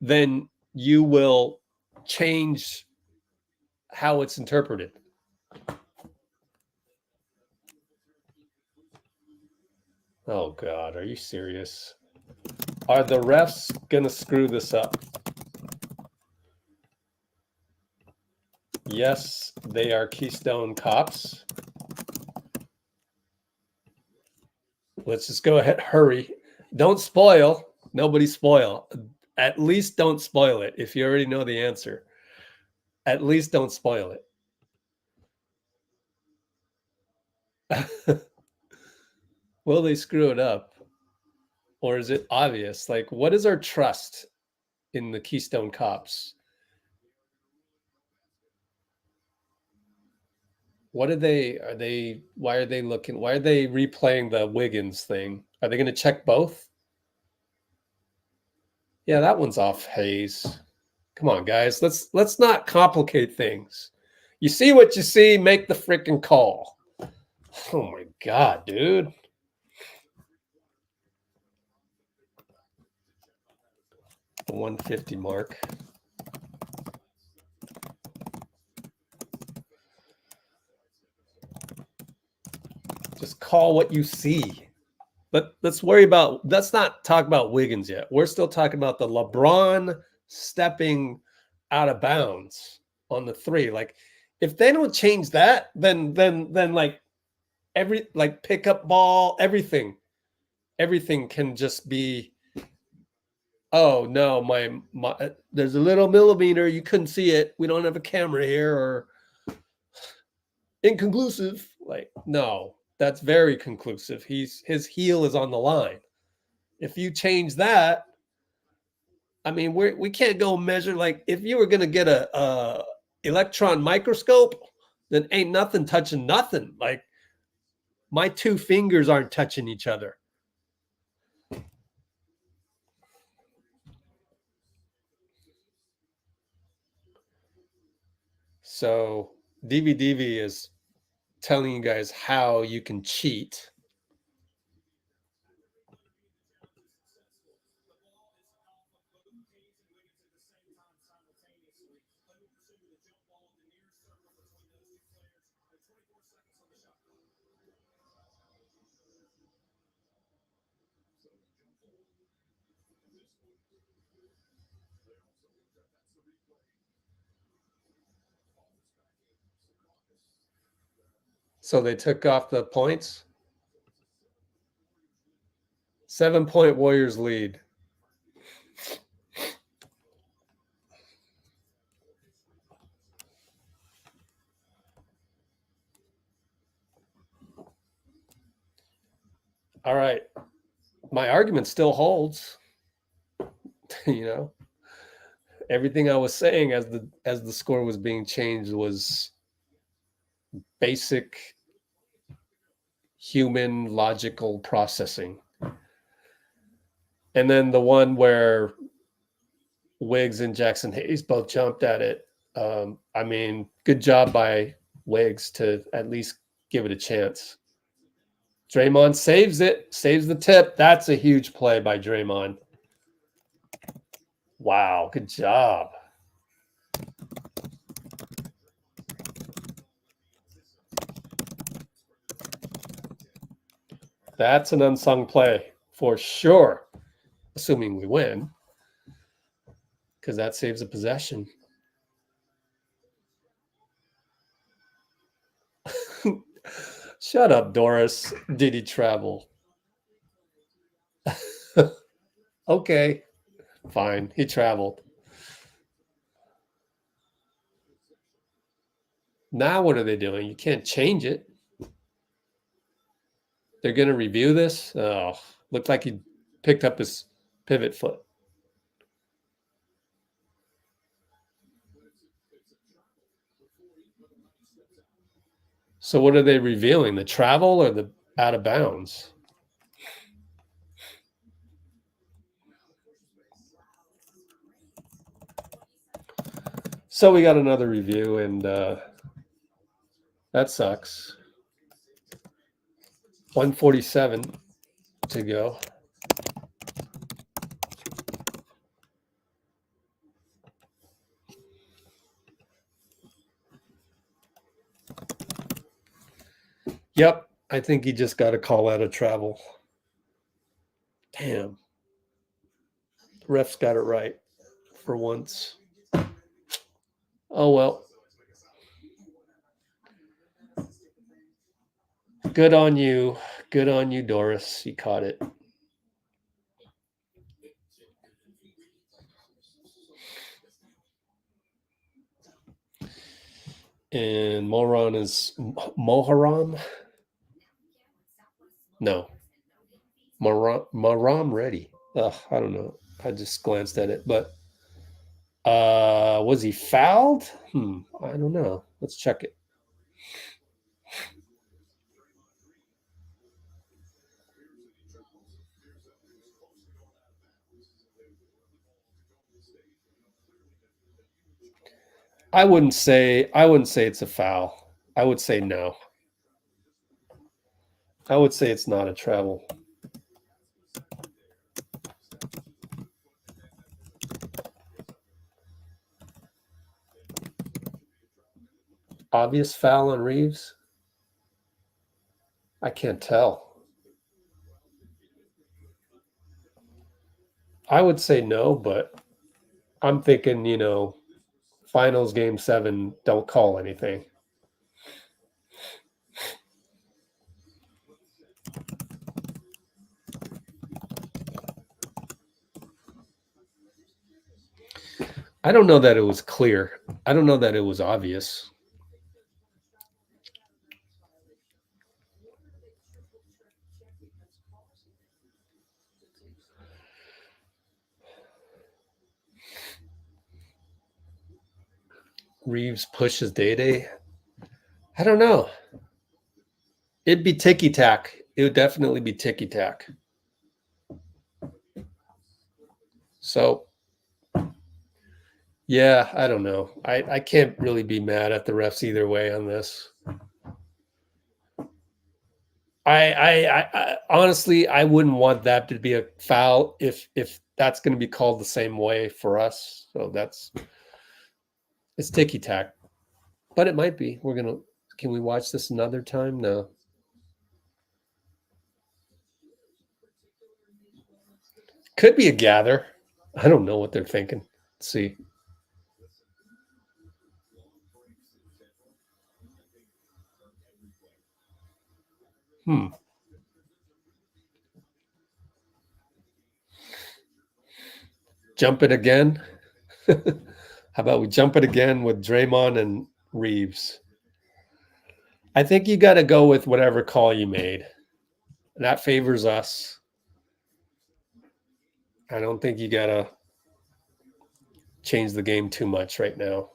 then you will change how it's interpreted. Oh God, are you serious? Are the refs gonna screw this up? Yes, they are Keystone cops. Let's just go ahead. Hurry. Don't spoil. Nobody spoil. At least don't spoil it if you already know the answer. At least don't spoil it. Will they screw it up? Or is it obvious? Like, what is our trust in the Keystone cops? What are they, why are they looking, why are they replaying the Wiggins thing? Are they going to check both? Yeah, that one's off Hayes. Come on, guys. Let's not complicate things. You see what you see, make the freaking call. Oh my God, dude. The 150 mark. Just call what you see. Let's worry about, let's not talk about Wiggins yet. We're still talking about the LeBron stepping out of bounds on the 3. Like, if they don't change that, then like pickup ball, everything can just be, oh no, my there's a little millimeter, you couldn't see it. We don't have a camera here, or inconclusive. Like, no. That's very conclusive. His heel is on the line. If you change that, I mean, we can't go measure, like, if you were going to get a electron microscope, then ain't nothing touching nothing. Like, my two fingers aren't touching each other. So DVDV is telling you guys how you can cheat. So they took off the points. 7-point Warriors lead. All right. My argument still holds. You know, everything I was saying as the score was being changed was basic human logical processing. And then the one where Wiggs and Jackson Hayes both jumped at it. I mean, good job by Wiggs to at least give it a chance. Draymond saves it, saves the tip. That's a huge play by Draymond. Wow, good job. That's an unsung play for sure, assuming we win, because that saves a possession. Shut up, Doris. Did he travel? Okay, fine. He traveled. Now what are they doing? You can't change it. They're going to review this? Oh, looked like he picked up his pivot foot. So what are they reviewing? The travel or the out of bounds? So we got another review, and that sucks. 147 to go. Yep, I think he just got a call out of travel. Damn. The refs got it right for once. Oh, well. Good on you. Good on you, Doris. You caught it. And Moran is Moharam? No. Maram ready. I don't know. I just glanced at it. But was he fouled? I don't know. Let's check it. I wouldn't say it's a foul. I would say no. I would say it's not a travel. Obvious foul on Reeves? I can't tell. I would say no, but I'm thinking, finals game 7, don't call anything. I don't know that it was clear. I don't know that it was obvious. Reeves pushes Day. I don't know. It'd be ticky-tack. It would definitely be ticky-tack. So, yeah, I don't know. I can't really be mad at the refs either way on this. I honestly, I wouldn't want that to be a foul if that's going to be called the same way for us. So it's ticky-tack. But it might be. Can we watch this another time? No. Could be a gather. I don't know what they're thinking. Let's see. Jump it again. How about we jump it again with Draymond and Reeves? I think you got to go with whatever call you made. That favors us. I don't think you got to change the game too much right now.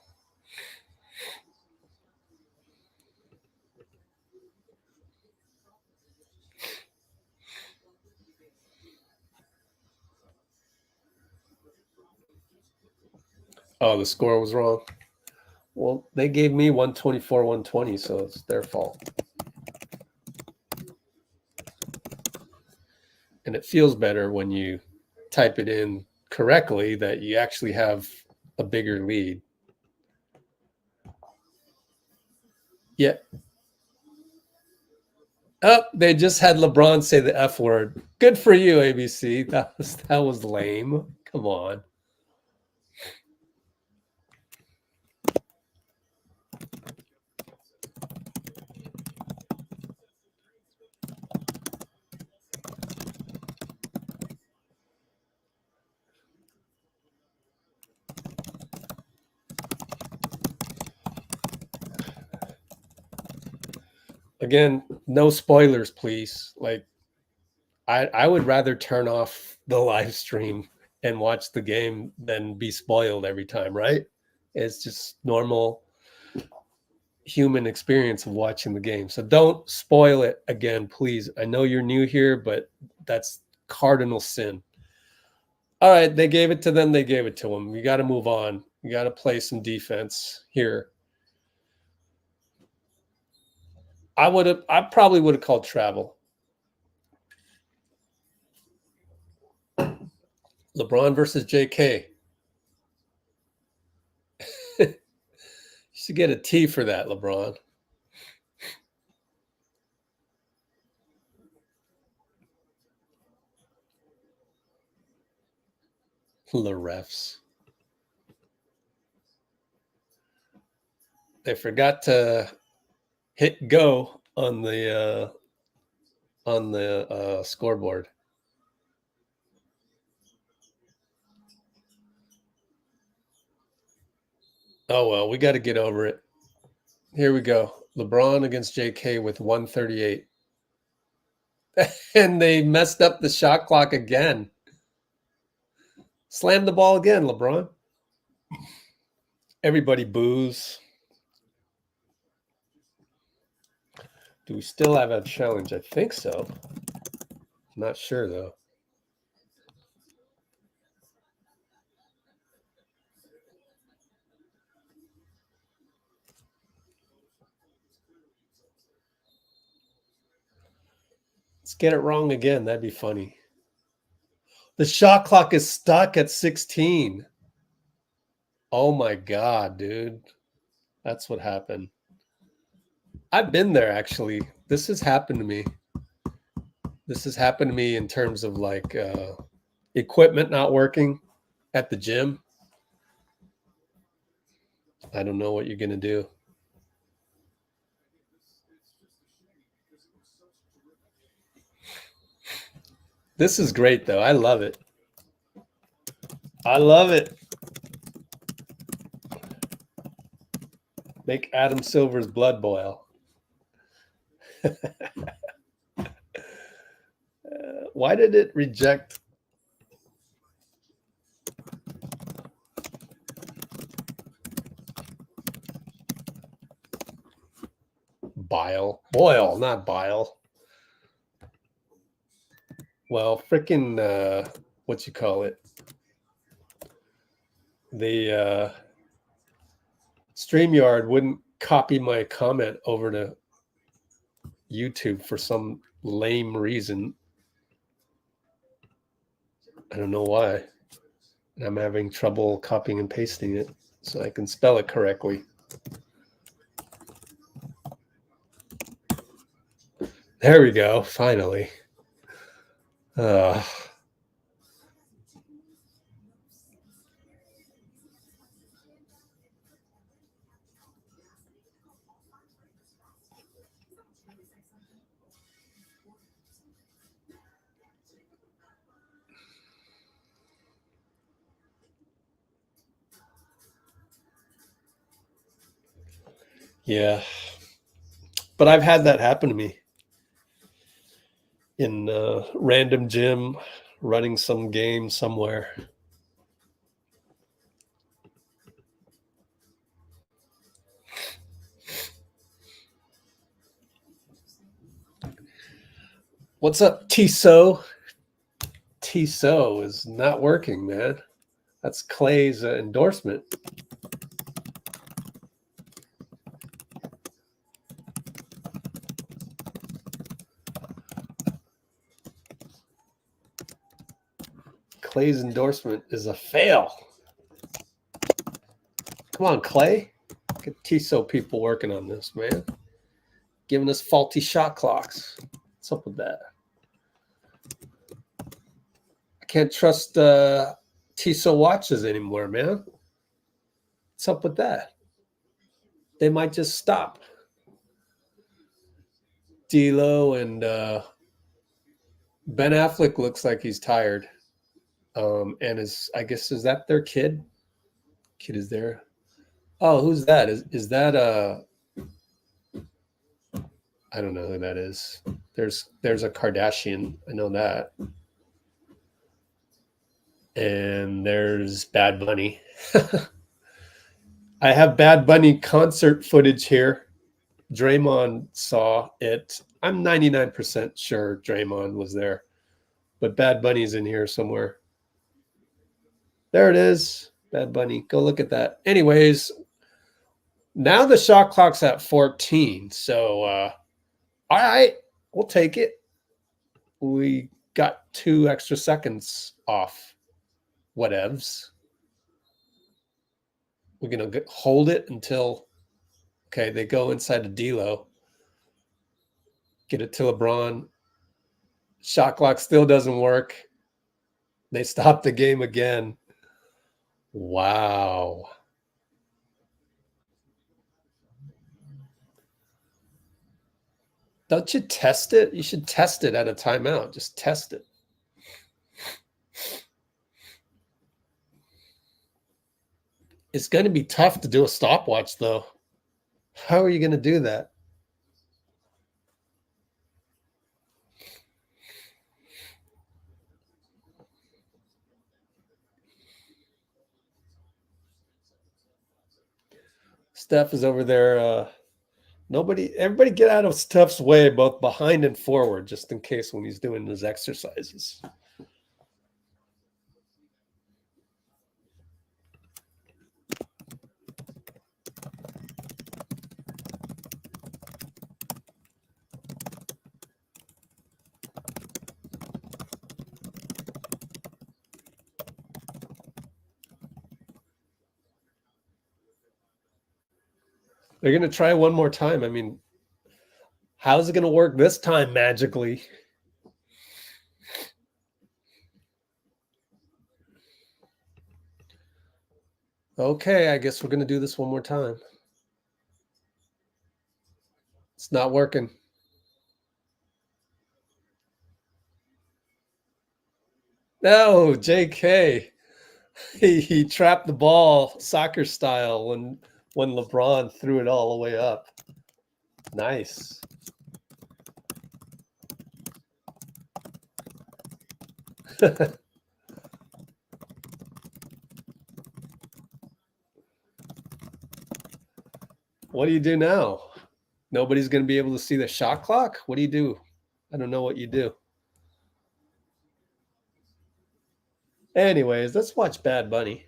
Oh, the score was wrong. Well, they gave me 124, 120, so it's their fault. And it feels better when you type it in correctly that you actually have a bigger lead. Yeah. Oh, they just had LeBron say the F word. Good for you, ABC. That was lame. Come on. Again, no spoilers, please. Like, I would rather turn off the live stream and watch the game than be spoiled every time, right? It's just normal human experience of watching the game. So don't spoil it again, please. I know you're new here, but that's cardinal sin. All right, they gave it to them. They gave it to them. You got to move on. You got to play some defense here. I probably would have called travel. LeBron versus JK. You should get a T for that, LeBron. The refs. They forgot to hit go on the scoreboard. Oh, well, we got to get over it. Here we go. LeBron against JK with 138. And they messed up the shot clock again. Slammed the ball again, LeBron. Everybody boos. Do we still have a challenge? I think so. Not sure, though. Let's get it wrong again. That'd be funny. The shot clock is stuck at 16. Oh, my God, dude. That's what happened. I've been there, actually. This has happened to me. This has happened to me in terms of like equipment not working at the gym. I don't know what you're going to do. This is great, though. I love it. I love it. Make Adam Silver's blood boil. Why did it reject? Boyle, not Bile. Well, freaking what you call it? The StreamYard wouldn't copy my comment over to YouTube for some lame reason. I don't know why. I'm having trouble copying and pasting it so I can spell it correctly. There we go, finally. Yeah. But I've had that happen to me in random gym, running some game somewhere. What's up, Tiso? Tiso is not working, man. That's Klay's endorsement. Klay's endorsement is a fail. Come on, Klay. Get Tiso people working on this, man. Giving us faulty shot clocks. What's up with that? I can't trust Tiso watches anymore, man. What's up with that? They might just stop. D'Lo and Ben Affleck looks like he's tired. And I guess, is that their kid? Kid is there. Oh, who's that? Is that I don't know who that is. There's a Kardashian. I know that. And there's Bad Bunny. I have Bad Bunny concert footage here. Draymond saw it. I'm 99% sure Draymond was there. But Bad Bunny's in here somewhere. There it is. Bad Bunny. Go look at that. Anyways, now the shot clock's at 14. So, all right, we'll take it. We got 2 extra seconds off. Whatevs. We're going to hold it until, okay, they go inside to D'Lo. Get it to LeBron. Shot clock still doesn't work. They stop the game again. Wow. Don't you test it? You should test it at a timeout. Just test it. It's going to be tough to do a stopwatch, though. How are you going to do that? Steph is over there. Everybody get out of Steph's way, both behind and forward, just in case when he's doing his exercises. They're going to try one more time. I mean, how's it going to work this time magically? Okay, I guess we're going to do this one more time. It's not working. No, JK. He trapped the ball soccer style when LeBron threw it all the way up. Nice. What do you do now? Nobody's going to be able to see the shot clock? What do you do? I don't know what you do. Anyways, let's watch Bad Bunny.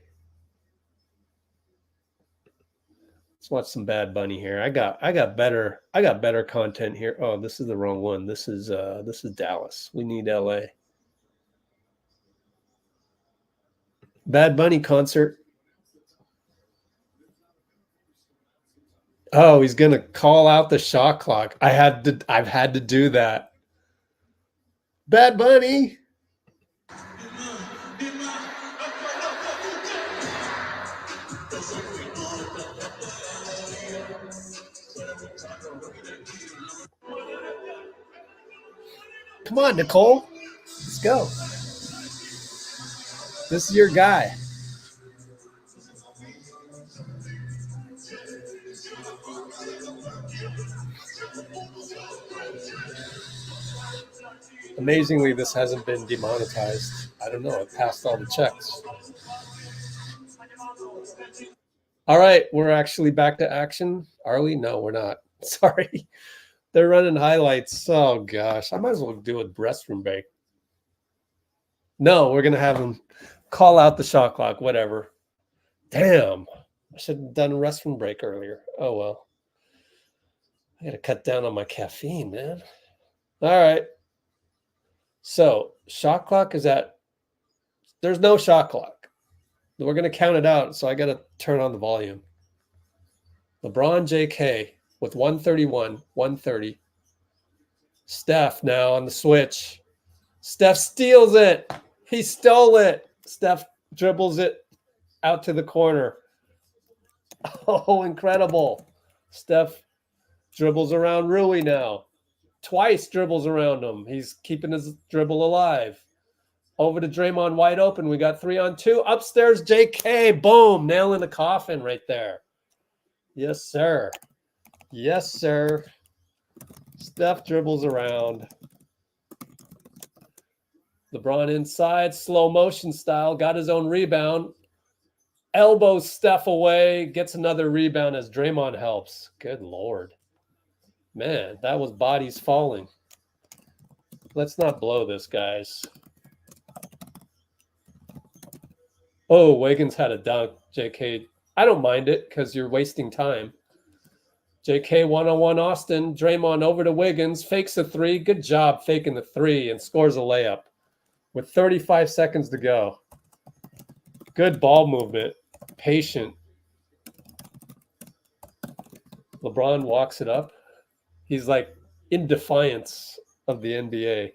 Let's watch some Bad Bunny here. I got better content here. Oh, this is the wrong one. This is Dallas. We need LA. Bad Bunny concert. Oh, he's gonna call out the shot clock. I've had to do that. Bad Bunny. Come on, Nicole. Let's go. This is your guy. Amazingly, this hasn't been demonetized. I don't know. It passed all the checks. All right. We're actually back to action. Are we? No, we're not. Sorry. They're running highlights. Oh, gosh. I might as well do a restroom break. No, we're going to have them call out the shot clock, whatever. Damn. I should have done a restroom break earlier. Oh, well. I got to cut down on my caffeine, man. All right. So, shot clock is at – there's no shot clock. We're going to count it out, so I got to turn on the volume. LeBron JK with 131, 130. Steph now on the switch. Steph steals it. He stole it. Steph dribbles it out to the corner. Oh, incredible. Steph dribbles around Rui now. Twice dribbles around him. He's keeping his dribble alive. Over to Draymond wide open. We got 3-on-2. Upstairs, JK. Boom. Nail in the coffin right there. Yes, sir. Yes, sir. Steph dribbles around. LeBron inside, slow motion style, got his own rebound. Elbows Steph away, gets another rebound as Draymond helps. Good Lord. Man, that was bodies falling. Let's not blow this, guys. Oh, Wiggins had a dunk. JK, I don't mind it because you're wasting time. JK one-on-one Austin. Draymond over to Wiggins. Fakes a three. Good job faking the three and scores a layup with 35 seconds to go. Good ball movement. Patient. LeBron walks it up. He's like in defiance of the NBA.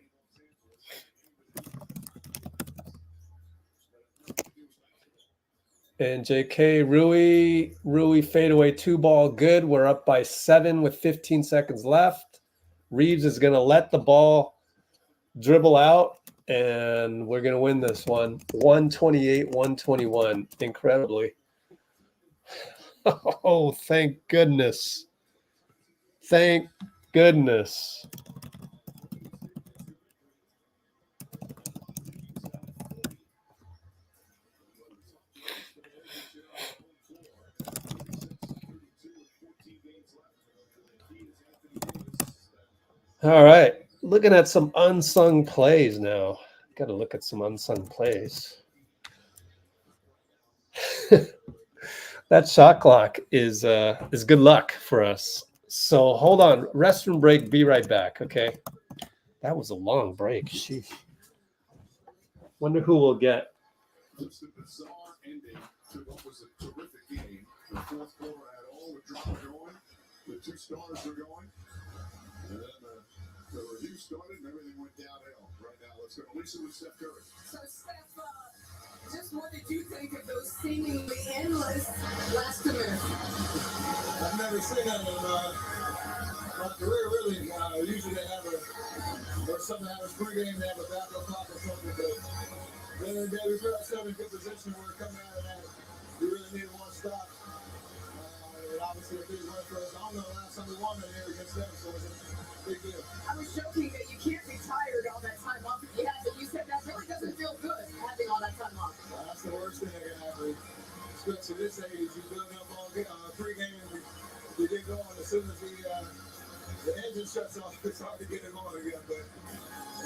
And JK, Rui fadeaway 2-ball good. We're up by 7 with 15 seconds left. Reeves is going to let the ball dribble out, and we're going to win this one. 128-121, incredibly. Oh, thank goodness. Thank goodness. All right, looking at some unsung plays now. Got to look at some unsung plays. That shot clock is good luck for us. So hold on, restroom break. Be right back. Okay, that was a long break. Sheesh. Wonder who we'll get. It's the bizarre ending to what was a terrific game. The fourth quarter had all the drama going. The two stars were going. And then the review started and everything went downhill. Right now, let's go to Lisa with Steph Curry. So, Steph, just what did you think of those seemingly endless last minutes? I've never seen that in my career, really. Usually they have something happens pregame, they have a backup clock or something, but the other day we put ourselves in a good position where we're coming out of that. We really needed one stop. And obviously a big win for us. I don't know the last time we won in here against them, so it was a big deal. I was joking that you can't be tired all that time off that you had, but you said that really doesn't feel good, having all that time off. That's the worst thing that can happen. Especially this age, you build up all pregame and we get going as soon as we the engine shuts off, it's hard to get him on again, but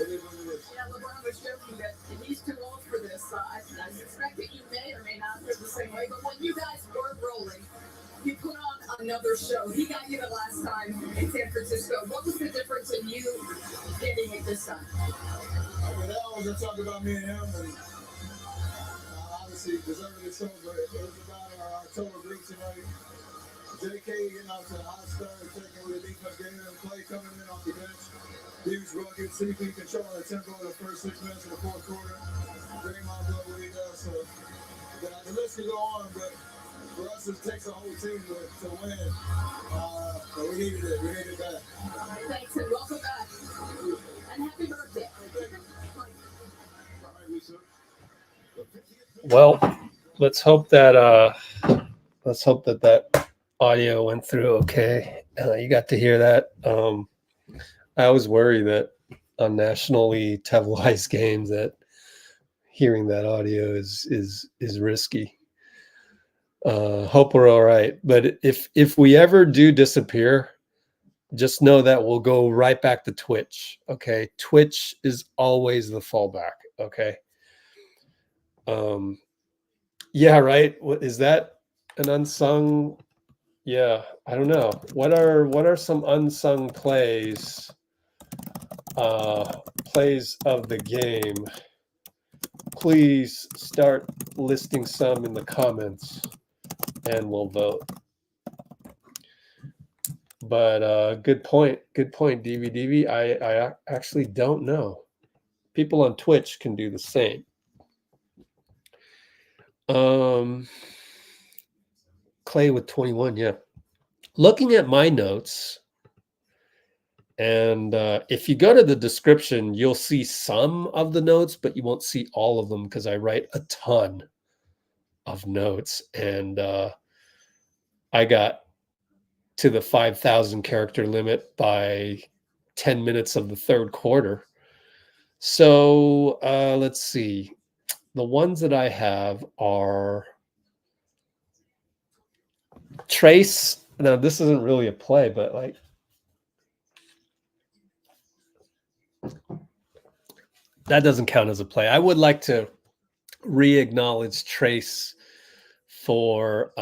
it is what it is. Yeah, LeBron was joking that he's too old for this. I suspect that you may or may not feel the same way, but when you guys were rolling, you put on another show. He got you the last time in San Francisco. What was the difference in you getting it this time? I mean, that was a talk about me and him, and obviously deservedly so, but it was about our total group tonight. JK getting out to the hot start, taking with the defense, getting them Klay coming in off the bench. Huge bucket, CP controlling the tempo of the first 6 minutes of the fourth quarter. Draymond doing what he does, so the list can go on, but for us it takes a whole team to win. But we needed it. We needed it back. Thanks and welcome back. And happy birthday. Well, let's hope that that audio went through okay. You got to hear that. I always worry that on nationally televised games that hearing that audio is risky. Hope we're all right. But if we ever do disappear, just know that we'll go right back to Twitch. Okay. Twitch is always the fallback. Okay. Yeah, right. What is that, an unsung? Yeah, I don't know. What are some unsung plays of the game? Please start listing some in the comments and we'll vote. But good point, DVDV. I actually don't know. People on Twitch can do the same. Klay with 21, yeah. Looking at my notes, and if you go to the description, you'll see some of the notes, but you won't see all of them because I write a ton of notes, and I got to the 5,000 character limit by 10 minutes of the third quarter. So let's see. The ones that I have are Trace. Now, this isn't really a play, but like that doesn't count as a play. I would like to re-acknowledge Trace for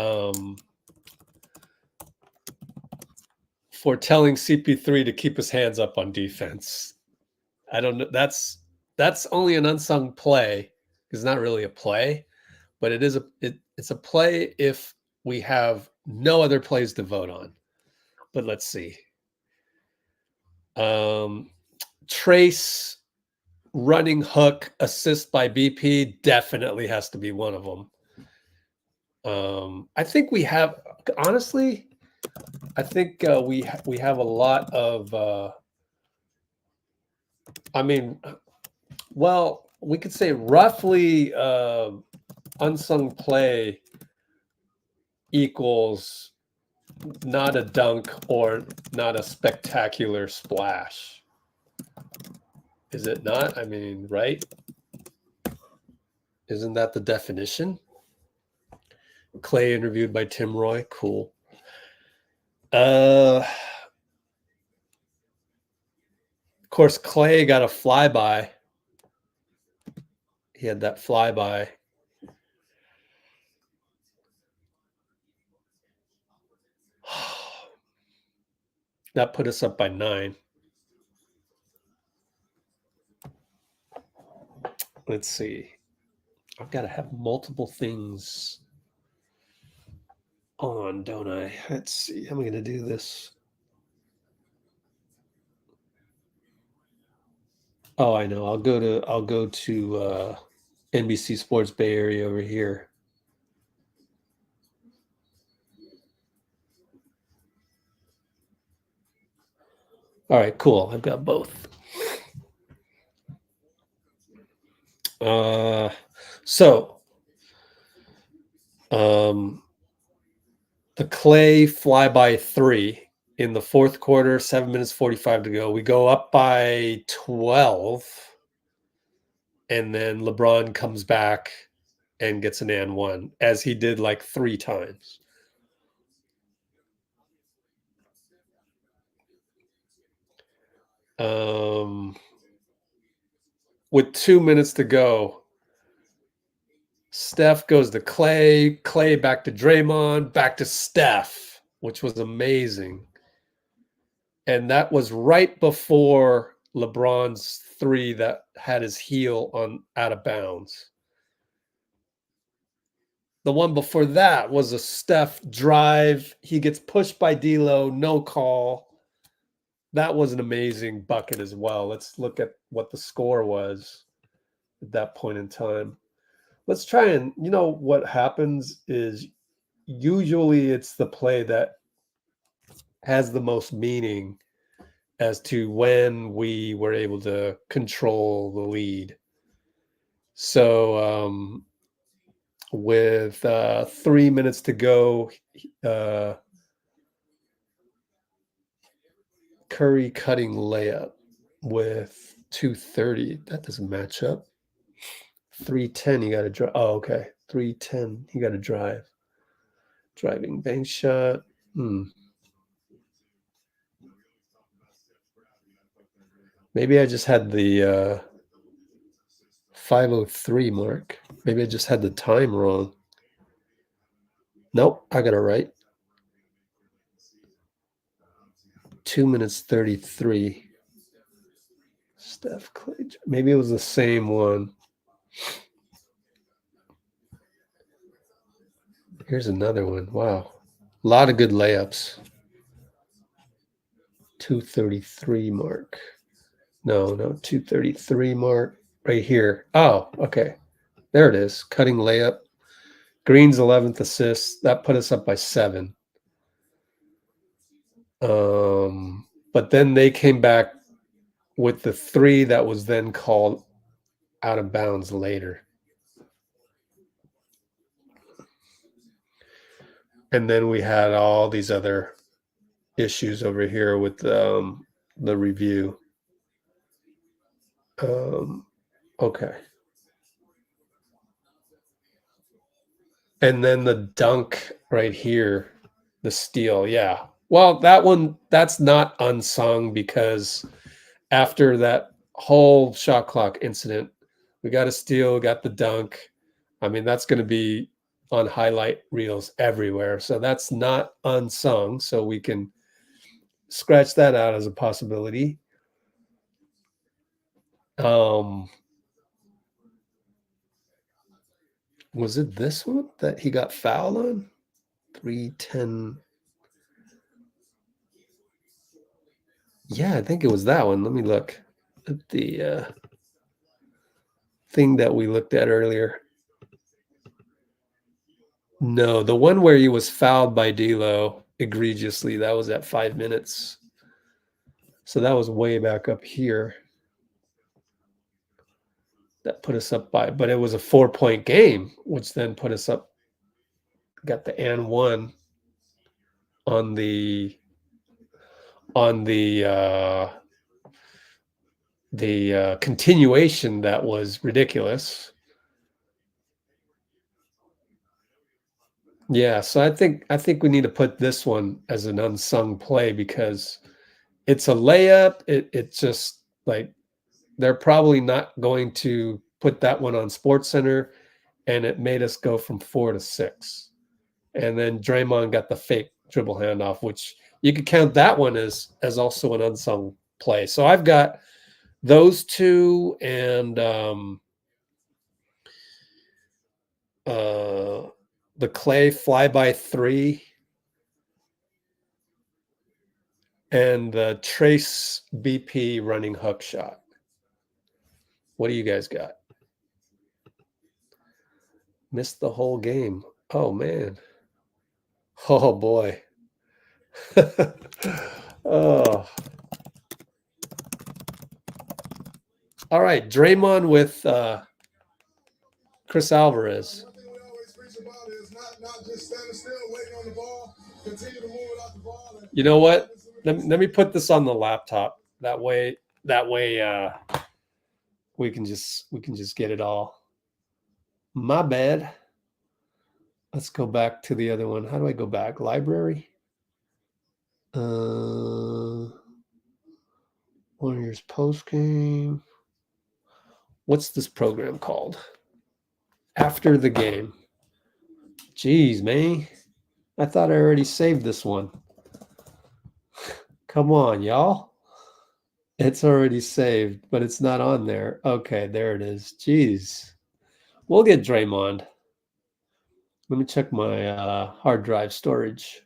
telling CP3 to keep his hands up on defense. I don't know. That's only an unsung play. It's not really a play, but it's a play if we have no other plays to vote on. But let's see. Trace running hook assist by BP definitely has to be one of them. I think we have, honestly, I think we have a lot of I mean, well, we could say roughly unsung play equals not a dunk or not a spectacular splash. Is it not? I mean, right? Isn't that the definition? Klay interviewed by Tim Roye. Cool. Of course, Klay got a flyby. He had that flyby. That put us up by 9. Let's see. I've got to have multiple things on, don't I? Let's see. How am I going to do this? Oh, I know. I'll go to NBC Sports Bay Area over here. All right, cool. I've got both. The Klay flyby 3 in the fourth quarter, 7 minutes 45 to go. We go up by 12, and then LeBron comes back and gets an and one, as he did like 3 times. With 2 minutes to go, Steph goes to Klay, Klay back to Draymond, back to Steph, which was amazing. And that was right before LeBron's three that had his heel on out of bounds. The one before that was a Steph drive. He gets pushed by D'Lo, no call. That was an amazing bucket as well. Let's look at what the score was at that point in time. Let's try and, what happens is usually it's the play that has the most meaning as to when we were able to control the lead. So with 3 minutes to go, Curry cutting layup with 2:30. That doesn't match up. 3:10, you got to drive. Oh, okay. 3:10, you got to drive. Driving bank shot. Maybe I just had the 5:03 mark. Maybe I just had the time wrong. Nope, I got it right. 2 minutes 33. Steph Clay. Maybe it was the same one. Here's another one. Wow. A lot of good layups. 2:33 mark. No, 2:33 mark right here. Oh, okay. There it is. Cutting layup. Green's 11th assist. That put us up by 7. But then they came back with the 3 that was then called out of bounds later. And then we had all these other issues over here with the review. Okay. And then the dunk right here, the steal. Yeah. Well, that's not unsung because after that whole shot clock incident, we got a steal, got the dunk. I mean, that's going to be on highlight reels everywhere. So that's not unsung. So we can scratch that out as a possibility. Was it this one that he got fouled on? 3:10. Yeah, I think it was that one. Let me look at the thing that we looked at earlier. No, the one where he was fouled by D'Lo egregiously, that was at 5 minutes. So that was way back up here. That put us up by, but it was a 4-point game, which then put us up, got the and one on the continuation that was ridiculous. Yeah, so I think we need to put this one as an unsung play because it's a layup. It's just like they're probably not going to put that one on SportsCenter, and it made us go from 4 to 6. And then Draymond got the fake dribble handoff, which you could count that one as also an unsung play. So I've got those two and the Klay fly-by 3 and the Trace BP running hook shot. What do you guys got? Missed the whole game. Oh, man. Oh, boy. Oh. All right, Draymond with Chris Alvarez. One thing we always preach about is not just standing still, waiting on the ball, continue to move it out the ball. You know what? Let me put this on the laptop. That way we can just get it all. My bad. Let's go back to the other one. How do I go back? Library? What Warriors post game. What's this program called? After the game. Jeez, man. I thought I already saved this one. Come on, y'all. It's already saved, but it's not on there. Okay, there it is. Jeez. We'll get Draymond. Let me check my hard drive storage.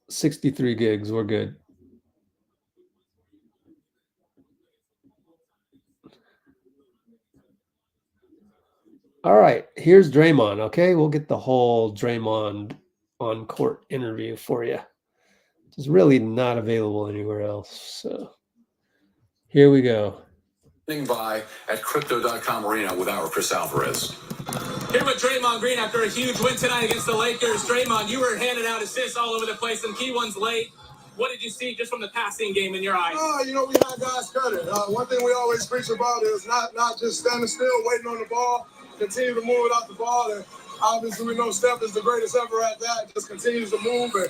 63 gigs. We're good. All right, here's Draymond, okay? We'll get the whole Draymond on-court interview for you. It's really not available anywhere else, so here we go. By at crypto.com arena with our Chris Alvarez. Here with Draymond Green after a huge win tonight against the Lakers. Draymond, you were handing out assists all over the place, and key ones late. What did you see just from the passing game in your eyes? We had guys cut it. One thing we always preach about is not just standing still, waiting on the ball, continue to move without the ball. And obviously, we know Steph is the greatest ever at that. Just continues to move, and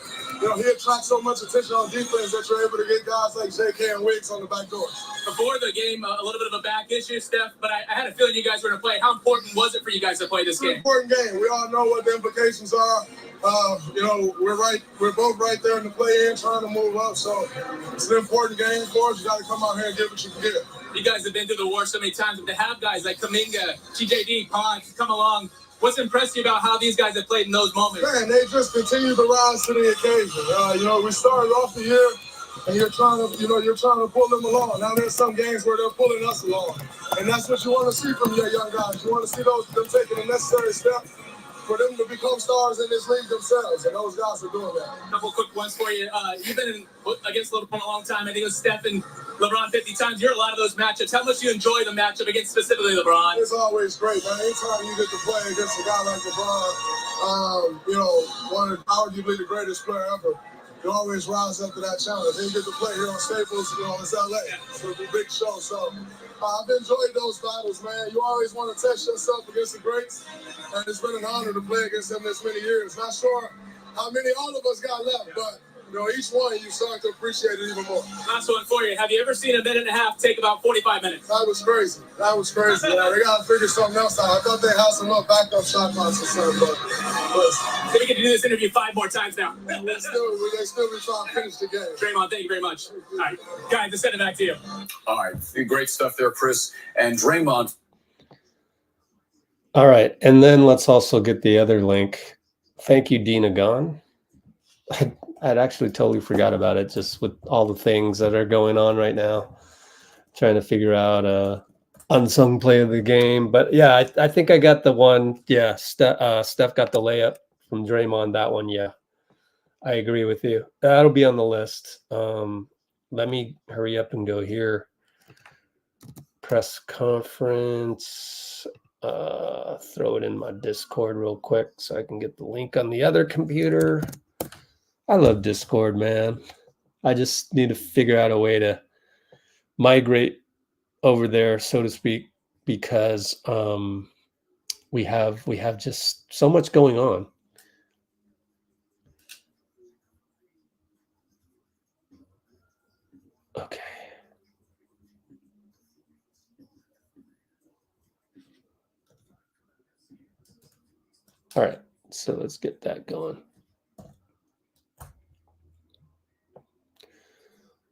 he attracts so much attention on defense that you're able to get guys like JK and Wiggs on the back door. Before the game, a little bit of a back issue, Steph, but I had a feeling you guys were going to play. How important was it for you guys to play this game? It's an important game. We all know what the implications are. We're both right there in the play-in, trying to move up. So it's an important game for us. You got to come out here and get what you can get. You guys have been through the war so many times, but to have guys like Kuminga, TJD, Ponce come along, what's impressed you about how these guys have played in those moments? Man, they just continue to rise to the occasion. We started off the year, and you're trying to pull them along. Now there's some games where they're pulling us along, and that's what you want to see from your young guys. You want to see them taking the necessary step for them to become stars in this league themselves, and those guys are doing that. A couple quick ones for you. You've been against LeBron a long time. I think it was Steph and LeBron 50 times. You're a lot of those matchups. How much do you enjoy the matchup against specifically LeBron? It's always great, man. Anytime you get to play against a guy like LeBron, one of arguably the greatest player ever, you always rise up to that challenge. Then you get to play here on Staples, it's LA. So it's a big show. So I've enjoyed those battles, man. You always want to test yourself against the greats, and it's been an honor to play against them this many years. Not sure how many all of us got left, but each one you start to appreciate it even more. Last one for you. Have you ever seen a minute and a half take about 45 minutes? That was crazy. They got to figure something else out. I thought they had some more backup shot clocks or something, but so we get to do this interview 5 more times now. they still be trying to finish the game. Draymond, thank you very much. All right, guys, let's send it back to you. All right, great stuff there, Chris. And Draymond. All right, and then let's also get the other link. Thank you, Dina Gone. I'd actually totally forgot about it, just with all the things that are going on right now. Trying to figure out unsung play of the game. But yeah, I think I got the one. Yeah, Steph got the layup from Draymond. That one, yeah. I agree with you. That'll be on the list. Let me hurry up and go here. Press conference. Throw it in my Discord real quick so I can get the link on the other computer. I love Discord, man. I just need to figure out a way to migrate over there, so to speak, because we have just so much going on. Okay. All right, so let's get that going.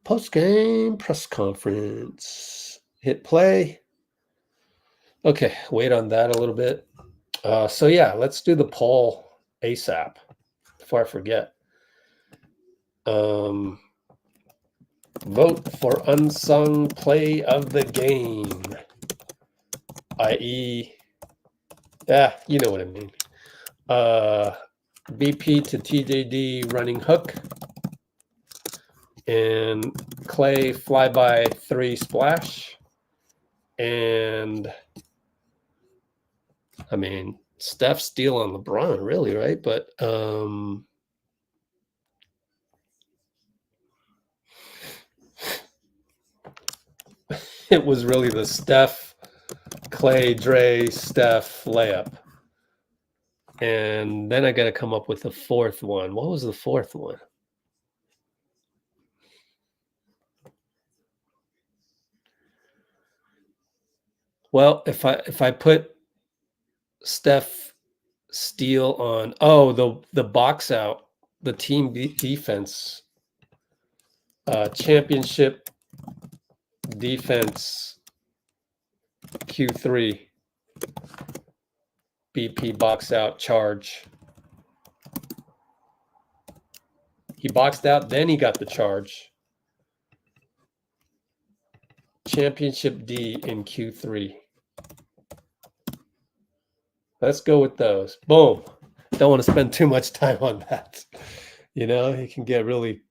Post-game press conference. Hit play. Okay, wait on that a little bit. So yeah, let's do the poll ASAP before I forget. Vote for unsung play of the game, i.e., you know what I mean. BP to TJD running hook, and Klay flyby 3 splash, and I mean Steph steal on LeBron, really, right? But it was really the Steph, Klay, Dray, Steph layup. And then I got to come up with the fourth one. What was the fourth one? Well, if I put Steph steal on the box out, the team defense, championship defense Q3 BP box out charge. He boxed out, then he got the charge. Championship D in Q3. Let's go with those. Boom. Don't want to spend too much time on that. You know, you can get really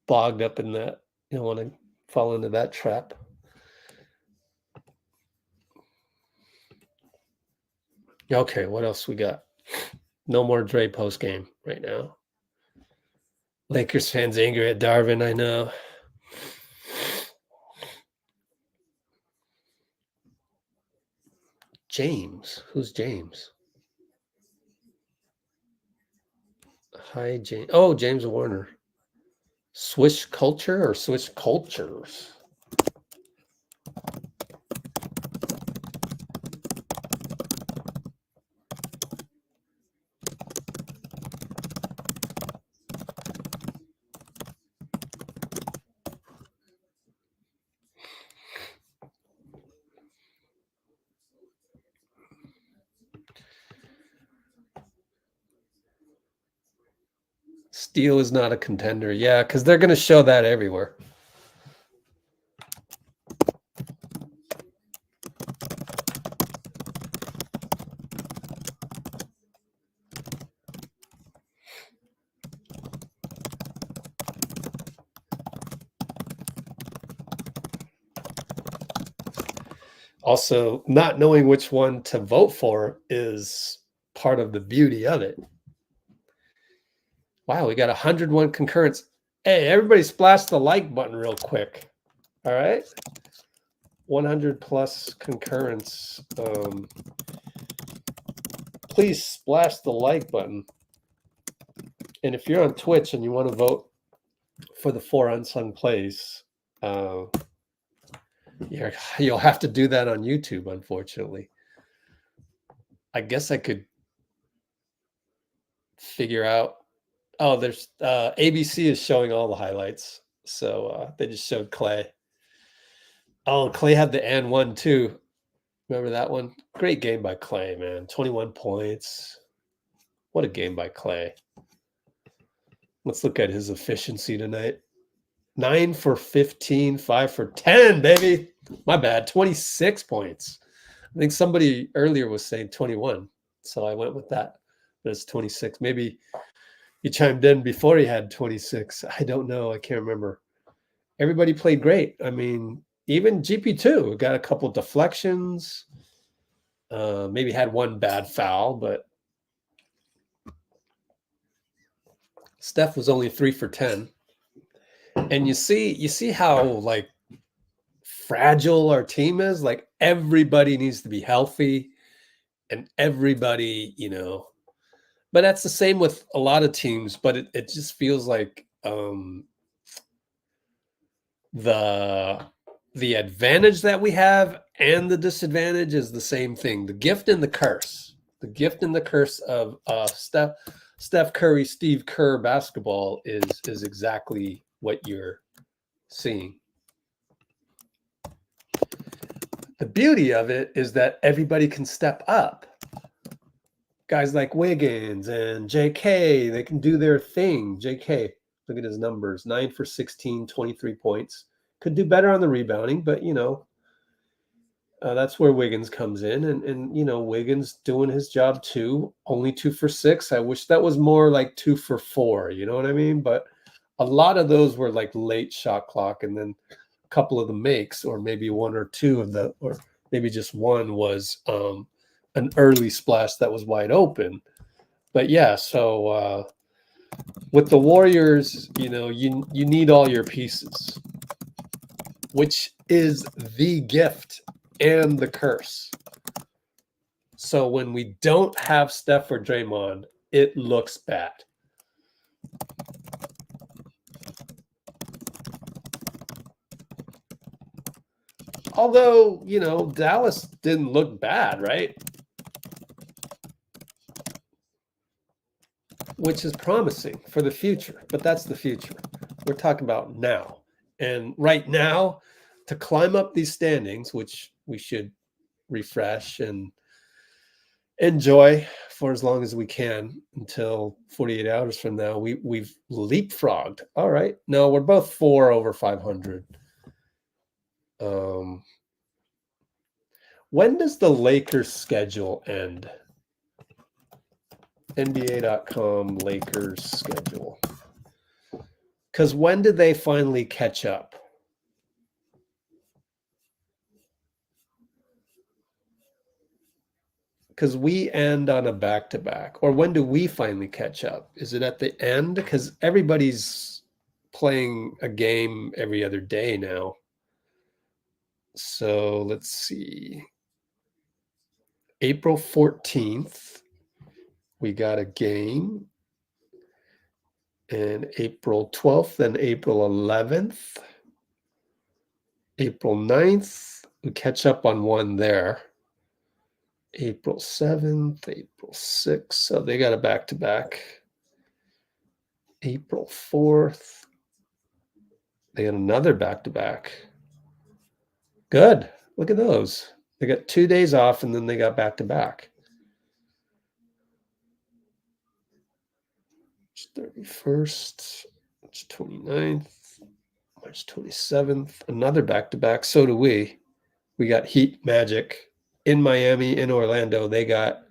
bogged up in that. You don't want to fall into that trap. Okay, what else we got? No more Dray post game right now. Lakers fans angry at Darvin, I know. James. Who's James? Hi, James. Oh, James Warner. Swish culture or Swish cultures? Steel is not a contender. Yeah, because they're going to show that everywhere. Also, not knowing which one to vote for is part of the beauty of it. Wow, we got 101 concurrents. Hey, everybody splash the like button real quick. All right. 100 plus concurrents. Please splash the like button. And if you're on Twitch and you want to vote for the 4 unsung plays, you'll have to do that on YouTube, unfortunately. I guess I could figure out. Oh, there's ABC is showing all the highlights. So they just showed Klay. Oh, Klay had the and one too. Remember that one? Great game by Klay, man. 21 points. What a game by Klay. Let's look at his efficiency tonight. 9 for 15, 5 for 10, baby. My bad. 26 points. I think somebody earlier was saying 21. So I went with that. But it's 26. Maybe he chimed in before he had 26. I don't know. I can't remember. Everybody played great. I mean, even GP2 got a couple deflections. Maybe had one bad foul, but Steph was only 3 for 10. And you see how like fragile our team is. Like everybody needs to be healthy, and everybody, you know. But that's the same with a lot of teams. But it just feels like the advantage that we have and the disadvantage is the same thing. The gift and the curse. The gift and the curse of Steph Curry, Steve Kerr basketball is exactly what you're seeing. The beauty of it is that everybody can step up. Guys like Wiggins and JK, they can do their thing. JK, look at his numbers. 9 for 16, 23 points. Could do better on the rebounding, but, you know, that's where Wiggins comes in. And, you know, Wiggins doing his job too. Only 2 for 6. I wish that was more like 2 for 4. You know what I mean? But a lot of those were like late shot clock. And then a couple of the makes, or maybe 1 or 2 of the, or maybe just one was an early splash that was wide open. But yeah, so with the Warriors, you know, you need all your pieces, which is the gift and the curse. So when we don't have Steph or Draymond, it looks bad. Although, you know, Dallas didn't look bad, right? Which is promising for the future, but that's the future. We're talking about now. And right now, to climb up these standings, which we should refresh and enjoy for as long as we can until 48 hours from now, we've leapfrogged. All right. No, we're both 4 over 500. When does the Lakers schedule end? NBA.com Lakers schedule. Because when did they finally catch up? Because we end on a back-to-back. Or when do we finally catch up? Is it at the end? Because everybody's playing a game every other day now. So let's see. April 14th, we got a game. And April 12th and April 11th. April 9th, we catch up on one there. April 7th, April 6th. So they got a back-to-back. April 4th. They got another back-to-back. Good. Look at those. They got 2 days off and then they got back-to-back. March 31st, March 29th, March 27th. Another back-to-back. So do we. We got Heat Magic. In Miami, in Orlando, they got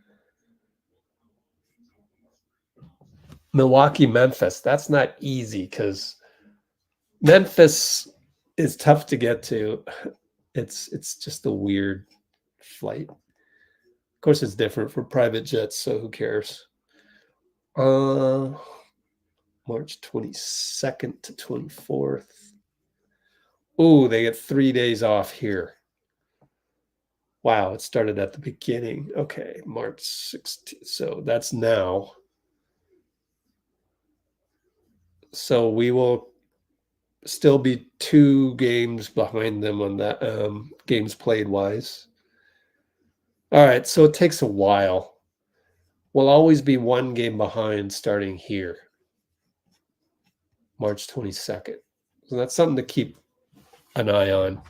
Milwaukee, Memphis. That's not easy because Memphis is tough to get to. It's just a weird flight. Of course, it's different for private jets, so who cares? March 22nd to 24th. Oh, they get 3 days off here. Wow, it started at the beginning. Okay, March 16th. So that's now. So we will still be 2 games behind them on that, games played wise. All right, so it takes a while. We'll always be 1 game behind starting here. March 22nd. So that's something to keep an eye on.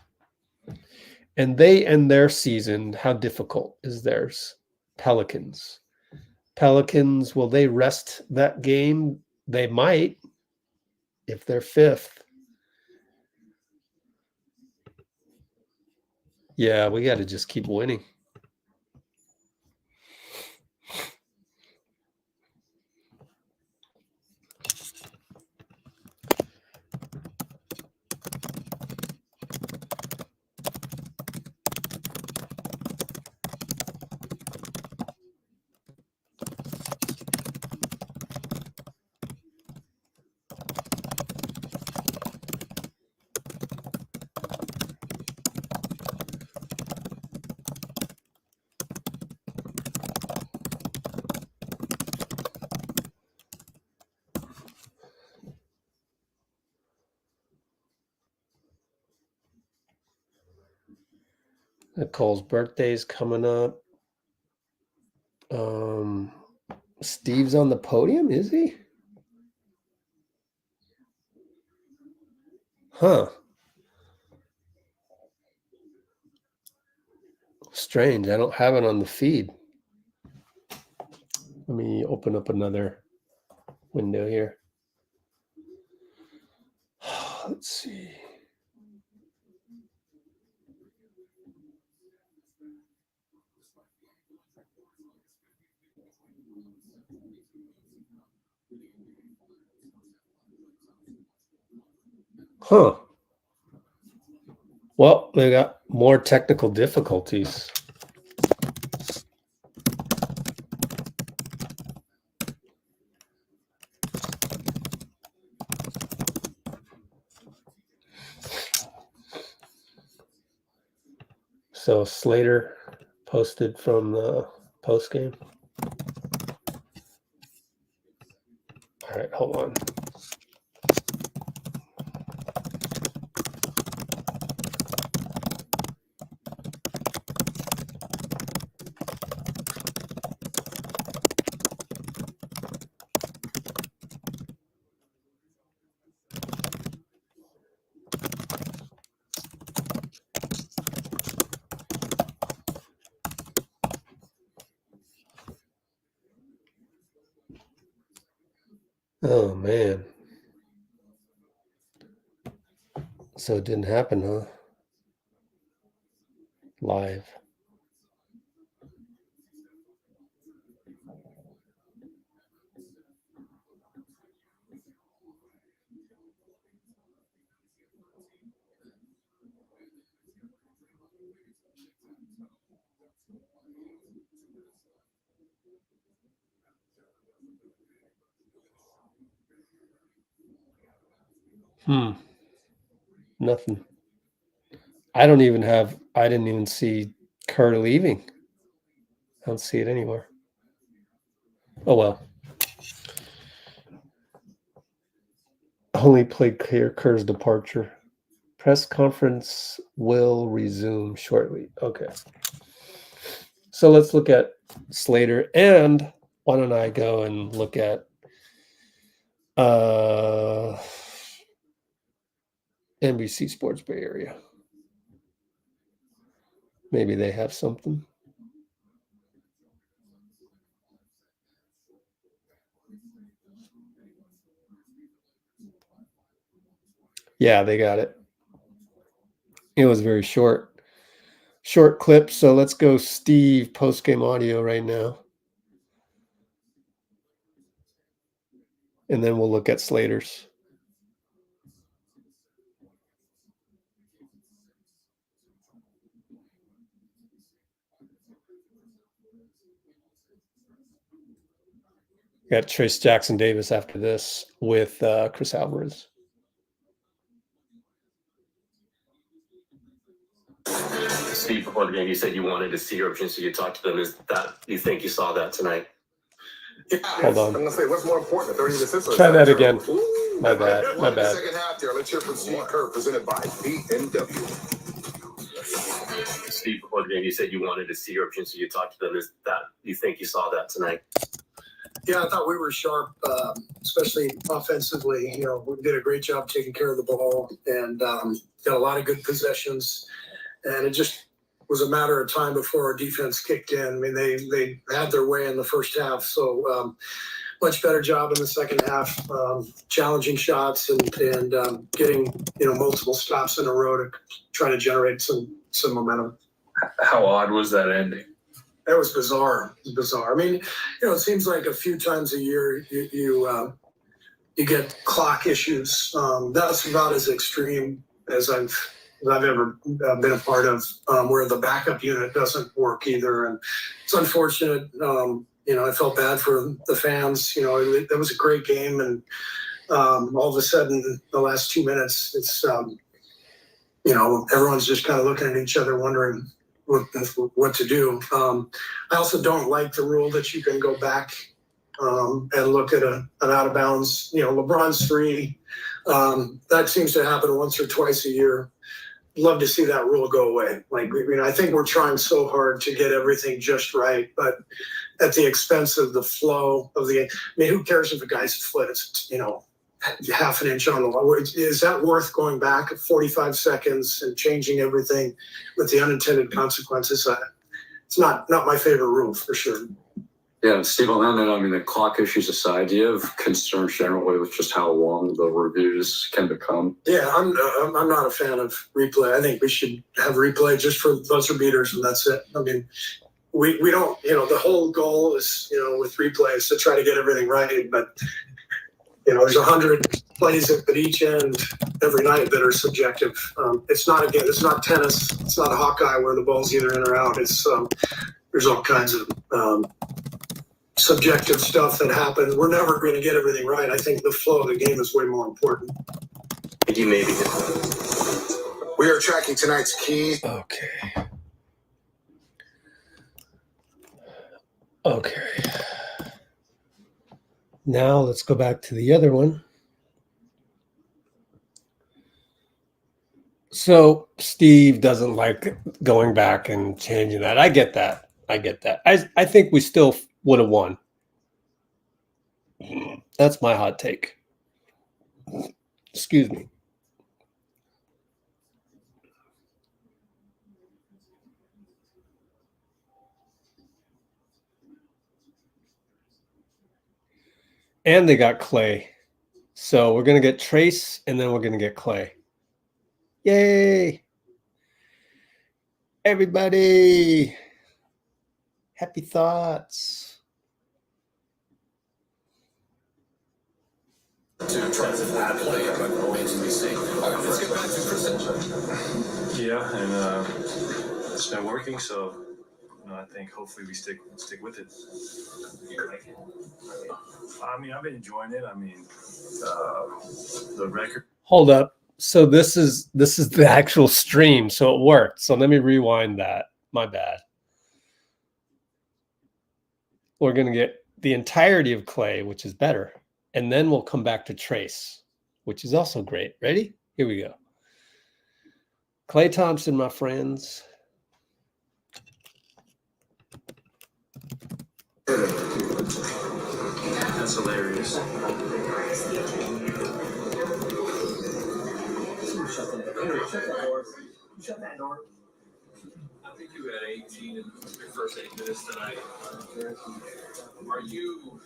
And they end their season. How difficult is theirs? Pelicans. Pelicans, will they rest that game? They might if they're 5th. Yeah, we got to just keep winning. Nicole's birthday's coming up. Steve's on the podium, is he? Huh. Strange. I don't have it on the feed. Let me open up another window here. Let's see. Huh. Well, they got more technical difficulties. So Slater posted from the post game. All right, hold on. Oh, man. So it didn't happen, huh? Live. Nothing. I didn't even see Kerr leaving. I don't see it anywhere. Oh, well. Only played Kerr's departure. Press conference will resume shortly. Okay. So let's look at Slater, and why don't I go and look at NBC Sports Bay Area. Maybe they have something. Yeah, they got it. It was very short clip. So let's go Steve post-game audio right now. And then we'll look at Slater's. Got Trace Jackson Davis after this with Chris Alvarez. Steve, before the game, you said you wanted to see Ervin, so you talked to them. Is that, you think you saw that tonight? Yeah, Hold on. I'm gonna say, what's more important, 30 assists? Try that again. My bad. Second half there. Let's hear from Steve Kerr, presented by P&W. Steve, before the game, you said you wanted to see Ervin, so you talked to them. Is that, you think you saw that tonight? Yeah, I thought we were sharp, especially offensively. You know, we did a great job taking care of the ball and got a lot of good possessions. And it just was a matter of time before our defense kicked in. I mean, they had their way in the first half. So much better job in the second half, challenging shots and getting, multiple stops in a row to try to generate some momentum. How odd was that ending? That was bizarre. It was bizarre. I mean, it seems like a few times a year you get clock issues. That's about as extreme as I've ever been a part of, where the backup unit doesn't work either, and it's unfortunate. I felt bad for the fans. That was a great game, and all of a sudden, the last 2 minutes, it's everyone's just kind of looking at each other, wondering what to do. I also don't like the rule that you can go back and look at an out of bounds. LeBron's free. That seems to happen once or twice a year. Love to see that rule go away. I think we're trying so hard to get everything just right, but at the expense of the flow of the game. I mean, who cares if a guy's foot is, half an inch on the line? Is that worth going back 45 seconds and changing everything with the unintended consequences? It's not my favorite rule for sure. Yeah, Steve, on that, I mean, the clock issues aside, do you have concerns generally with just how long the reviews can become? Yeah, I'm not a fan of replay. I think we should have replay just for buzzer beaters, and that's it. I mean, we don't, the whole goal is, with replay is to try to get everything right, but there's 100 plays at each end every night that are subjective. It's not tennis. It's not a Hawkeye where the ball's either in or out. It's there's all kinds of subjective stuff that happens. We're never going to get everything right. I think the flow of the game is way more important. You maybe We are tracking tonight's key. Okay. Now let's go back to the other one. So Steve doesn't like going back and changing that. I get that. I think we still would have won. That's my hot take. Excuse me. And they got Klay. So we're going to get Trace, and then we're going to get Klay. Yay! Everybody, happy thoughts. Yeah, and it's been working, so I think hopefully we stick with it. I mean, I've been enjoying it. I mean, the record. Hold up. So this is the actual stream, so it worked. So let me rewind that. My bad. We're going to get the entirety of Klay, which is better. And then we'll come back to Trace, which is also great. Ready? Here we go. Klay Thompson, my friends. That's hilarious. Shut that door. I think you had 18 in your first 8 minutes tonight. Are you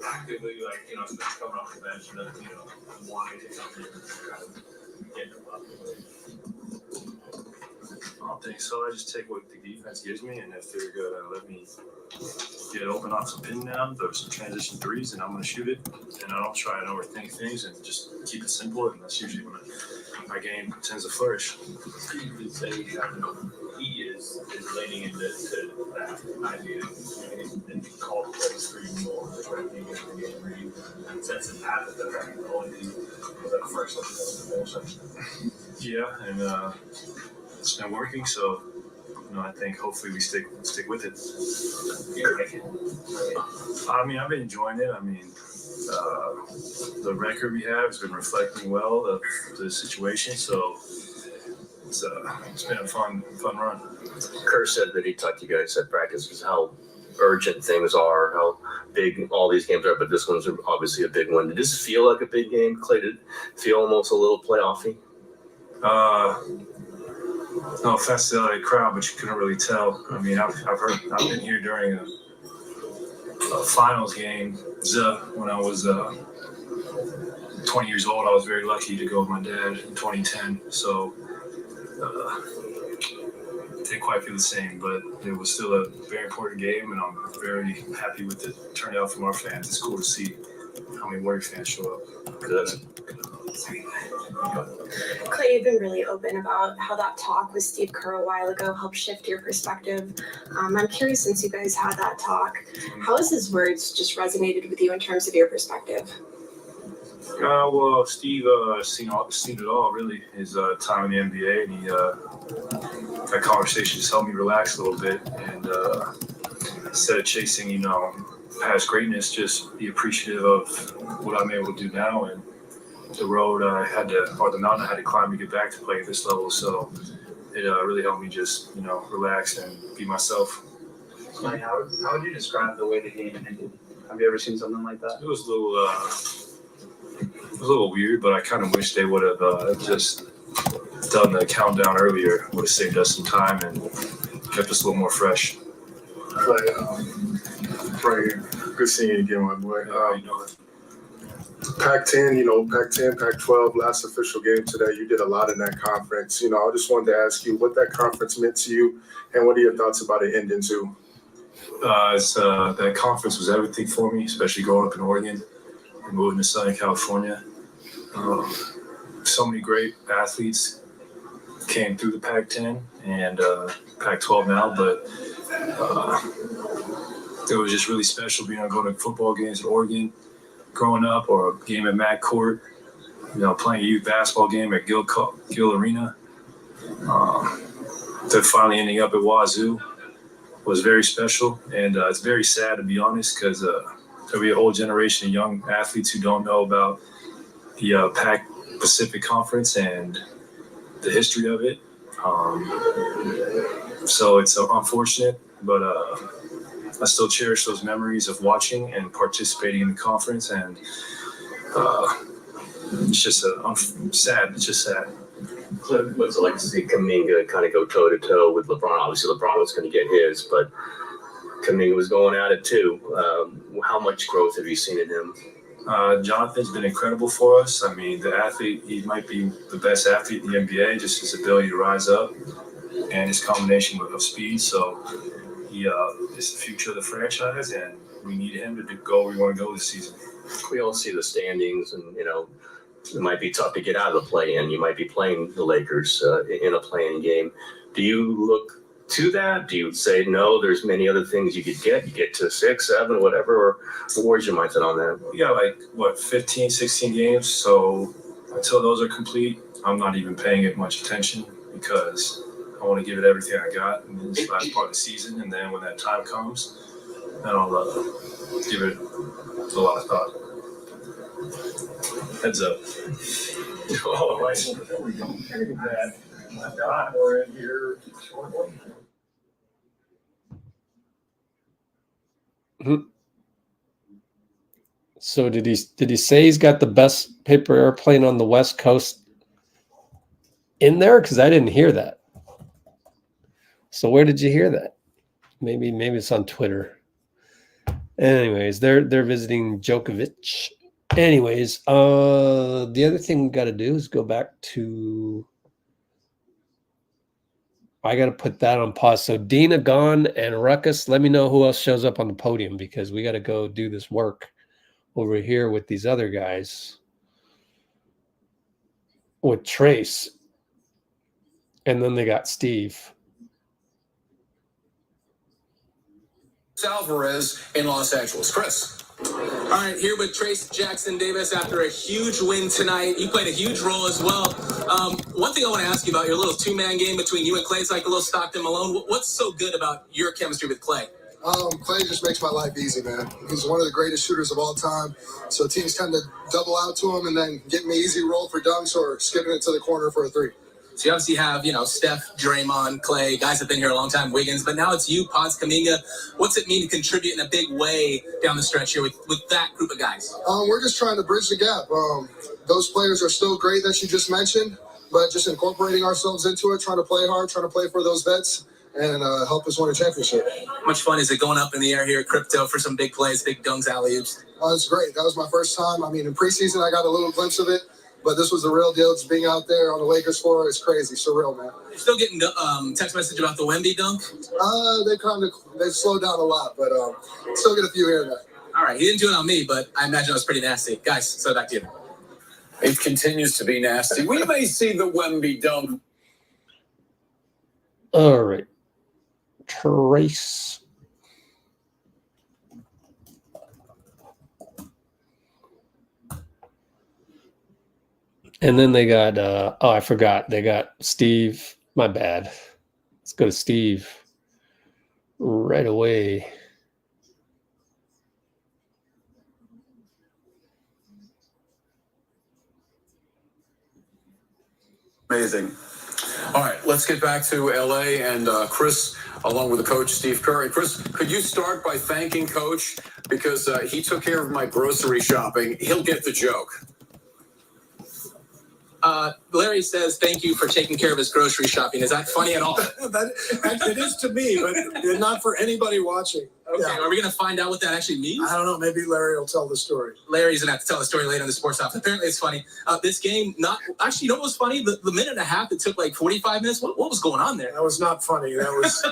actively, coming off the bench and, wanting to come in and kind of get them up? I don't think so. I just take what the defense gives me, and if they're going to let me get open off some pin down, throw some transition threes, and I'm going to shoot it. And I don't try and overthink things and just keep it simple, and that's usually when my game tends to flourish. You could say he is leaning into that idea and called plays for you more. Sense of habit that only was that first Yeah, and it's been working, so I think hopefully we stick with it. I mean, I've been enjoying it. I mean, the record we have has been reflecting well of the situation, so it's been a fun run. Kerr said that he talked to you guys at practice because how urgent things are, how big all these games are, but this one's obviously a big one. Did this feel like a big game, Klay? Did it feel almost a little playoffy? No offense to the LA crowd, but you couldn't really tell. I mean, I've been here during a finals game. When I was 20 years old, I was very lucky to go with my dad in 2010. So didn't quite feel the same, but it was still a very important game, and I'm very happy with the turnout from our fans. It's cool to see how many Warrior fans show up. Klay, you've been really open about how that talk with Steve Kerr a while ago helped shift your perspective. I'm curious, since you guys had that talk, how has his words just resonated with you in terms of your perspective? Well, Steve seen it all, really. His time in the NBA, and that conversation just helped me relax a little bit. And instead of chasing, past greatness, just be appreciative of what I'm able to do now and the road the mountain I had to climb to get back to play at this level. So it really helped me just, relax and be myself. Like, how would you describe the way the game ended? Have you ever seen something like that? It was a little weird, but I kind of wish they would have just done the countdown earlier. Would have saved us some time and kept us a little more fresh. Right. Good seeing you again, my boy. Pac-10, Pac-10, Pac-12, last official game today. You did a lot in that conference. I just wanted to ask you what that conference meant to you, and what are your thoughts about it ending too? That conference was everything for me, especially growing up in Oregon and moving to Southern California. So many great athletes came through the Pac-10 and Pac-12 now, but it was just really special being able to go to football games at Oregon growing up, or a game at Matt Court, playing a youth basketball game at Gill Arena. To finally ending up at Wazoo was very special, and it's very sad, to be honest, because there'll be a whole generation of young athletes who don't know about the Pac Pacific Conference and the history of it. So it's unfortunate, but I still cherish those memories of watching and participating in the conference, and it's just sad. It's just sad. What's it like to see Kuminga kind of go toe-to-toe with LeBron? Obviously, LeBron was going to get his, but Kuminga was going at it too. How much growth have you seen in him? Jonathan's been incredible for us. I mean, the athlete, he might be the best athlete in the NBA, just his ability to rise up and his combination of speed. So he is the future of the franchise, and we need him to go where we want to go this season. We all see the standings, and it might be tough to get out of the play-in. You might be playing the Lakers in a play-in game. Do you look to that? Do you say, no, there's many other things you could get? You get to 6, 7, whatever, or where's your mindset on that? We got 15, 16 games. So until those are complete, I'm not even paying it much attention because I want to give it everything I got in this last part of the season. And then when that time comes, then I'll give it a lot of thought. Heads up. Oh, there we go. Look at that. My God, we're in here shortly. So did he say he's got the best paper airplane on the West Coast in there? Because I didn't hear that. So where did you hear that? Maybe it's on Twitter. Anyways, they're visiting Djokovic. Anyways, the other thing we got to do is go back to. I got to put that on pause. So Dina gone and Ruckus. Let me know who else shows up on the podium because we got to go do this work over here with these other guys. With Trace. And then they got Steve. Alvarez in Los Angeles. Chris. All right, here with Trace Jackson Davis after a huge win tonight. You played a huge role as well. One thing I want to ask you about your little two-man game between you and Klay. It's like a little Stockton Malone. What's so good about your chemistry with Klay? Klay just makes my life easy, man. He's one of the greatest shooters of all time. So teams tend to double out to him and then get me easy roll for dunks or skipping it to the corner for a three. So you obviously have, Steph, Draymond, Klay, guys have been here a long time, Wiggins, but now it's you, Pods, Kuminga. What's it mean to contribute in a big way down the stretch here with that group of guys? We're just trying to bridge the gap. Those players are still great that you just mentioned, but just incorporating ourselves into it, trying to play hard, trying to play for those vets, and help us win a championship. How much fun is it going up in the air here at Crypto for some big plays, big dunks, alley-oops? It's great. That was my first time. I mean, in preseason, I got a little glimpse of it. But this was the real deal. Just being out there on the Lakers floor is crazy, surreal, man. You're still getting text message about the Wemby dunk? They slowed down a lot, but still get a few here and there. All right, he didn't do it on me, but I imagine it was pretty nasty. Guys, so back to you. It continues to be nasty. We may see the Wemby dunk. All right. Trace. And then they got, I forgot. They got Steve. My bad. Let's go to Steve right away. Amazing. All right, let's get back to LA and Chris, along with the coach, Steve Curry. Chris, could you start by thanking Coach because he took care of my grocery shopping. He'll get the joke. Larry says thank you for taking care of his grocery shopping. Is that funny at all? It is to me, but not for anybody watching. Okay, yeah. Are we going to find out what that actually means? I don't know. Maybe Larry will tell the story. Larry's going to have to tell the story later in the sports office. Apparently it's funny. This game, you know what was funny? The minute and a half, it took like 45 minutes. What was going on there? That was not funny. That was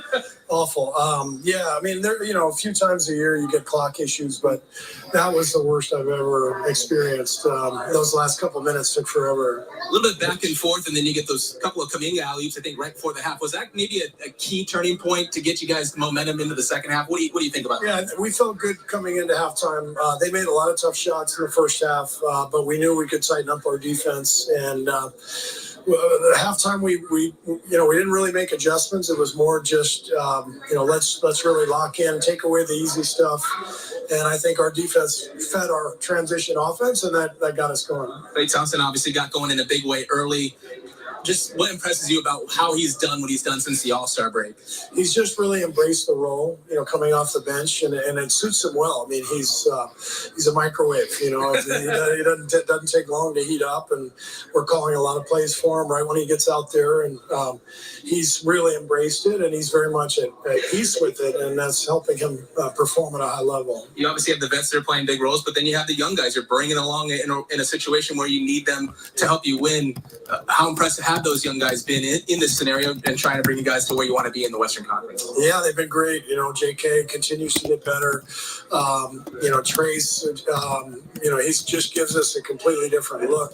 awful. Yeah, I mean, there, a few times a year you get clock issues, but that was the worst I've ever experienced. Those last couple minutes took forever. A little bit back and forth, and then you get those couple of Kuminga alley-oops, I think, right before the half. Was that maybe a key turning point to get you guys momentum into the second half? What do you think about that? Yeah, we felt good coming into halftime. They made a lot of tough shots in the first half, but we knew we could tighten up our defense. And at halftime, we didn't really make adjustments. It was more just let's really lock in, take away the easy stuff. And I think our defense fed our transition offense, and that got us going. Klay Thompson obviously got going in a big way early. just what impresses you about how he's done what he's done since the All-Star break? He's just really embraced the role, coming off the bench, and it suits him well. I mean, he's a microwave, He doesn't take long to heat up, and we're calling a lot of plays for him right when he gets out there, and he's really embraced it, and he's very much at peace with it, and that's helping him perform at a high level. You obviously have the vets that are playing big roles, but then you have the young guys you're bringing along in a situation where you need them to help you win. How impressive have those young guys been in this scenario and trying to bring you guys to where you want to be in the Western Conference? Yeah, they've been great. JK continues to get better. Trace, he just gives us a completely different look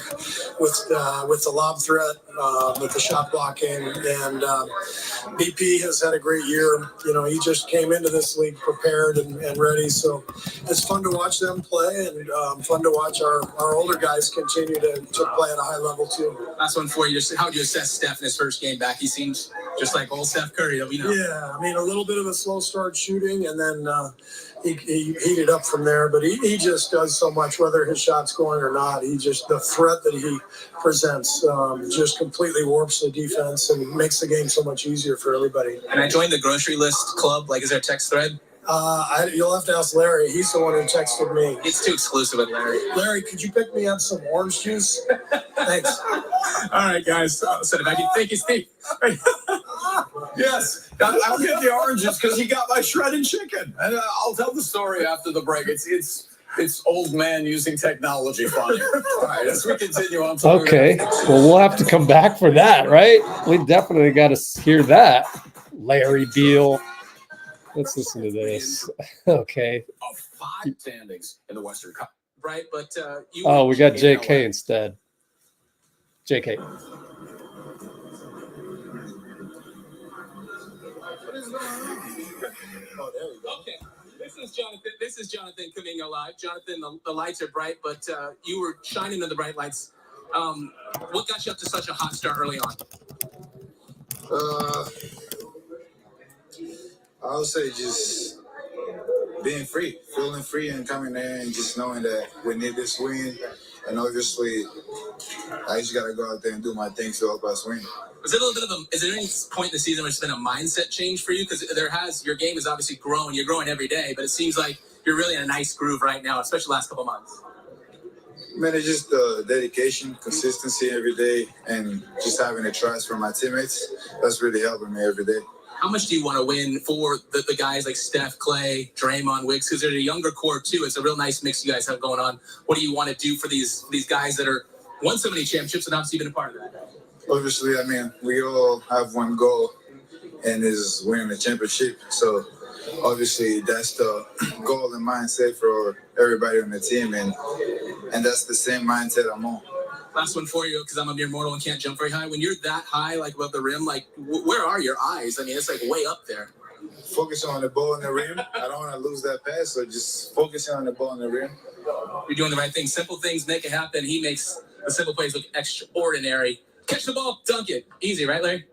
with the lob threat, with the shot blocking, and BP has had a great year. He just came into this league prepared and ready, so it's fun to watch them play, and fun to watch our older guys continue to play at a high level too. Last one for you. Just how do you assess Steph in his first game back? He seems just like old Steph Curry that we know. Yeah, I mean, a little bit of a slow start shooting, and then he heated up from there. But he just does so much, whether his shot's going or not. The threat that he presents just completely warps the defense and makes the game so much easier for everybody. And I joined the grocery list club. Is there a text thread? You'll have to ask Larry. He's the one who texted me. It's too exclusive with Larry. Larry, could you pick me up some orange juice? Thanks. All right, guys. So if I can thank you, Steve. Yes, I'll get the oranges because he got my shredded chicken. And I'll tell the story after the break. It's old man using technology funny. All right, as we continue on. Okay, well, we'll have to come back for that, right? We definitely got to hear that. Larry Beal. Let's listen to this. Okay. Of 5 standings in the Western Cup. Right, but we got JK instead. JK. Okay. This is Jonathan Kuminga live. Jonathan, the lights are bright, but you were shining in the bright lights. What got you up to such a hot start early on? I would say just being free, feeling free and coming there and just knowing that we need this win. And obviously, I just got to go out there and do my thing to help us win. Is there any point in the season where it's been a mindset change for you? Because your game is obviously growing. You're growing every day, but it seems like you're really in a nice groove right now, especially the last couple months. Man, it's just the dedication, consistency every day, and just having the trust from my teammates. That's really helping me every day. How much do you want to win for the guys like Steph, Klay, Draymond, Wiggs? Because they're a younger core too. It's a real nice mix you guys have going on. What do you want to do for these guys that are won so many championships and obviously been a part of that? Obviously, I mean, we all have one goal, and is winning the championship. So obviously, that's the goal and mindset for everybody on the team, and that's the same mindset I'm on. Last one for you, because I'm a mere mortal and can't jump very high. When you're that high, above the rim, where are your eyes? I mean, it's way up there. Focus on the ball in the rim. I don't want to lose that pass, so just focusing on the ball in the rim. You're doing the right thing. Simple things make it happen. He makes the simple plays look extraordinary. Catch the ball, dunk it. Easy, right, Larry?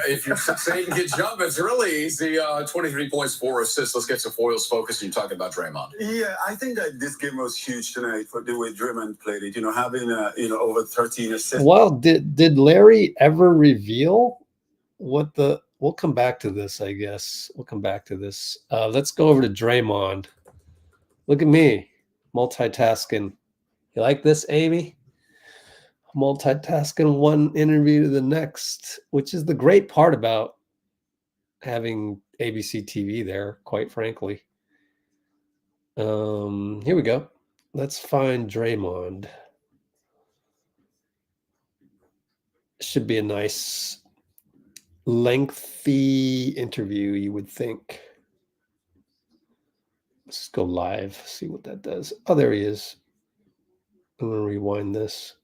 If you succeed and get jump, it's really easy. 23 points, 4 assists. Let's get some foils focused. You're talking about Draymond. Yeah, I think that this game was huge tonight for the way Draymond played it. Having over 13 assists. Well, did Larry ever reveal what the? We'll come back to this, I guess. We'll come back to this. Let's go over to Draymond. Look at me, multitasking. You like this, Amy? Multitasking one interview to the next, which is the great part about having ABC TV there, quite frankly. Here we go. Let's find Draymond. Should be a nice lengthy interview, you would think. Let's just go live, see what that does. Oh, there he is. I'm going to rewind this.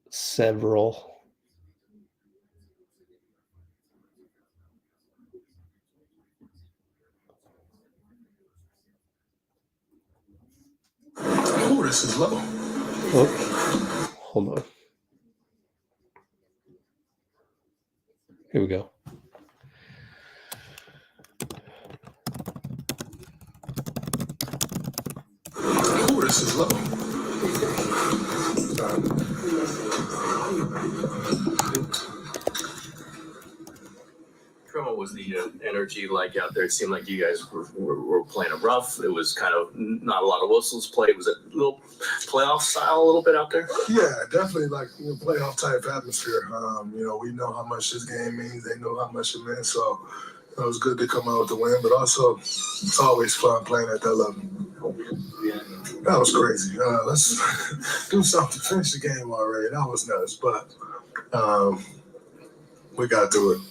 Several. Oh, this is low. Oh, hold on. Here we go. Oh, this is low. What was the energy like out there? It seemed like you guys were playing it rough. It was kind of not a lot of whistles played. Was it a little playoff style a little bit out there? Yeah, definitely like playoff type atmosphere. We know how much this game means. They know how much it means. So it was good to come out with the win, but also it's always fun playing at that level. That was crazy. Let's do something to finish the game already. That was nuts, but we got through it.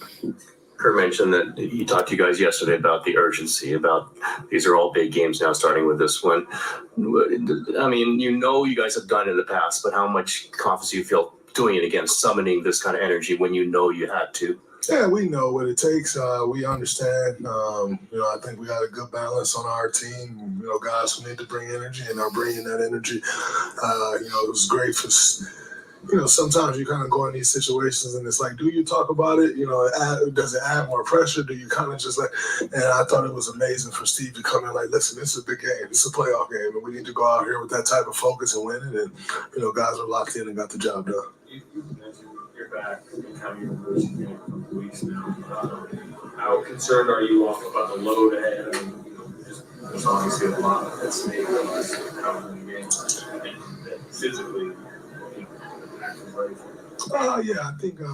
Kerr mentioned that he talked to you guys yesterday about the urgency, about these are all big games now, starting with this one. I mean, you guys have done it in the past, but how much confidence do you feel doing it again, summoning this kind of energy when you know you had to? Yeah, we know what it takes. We understand. I think we got a good balance on our team. Guys who need to bring energy and are bringing that energy. It was great for. Sometimes you kind of go in these situations and it's like, do you talk about it? Does it add more pressure? Do you kind of just like, and I thought it was amazing for Steve to come in like, listen, this is a big game. This is a playoff game. And we need to go out here with that type of focus and win it. And, guys are locked in and got the job done. You mentioned you're back and how you're losing in a couple weeks now. How concerned are you about the load ahead? I mean, there's obviously a lot that's made of us how many games that physically. Yeah, I think, I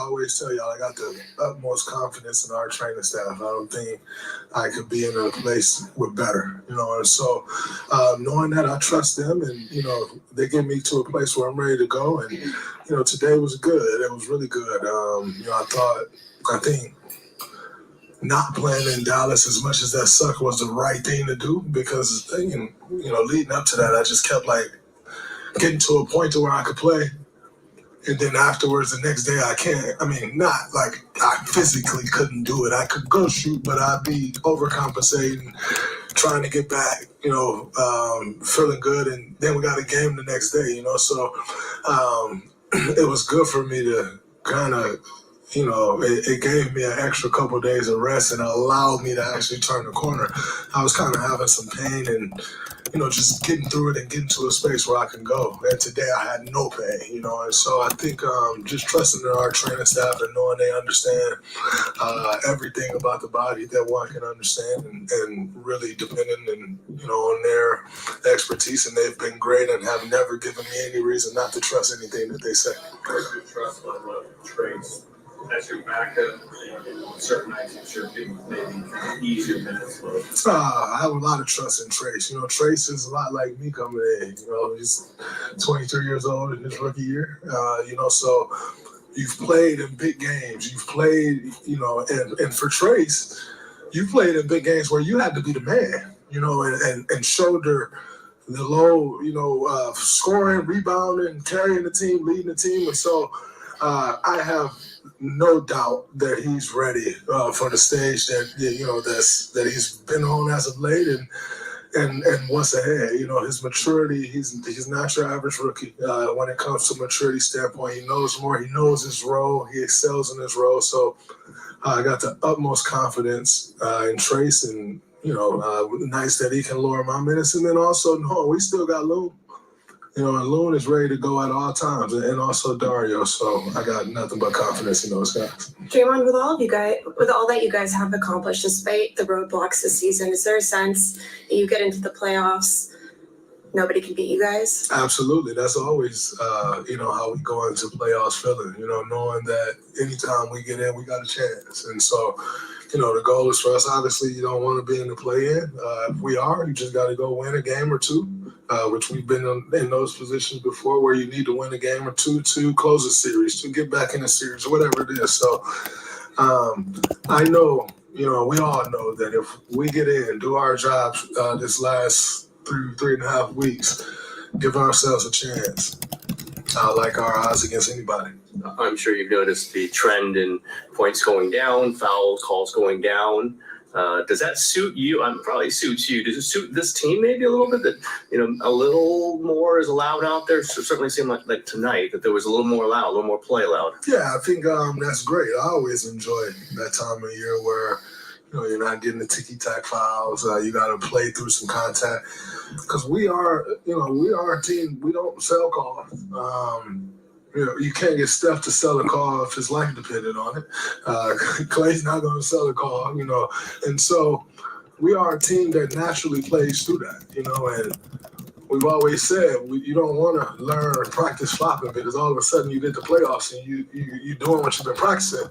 always tell y'all I got the utmost confidence in our training staff. I don't think I could be in a place with better, and so knowing that I trust them and, they get me to a place where I'm ready to go. And, today was good. It was really good. I think not playing in Dallas as much as that sucked was the right thing to do because, leading up to that, I just kept getting to a point to where I could play. And then afterwards, the next day, not like I physically couldn't do it. I could go shoot, but I'd be overcompensating, trying to get back, feeling good. And then we got a game the next day, so it was good for me to kind of, it gave me an extra couple of days of rest and allowed me to actually turn the corner. I was kind of having some pain and, just getting through it and getting to a space where I can go. And today I had no pain, and so I think just trusting in our training staff and knowing they understand everything about the body that one can understand and really depending on their expertise. And they've been great and have never given me any reason not to trust anything that they say. Where's your trust level of trades? As your backup, certain nights I'm sure people maybe easier minutes. I have a lot of trust in Trace. Trace is a lot like me coming in. He's 23 years old in his rookie year. So you've played in big games. You've played, and for Trace, you played in big games where you had to be the man, and shoulder the load, scoring, rebounding, carrying the team, leading the team. And so I have no doubt that he's ready for the stage that he's been on as of late and what's ahead. His maturity, he's not your average rookie when it comes to maturity standpoint. He knows more. He knows his role. He excels in his role. So I got the utmost confidence in Trace and, nice that he can lower my minutes. And then also, we still got Loon. And Loon is ready to go at all times, and also Dario. So I got nothing but confidence in those guys. Draymond, with all that you guys have accomplished, despite the roadblocks this season, is there a sense that you get into the playoffs, nobody can beat you guys? Absolutely. That's always, how we go into playoffs feeling, knowing that anytime we get in, we got a chance. And so, the goal is for us, obviously, you don't want to be in the play-in. If we are, you just got to go win a game or two, which we've been in those positions before where you need to win a game or two to close a series, to get back in a series, whatever it is. So I know, we all know that if we get in, do our jobs this last 3.5 weeks, give ourselves a chance. Like our odds against anybody. I'm sure you've noticed the trend in points going down, foul calls going down. Does that suit you? Probably suits you. Does it suit this team maybe a little bit that, a little more is allowed out there? So it certainly seemed like tonight that there was a little more allowed, a little more play allowed. Yeah, I think that's great. I always enjoy that time of year where, you're not getting the ticky-tack fouls. You got to play through some contact. Because we are a team, we don't sell calls. You can't get Steph to sell a car if his life depended on it. Klay's not going to sell a car, And so we are a team that naturally plays through that, and we've always said you don't want to learn or practice flopping because all of a sudden you get the playoffs and you're doing what you've been practicing.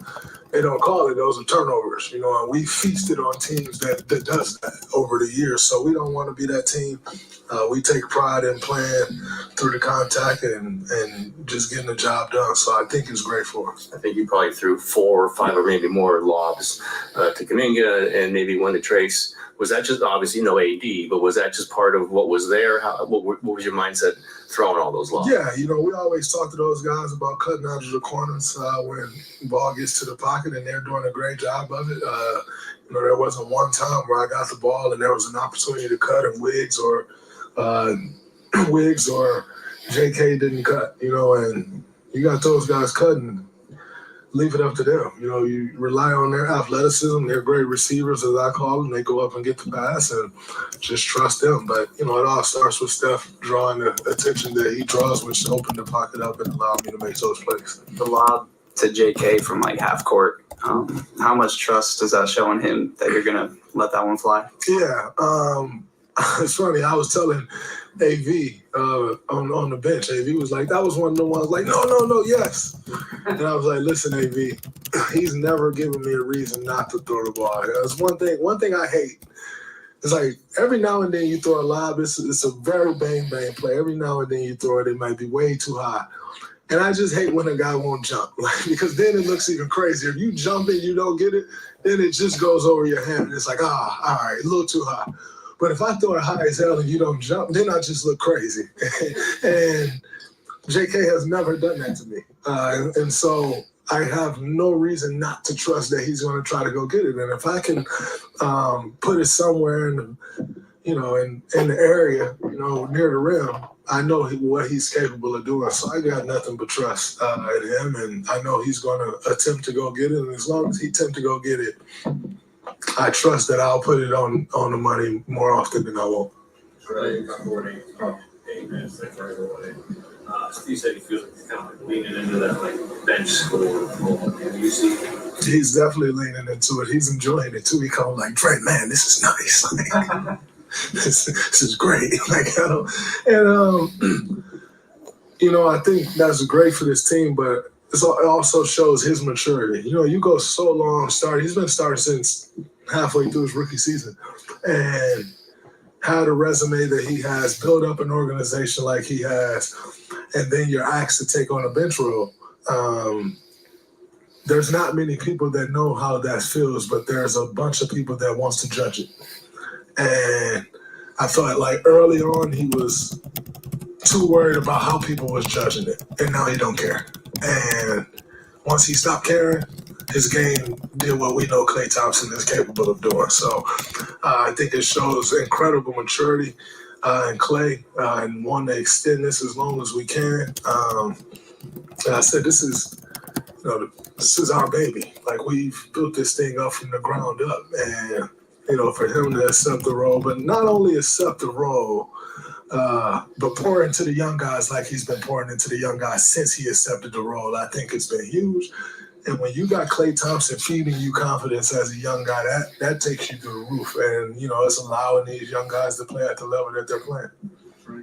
They don't call it. Those are turnovers, and we feasted on teams that does that over the years. So we don't want to be that team. We take pride in playing through the contact and just getting the job done. So I think it's great for us. I think you probably threw 4 or 5 or maybe more lobs to Kuminga and maybe one to Trace. Was that just, obviously no AD, but was that just part of what was there? What was your mindset throwing all those lobs? Yeah, we always talk to those guys about cutting out of the corners when the ball gets to the pocket, and they're doing a great job of it. There wasn't one time where I got the ball and there was an opportunity to cut, and Wiggs or JK didn't cut, and you got those guys cutting. Leave it up to them. You rely on their athleticism. They're great receivers, as I call them. They go up and get the pass and just trust them. But, it all starts with Steph drawing the attention that he draws, which opened the pocket up and allowed me to make those plays. The lob to JK from half court, how much trust does that show in him that you're going to let that one fly? Yeah. It's funny. I was telling AV on the bench. AV was like, that was one of the ones like, no, yes. And I was like, listen, AV, he's never given me a reason not to throw the ball. That's one thing I hate. It's like every now and then you throw a lob, it's a very bang play. Every now and then you throw it might be way too high. And I just hate when a guy won't jump, because then it looks even crazier. If you jump and you don't get it, then it just goes over your hand. And it's like, all right, a little too high. But if I throw it high as hell and you don't jump, then I just look crazy. And JK has never done that to me. And so I have no reason not to trust that he's going to try to go get it. And if I can put it somewhere in the area, near the rim, I know what he's capable of doing. So I got nothing but trust in him. And I know he's going to attempt to go get it. And as long as he attempts to go get it, I trust that I'll put it on the money more often than I won't. Steve said he feels like he's kind of leaning into that bench score. He's definitely leaning into it. He's enjoying it too. He called Dray, man, this is nice. This is great. I think that's great for this team, but it also shows his maturity. You go so long he's been starting since halfway through his rookie season, and had a resume that he has, built up an organization like he has, and then you're asked to take on a bench role. There's not many people that know how that feels, but there's a bunch of people that wants to judge it. And I felt like early on he was too worried about how people was judging it, and now he don't care. And once he stopped caring, his game did what we know Klay Thompson is capable of doing. So I think it shows incredible maturity in Klay, and want to extend this as long as we can. And I said, this is our baby. We've built this thing up from the ground up, and for him to accept the role, but not only accept the role, but pour into the young guys like he's been pouring into the young guys since he accepted the role. I think it's been huge. And when you got Klay Thompson feeding you confidence as a young guy, that takes you through the roof. And, it's allowing these young guys to play at the level that they're playing.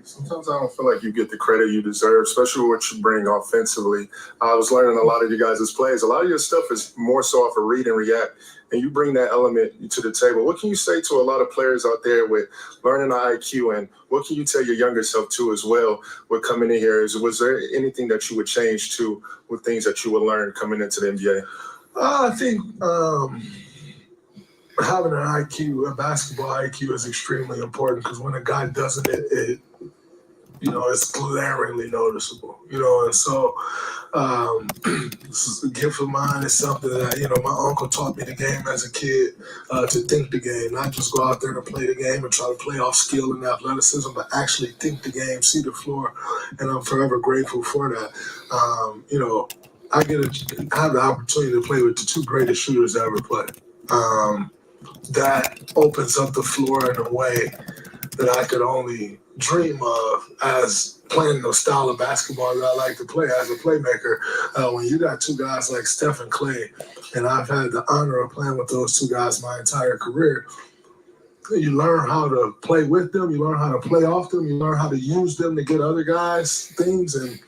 Sometimes I don't feel like you get the credit you deserve, especially what you bring offensively. I was learning a lot of you guys' plays. A lot of your stuff is more so off a read and react, and you bring that element to the table. What can you say to a lot of players out there with learning the IQ, and what can you tell your younger self too as well with coming in here? Was there anything that you would change to with things that you would learn coming into the NBA? I think having an IQ, a basketball IQ, is extremely important, because when a guy doesn't, it's glaringly noticeable, and so this is a gift of mine. It's something that, my uncle taught me the game as a kid, to think the game, not just go out there to play the game and try to play off skill and athleticism, but actually think the game, see the floor, and I'm forever grateful for that. I have the opportunity to play with the two greatest shooters I ever played. That opens up the floor in a way that I could only dream of as playing the style of basketball that I like to play as a playmaker. When you got two guys like Steph and Klay, and I've had the honor of playing with those two guys my entire career, you learn how to play with them, you learn how to play off them, you learn how to use them to get other guys things, and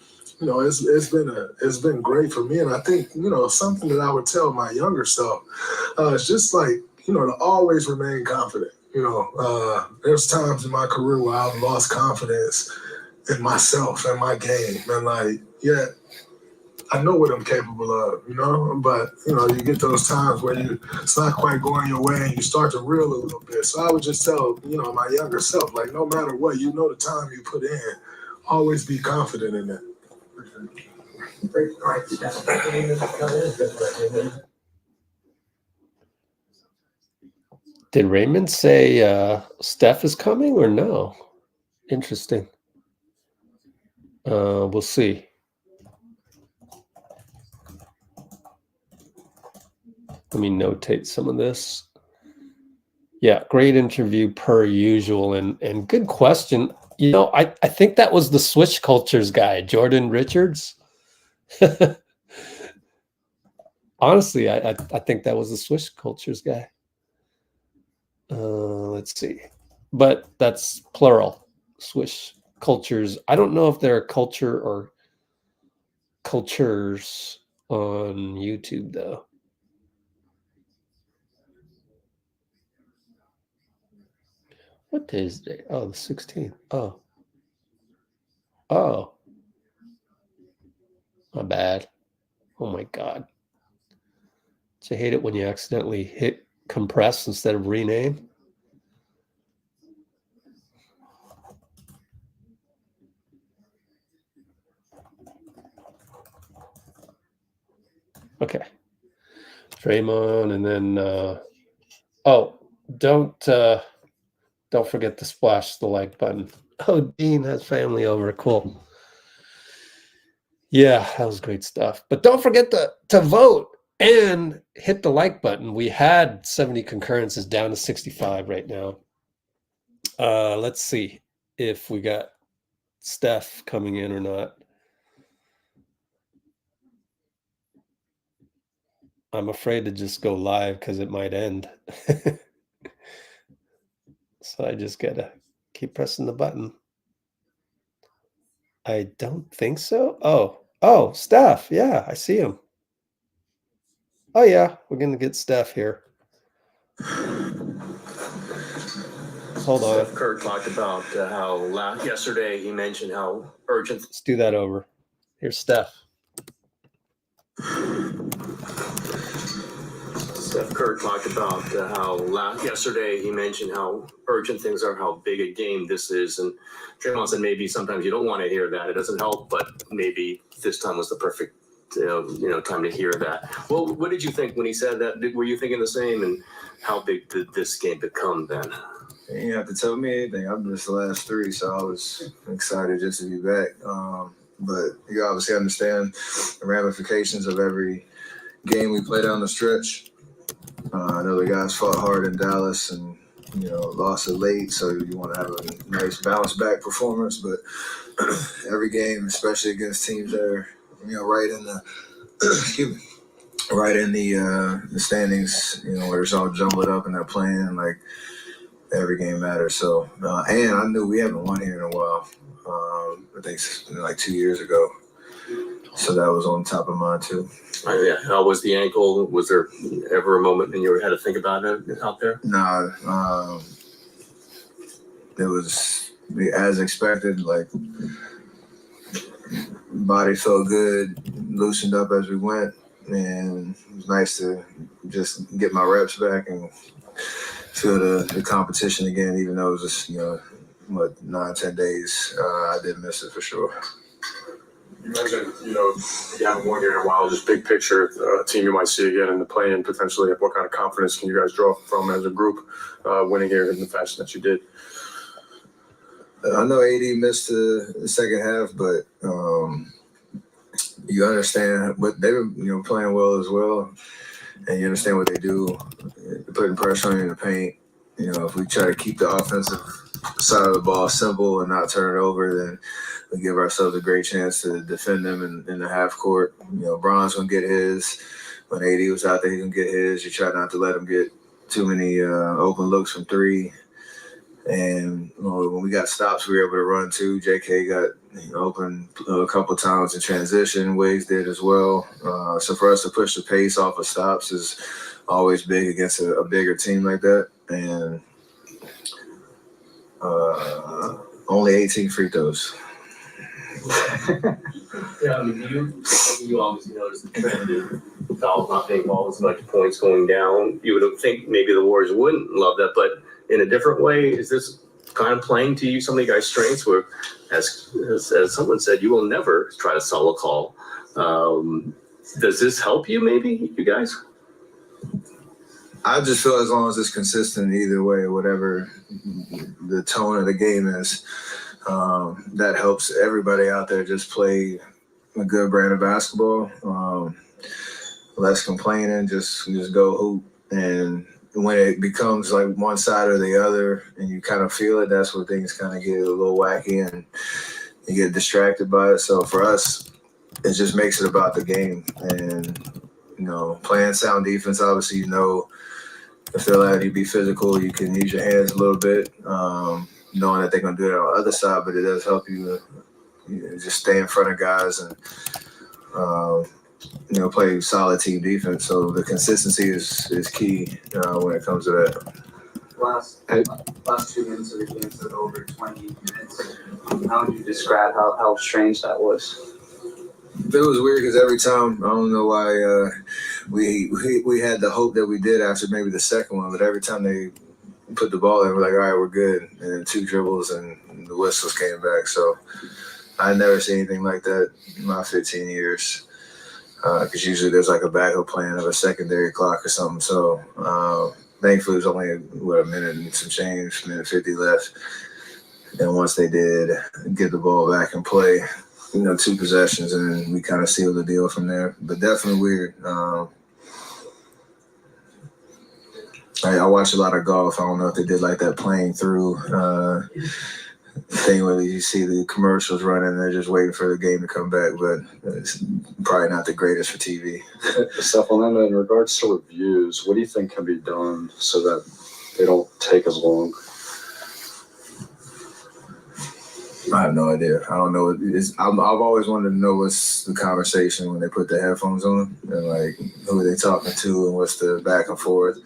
it's been great for me. And I think something that I would tell my younger self is just like to always remain confident. There's times in my career where I've lost confidence in myself and my game, and I know what I'm capable of, but you get those times where it's not quite going your way and you start to reel a little bit. So I would just tell, my younger self, like, no matter what, the time you put in, always be confident in it. Did Raymond say Steph is coming or no? Interesting. We'll see. Let me notate some of this. Yeah, great interview per usual, and good question. I think that was the Swish Cultures guy, Jordan Richards. Honestly, I think that was the Swish Cultures guy. Let's see. But that's plural, Swish Cultures. I don't know if they're a culture or cultures on YouTube, though. What day is today? Oh, the 16th. Oh. My bad. Oh my God. I hate it when you accidentally hit compress instead of rename. Okay. Draymond, and then don't forget to splash the like button. Oh, Dean has family over. Cool. Yeah, that was great stuff. But don't forget to vote and hit the like button. We had 70 concurrences, down to 65 right now. Let's see if we got Steph coming in or not. I'm afraid to just go live because it might end. So I just gotta keep pressing the button. I don't think so. Oh, Steph. Yeah, I see him. Oh yeah, we're gonna get Steph here. Hold on. Steph Curry talked about how yesterday he mentioned how urgent. Let's do that over. Here's Steph. Steph Curry talked about how yesterday he mentioned how urgent things are, how big a game this is, and Draymond said maybe sometimes you don't want to hear that. It doesn't help, but maybe this time was the perfect time to hear that. Well, what did you think when he said that? Were you thinking the same? And how big did this game become then? You didn't have to tell me anything. I've missed the last three, so I was excited just to be back. But you obviously understand the ramifications of every game we play down the stretch. I know the guys fought hard in Dallas and, lost it late, so you want to have a nice bounce back performance. But every game, especially against teams that are, right in the the standings, where it's all jumbled up and they're playing, like every game matters. So, and I knew we haven't won here in a while. I think like 2 years ago. So that was on top of mind too. Yeah. How was the ankle? Was there ever a moment when you had to think about it out there? Nah. It was as expected. Like, body felt good, loosened up as we went, and it was nice to just get my reps back and feel the competition again, even though it was just, 9-10 days. I did miss it for sure. You mentioned, you haven't won here in a while, just big picture, team you might see again in the play-in potentially. What kind of confidence can you guys draw from as a group winning here in the fashion that you did? I know AD missed the second half, but you understand, but they were playing well as well, and you understand what they do, putting pressure on you in the paint. If we try to keep the offensive side of the ball simple and not turn it over, then we give ourselves a great chance to defend them in the half court. Bron's gonna get his. When AD was out there, he's gonna get his. You try not to let him get too many open looks from three. And when we got stops, we were able to run too. JK got open a couple times in transition. Wiggs did as well. So for us to push the pace off of stops is always big against a bigger team like that. And only 18 free throws. Yeah, I mean, you obviously noticed the trend in fouls not being all as much, points going down. You would think maybe the Warriors wouldn't love that, but in a different way, is this kind of playing to you some of the guys' strengths where, as someone said, you will never try to sell a call. Does this help you maybe, you guys? I just feel as long as it's consistent either way, whatever the tone of the game is, that helps everybody out there just play a good brand of basketball. Less complaining, just go hoop. And when it becomes like one side or the other and you kind of feel it, that's where things kind of get a little wacky and you get distracted by it. So for us, it just makes it about the game. And, playing sound defense, obviously, if they're allowed you to be physical, you can use your hands a little bit, knowing that they're going to do it on the other side, but it does help you, just stay in front of guys and, play solid team defense. So the consistency is key when it comes to that. Last 2 minutes of the game said over 20 minutes. How would you describe how strange that was? It was weird because every time, I don't know why we had the hope that we did after maybe the second one, but every time they put the ball in, we're like, all right, we're good. And then 2 dribbles and the whistles came back. So I never seen anything like that in my 15 years. Because usually there's like a backup plan of a secondary clock or something. So thankfully it was only a minute and some change, minute 50 left. And once they did get the ball back and play, 2 possessions, and then we kind of sealed the deal from there. But definitely weird. I watch a lot of golf. I don't know if they did like that playing through thing where you see the commercials running and they're just waiting for the game to come back, but it's probably not the greatest for TV. Steph, on that, in regards to reviews, what do you think can be done so that they don't take as long? I have no idea. I don't know. I've always wanted to know what's the conversation when they put the headphones on and like who are they talking to and what's the back and forth.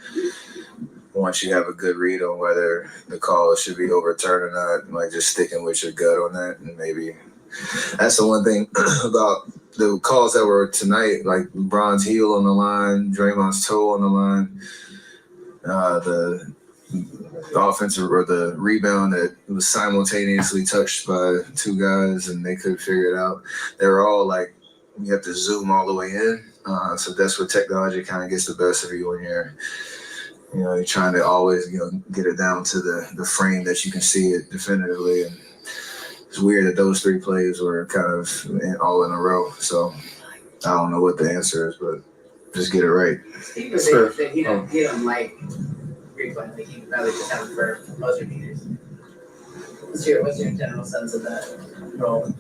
Once you have a good read on whether the call should be overturned or not, like just sticking with your gut on that. And maybe that's the one thing about the calls that were tonight, like LeBron's heel on the line, Draymond's toe on the line, the offensive or the rebound that was simultaneously touched by 2 guys and they couldn't figure it out. They were all like, you have to zoom all the way in. So that's where technology kind of gets the best of you when you're trying to always, get it down to the frame that you can see it definitively. And it's weird that those 3 plays were kind of all in a row. So I don't know what the answer is, but just get it right. Steve was saying that he don't like replay. Like he'd rather just have it for buzzer beaters. What's your general sense of that role?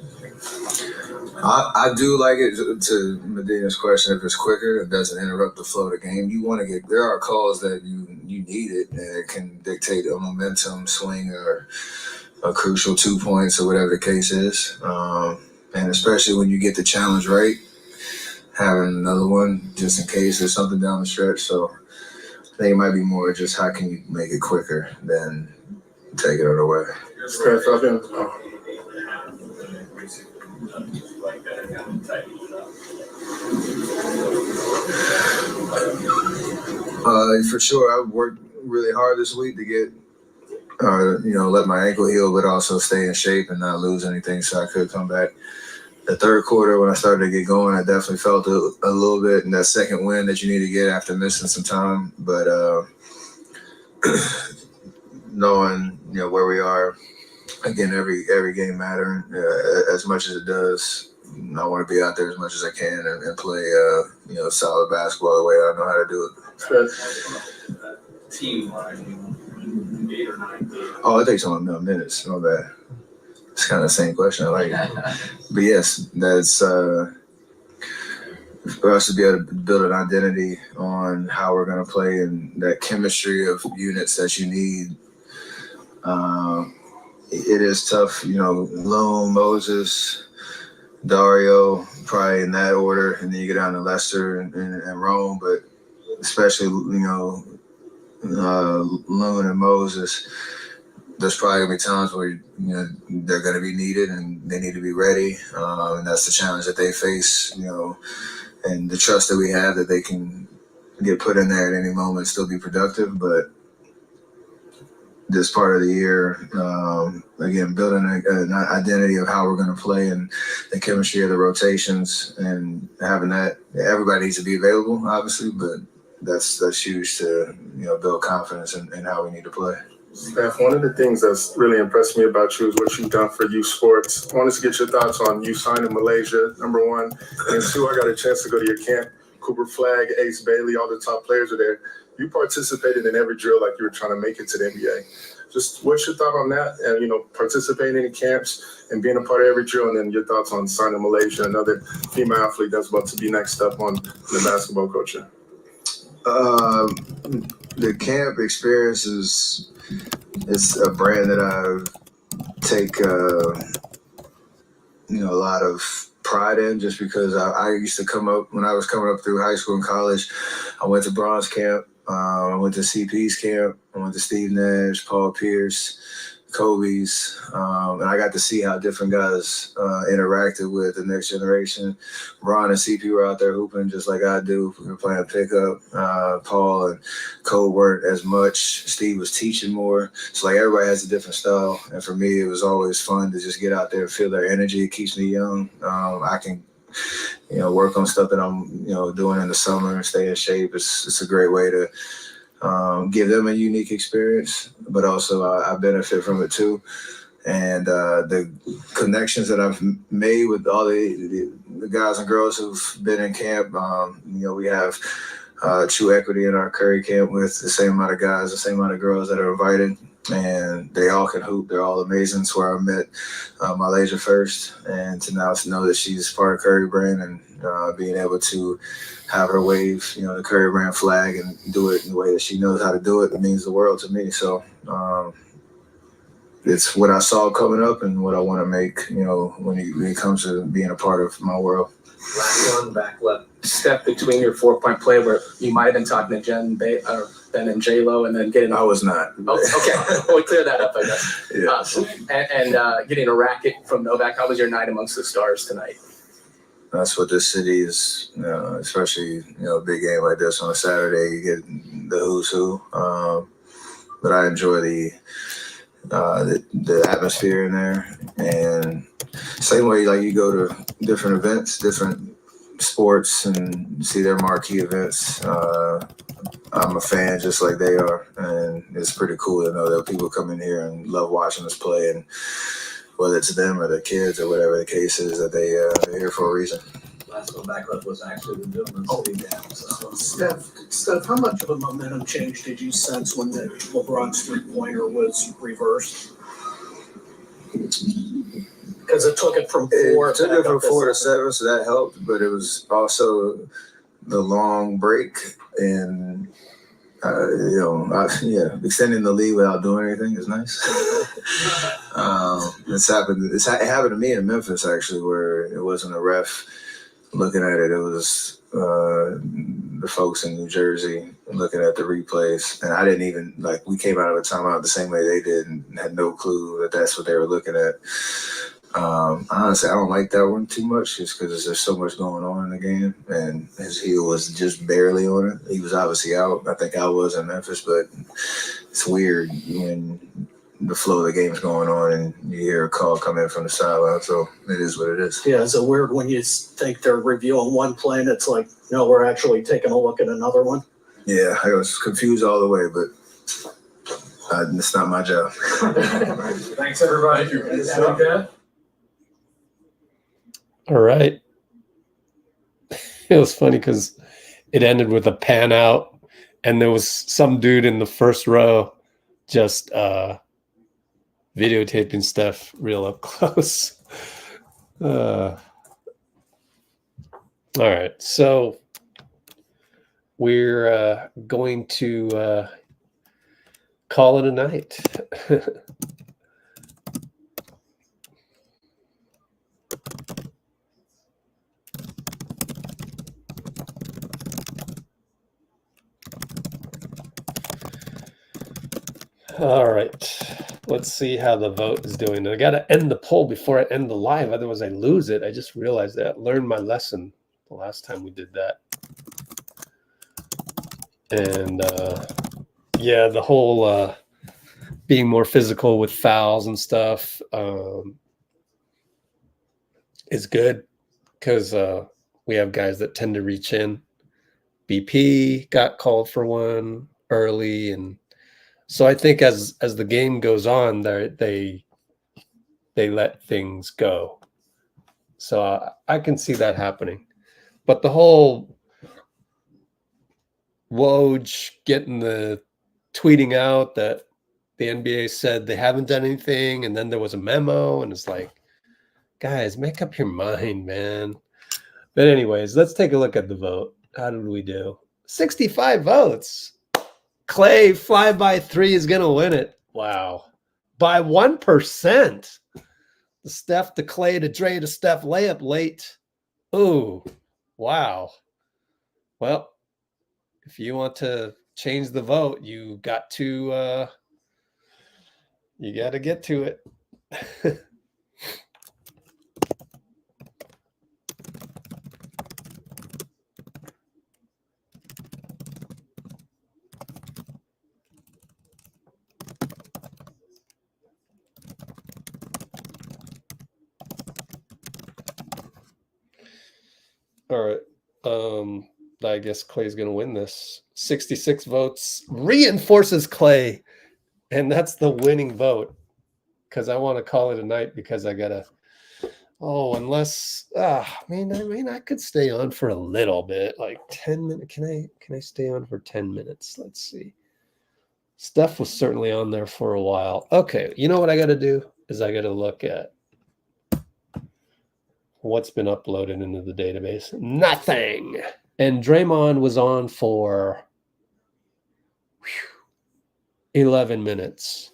I do like it, to Medina's question, if it's quicker, it doesn't interrupt the flow of the game. You want to there are calls that you need it, and it can dictate a momentum swing or a crucial 2 points or whatever the case is. And especially when you get the challenge right, having another one just in case there's something down the stretch. So I think it might be more just how can you make it quicker than take it away. Steph, I've been. For sure, I've worked really hard this week to get, let my ankle heal, but also stay in shape and not lose anything so I could come back. The third quarter, when I started to get going, I definitely felt a little bit in that second win that you need to get after missing some time. But knowing, where we are, again, every game mattering as much as it does. I want to be out there as much as I can and play, solid basketball the way I know how to do it. Team-wise, Oh, it takes on minutes. No bad. It's kind of the same question. I like it. But yes, that's for us to be able to build an identity on how we're going to play and that chemistry of units that you need. It is tough, Loam, Moses, Dario, probably in that order, and then you get down to Lester and Rome, but especially, Loon and Moses, there's probably going to be times where, they're going to be needed and they need to be ready, and that's the challenge that they face, and the trust that we have that they can get put in there at any moment and still be productive, but this part of the year, again, building an identity of how we're going to play and the chemistry of the rotations and having that. Everybody needs to be available, obviously, but that's huge to build confidence in how we need to play. Steph, one of the things that's really impressed me about you is what you've done for youth sports. I wanted to get your thoughts on you signing Malaysia, number one, and two, I got a chance to go to your camp. Cooper Flagg, Ace Bailey, all the top players are there. You participated in every drill like you were trying to make it to the NBA. Just what's your thought on that? And, participating in camps and being a part of every drill, and then your thoughts on signing Malaysia, another female athlete that's about to be next up on the basketball culture. The camp experience it's a brand that I take, a lot of pride in, just because I used to come up, when I was coming up through high school and college, I went to Bronze camp, I went to CP's camp, I went to Steve Nash, Paul Pierce, Kobe's, and I got to see how different guys interacted with the next generation. Ron and CP were out there hooping just like I do. We were playing pickup. Paul and Cole weren't as much. Steve was teaching more. So everybody has a different style. And for me, it was always fun to just get out there and feel their energy. It keeps me young. I can work on stuff that I'm doing in the summer and stay in shape. It's a great way to give them a unique experience, but also I benefit from it too. And the connections that I've made with all the guys and girls who've been in camp, we have true equity in our Curry camp with the same amount of guys, the same amount of girls that are invited, and they all can hoop. They're all amazing. It's where I met Malaysia first, and to now to know that she's part of Curry brand and being able to have her wave, the Curry brand flag and do it in the way that she knows how to do it. It means the world to me. So it's what I saw coming up and what I want to make, when it comes to being a part of my world. Last one, back left. Step between your 4-point play where you might have been talking to Ben and J-Lo and then getting. I was not. Oh, okay. We'll clear that up, I guess. Yeah. And getting a racket from Novak. How was your night amongst the stars tonight? That's what this city is, especially, a big game like this on a Saturday, you get the who's who. But I enjoy the atmosphere in there. And same way, you go to different events, different sports, and see their marquee events. I'm a fan just like they are. And it's pretty cool to know that people come in here and love watching us play. And whether it's them or their kids or whatever the case is, that they're here for a reason. Last one back left was actually the Dillman sitting down. So. Steph, how much of a momentum change did you sense when the LeBron's three-pointer was reversed? Because it took it from 4. It took it from 4 to 7, so that helped. But it was also the long break and extending the lead without doing anything is nice. It happened to me in Memphis, actually, where it wasn't a ref looking at it. It was the folks in New Jersey looking at the replays. And I didn't even, we came out of a timeout the same way they did and had no clue that that's what they were looking at. Honestly, I don't like that one too much just because there's so much going on in the game, and his heel was just barely on it. He was obviously out. I think I was in Memphis, but it's weird when the flow of the game's going on and you hear a call come in from the sideline. So it is what it is. Yeah, is it weird when you think they're reviewing one play and it's like, no, we're actually taking a look at another one? Yeah, I was confused all the way, but it's not my job. Thanks, everybody. Thank you. All right. It was funny because it ended with a pan out, and there was some dude in the first row just videotaping Steph real up close. All right, so we're going to call it a night. All right, let's see how the vote is doing. I got to end the poll before I end the live, otherwise I lose it. I just realized that. Learned my lesson the last time we did that. And yeah, the whole being more physical with fouls and stuff is good because we have guys that tend to reach in. BP got called for one early, and so I think as the game goes on, they let things go. So I can see that happening. But the whole Woj getting the tweeting out that the NBA said they haven't done anything, and then there was a memo, and it's like, guys, make up your mind, man. But anyways, let's take a look at the vote. How did we do? 65 votes. Klay fly by 3 is gonna win it. Wow. By 1%. The Steph to Klay to Dray to Steph layup late. Ooh, wow. Well, if you want to change the vote, you got to get to it. All right. I guess Klay's going to win this. 66 votes reinforces Klay. And that's the winning vote. Because I want to call it a night because I got to. Oh, unless. I mean, I could stay on for a little bit. Like 10 minutes. Can I stay on for 10 minutes? Let's see. Steph was certainly on there for a while. Okay. You know what I got to do? Is I got to look at what's been uploaded into the database. Nothing. And Draymond was on for 11 minutes.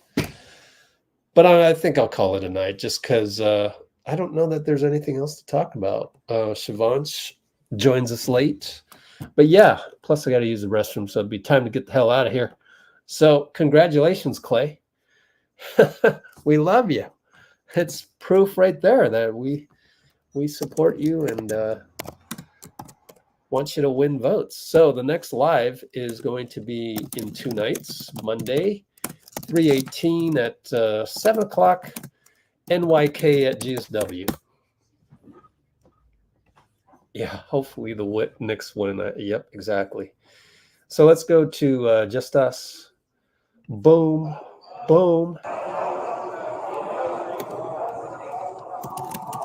But I think I'll call it a night just because I don't know that there's anything else to talk about. Shivansh joins us late. But yeah, plus I got to use the restroom, so it'd be time to get the hell out of here. So congratulations, Klay. We love you. It's proof right there that we support you and want you to win votes. So the next live is going to be in 2 nights, Monday, 3/18 at 7 o'clock, NYK at GSW. Yeah, hopefully the Knicks win that. Yep, exactly. So let's go to Just Us. Boom, boom.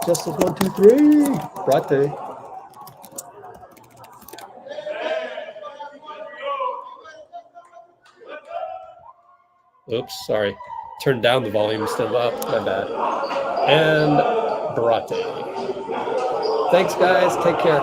Just as 1, 2, 3. Irate. Oops, sorry. Turned down the volume instead of up. My bad. And Irate. Thanks, guys. Take care.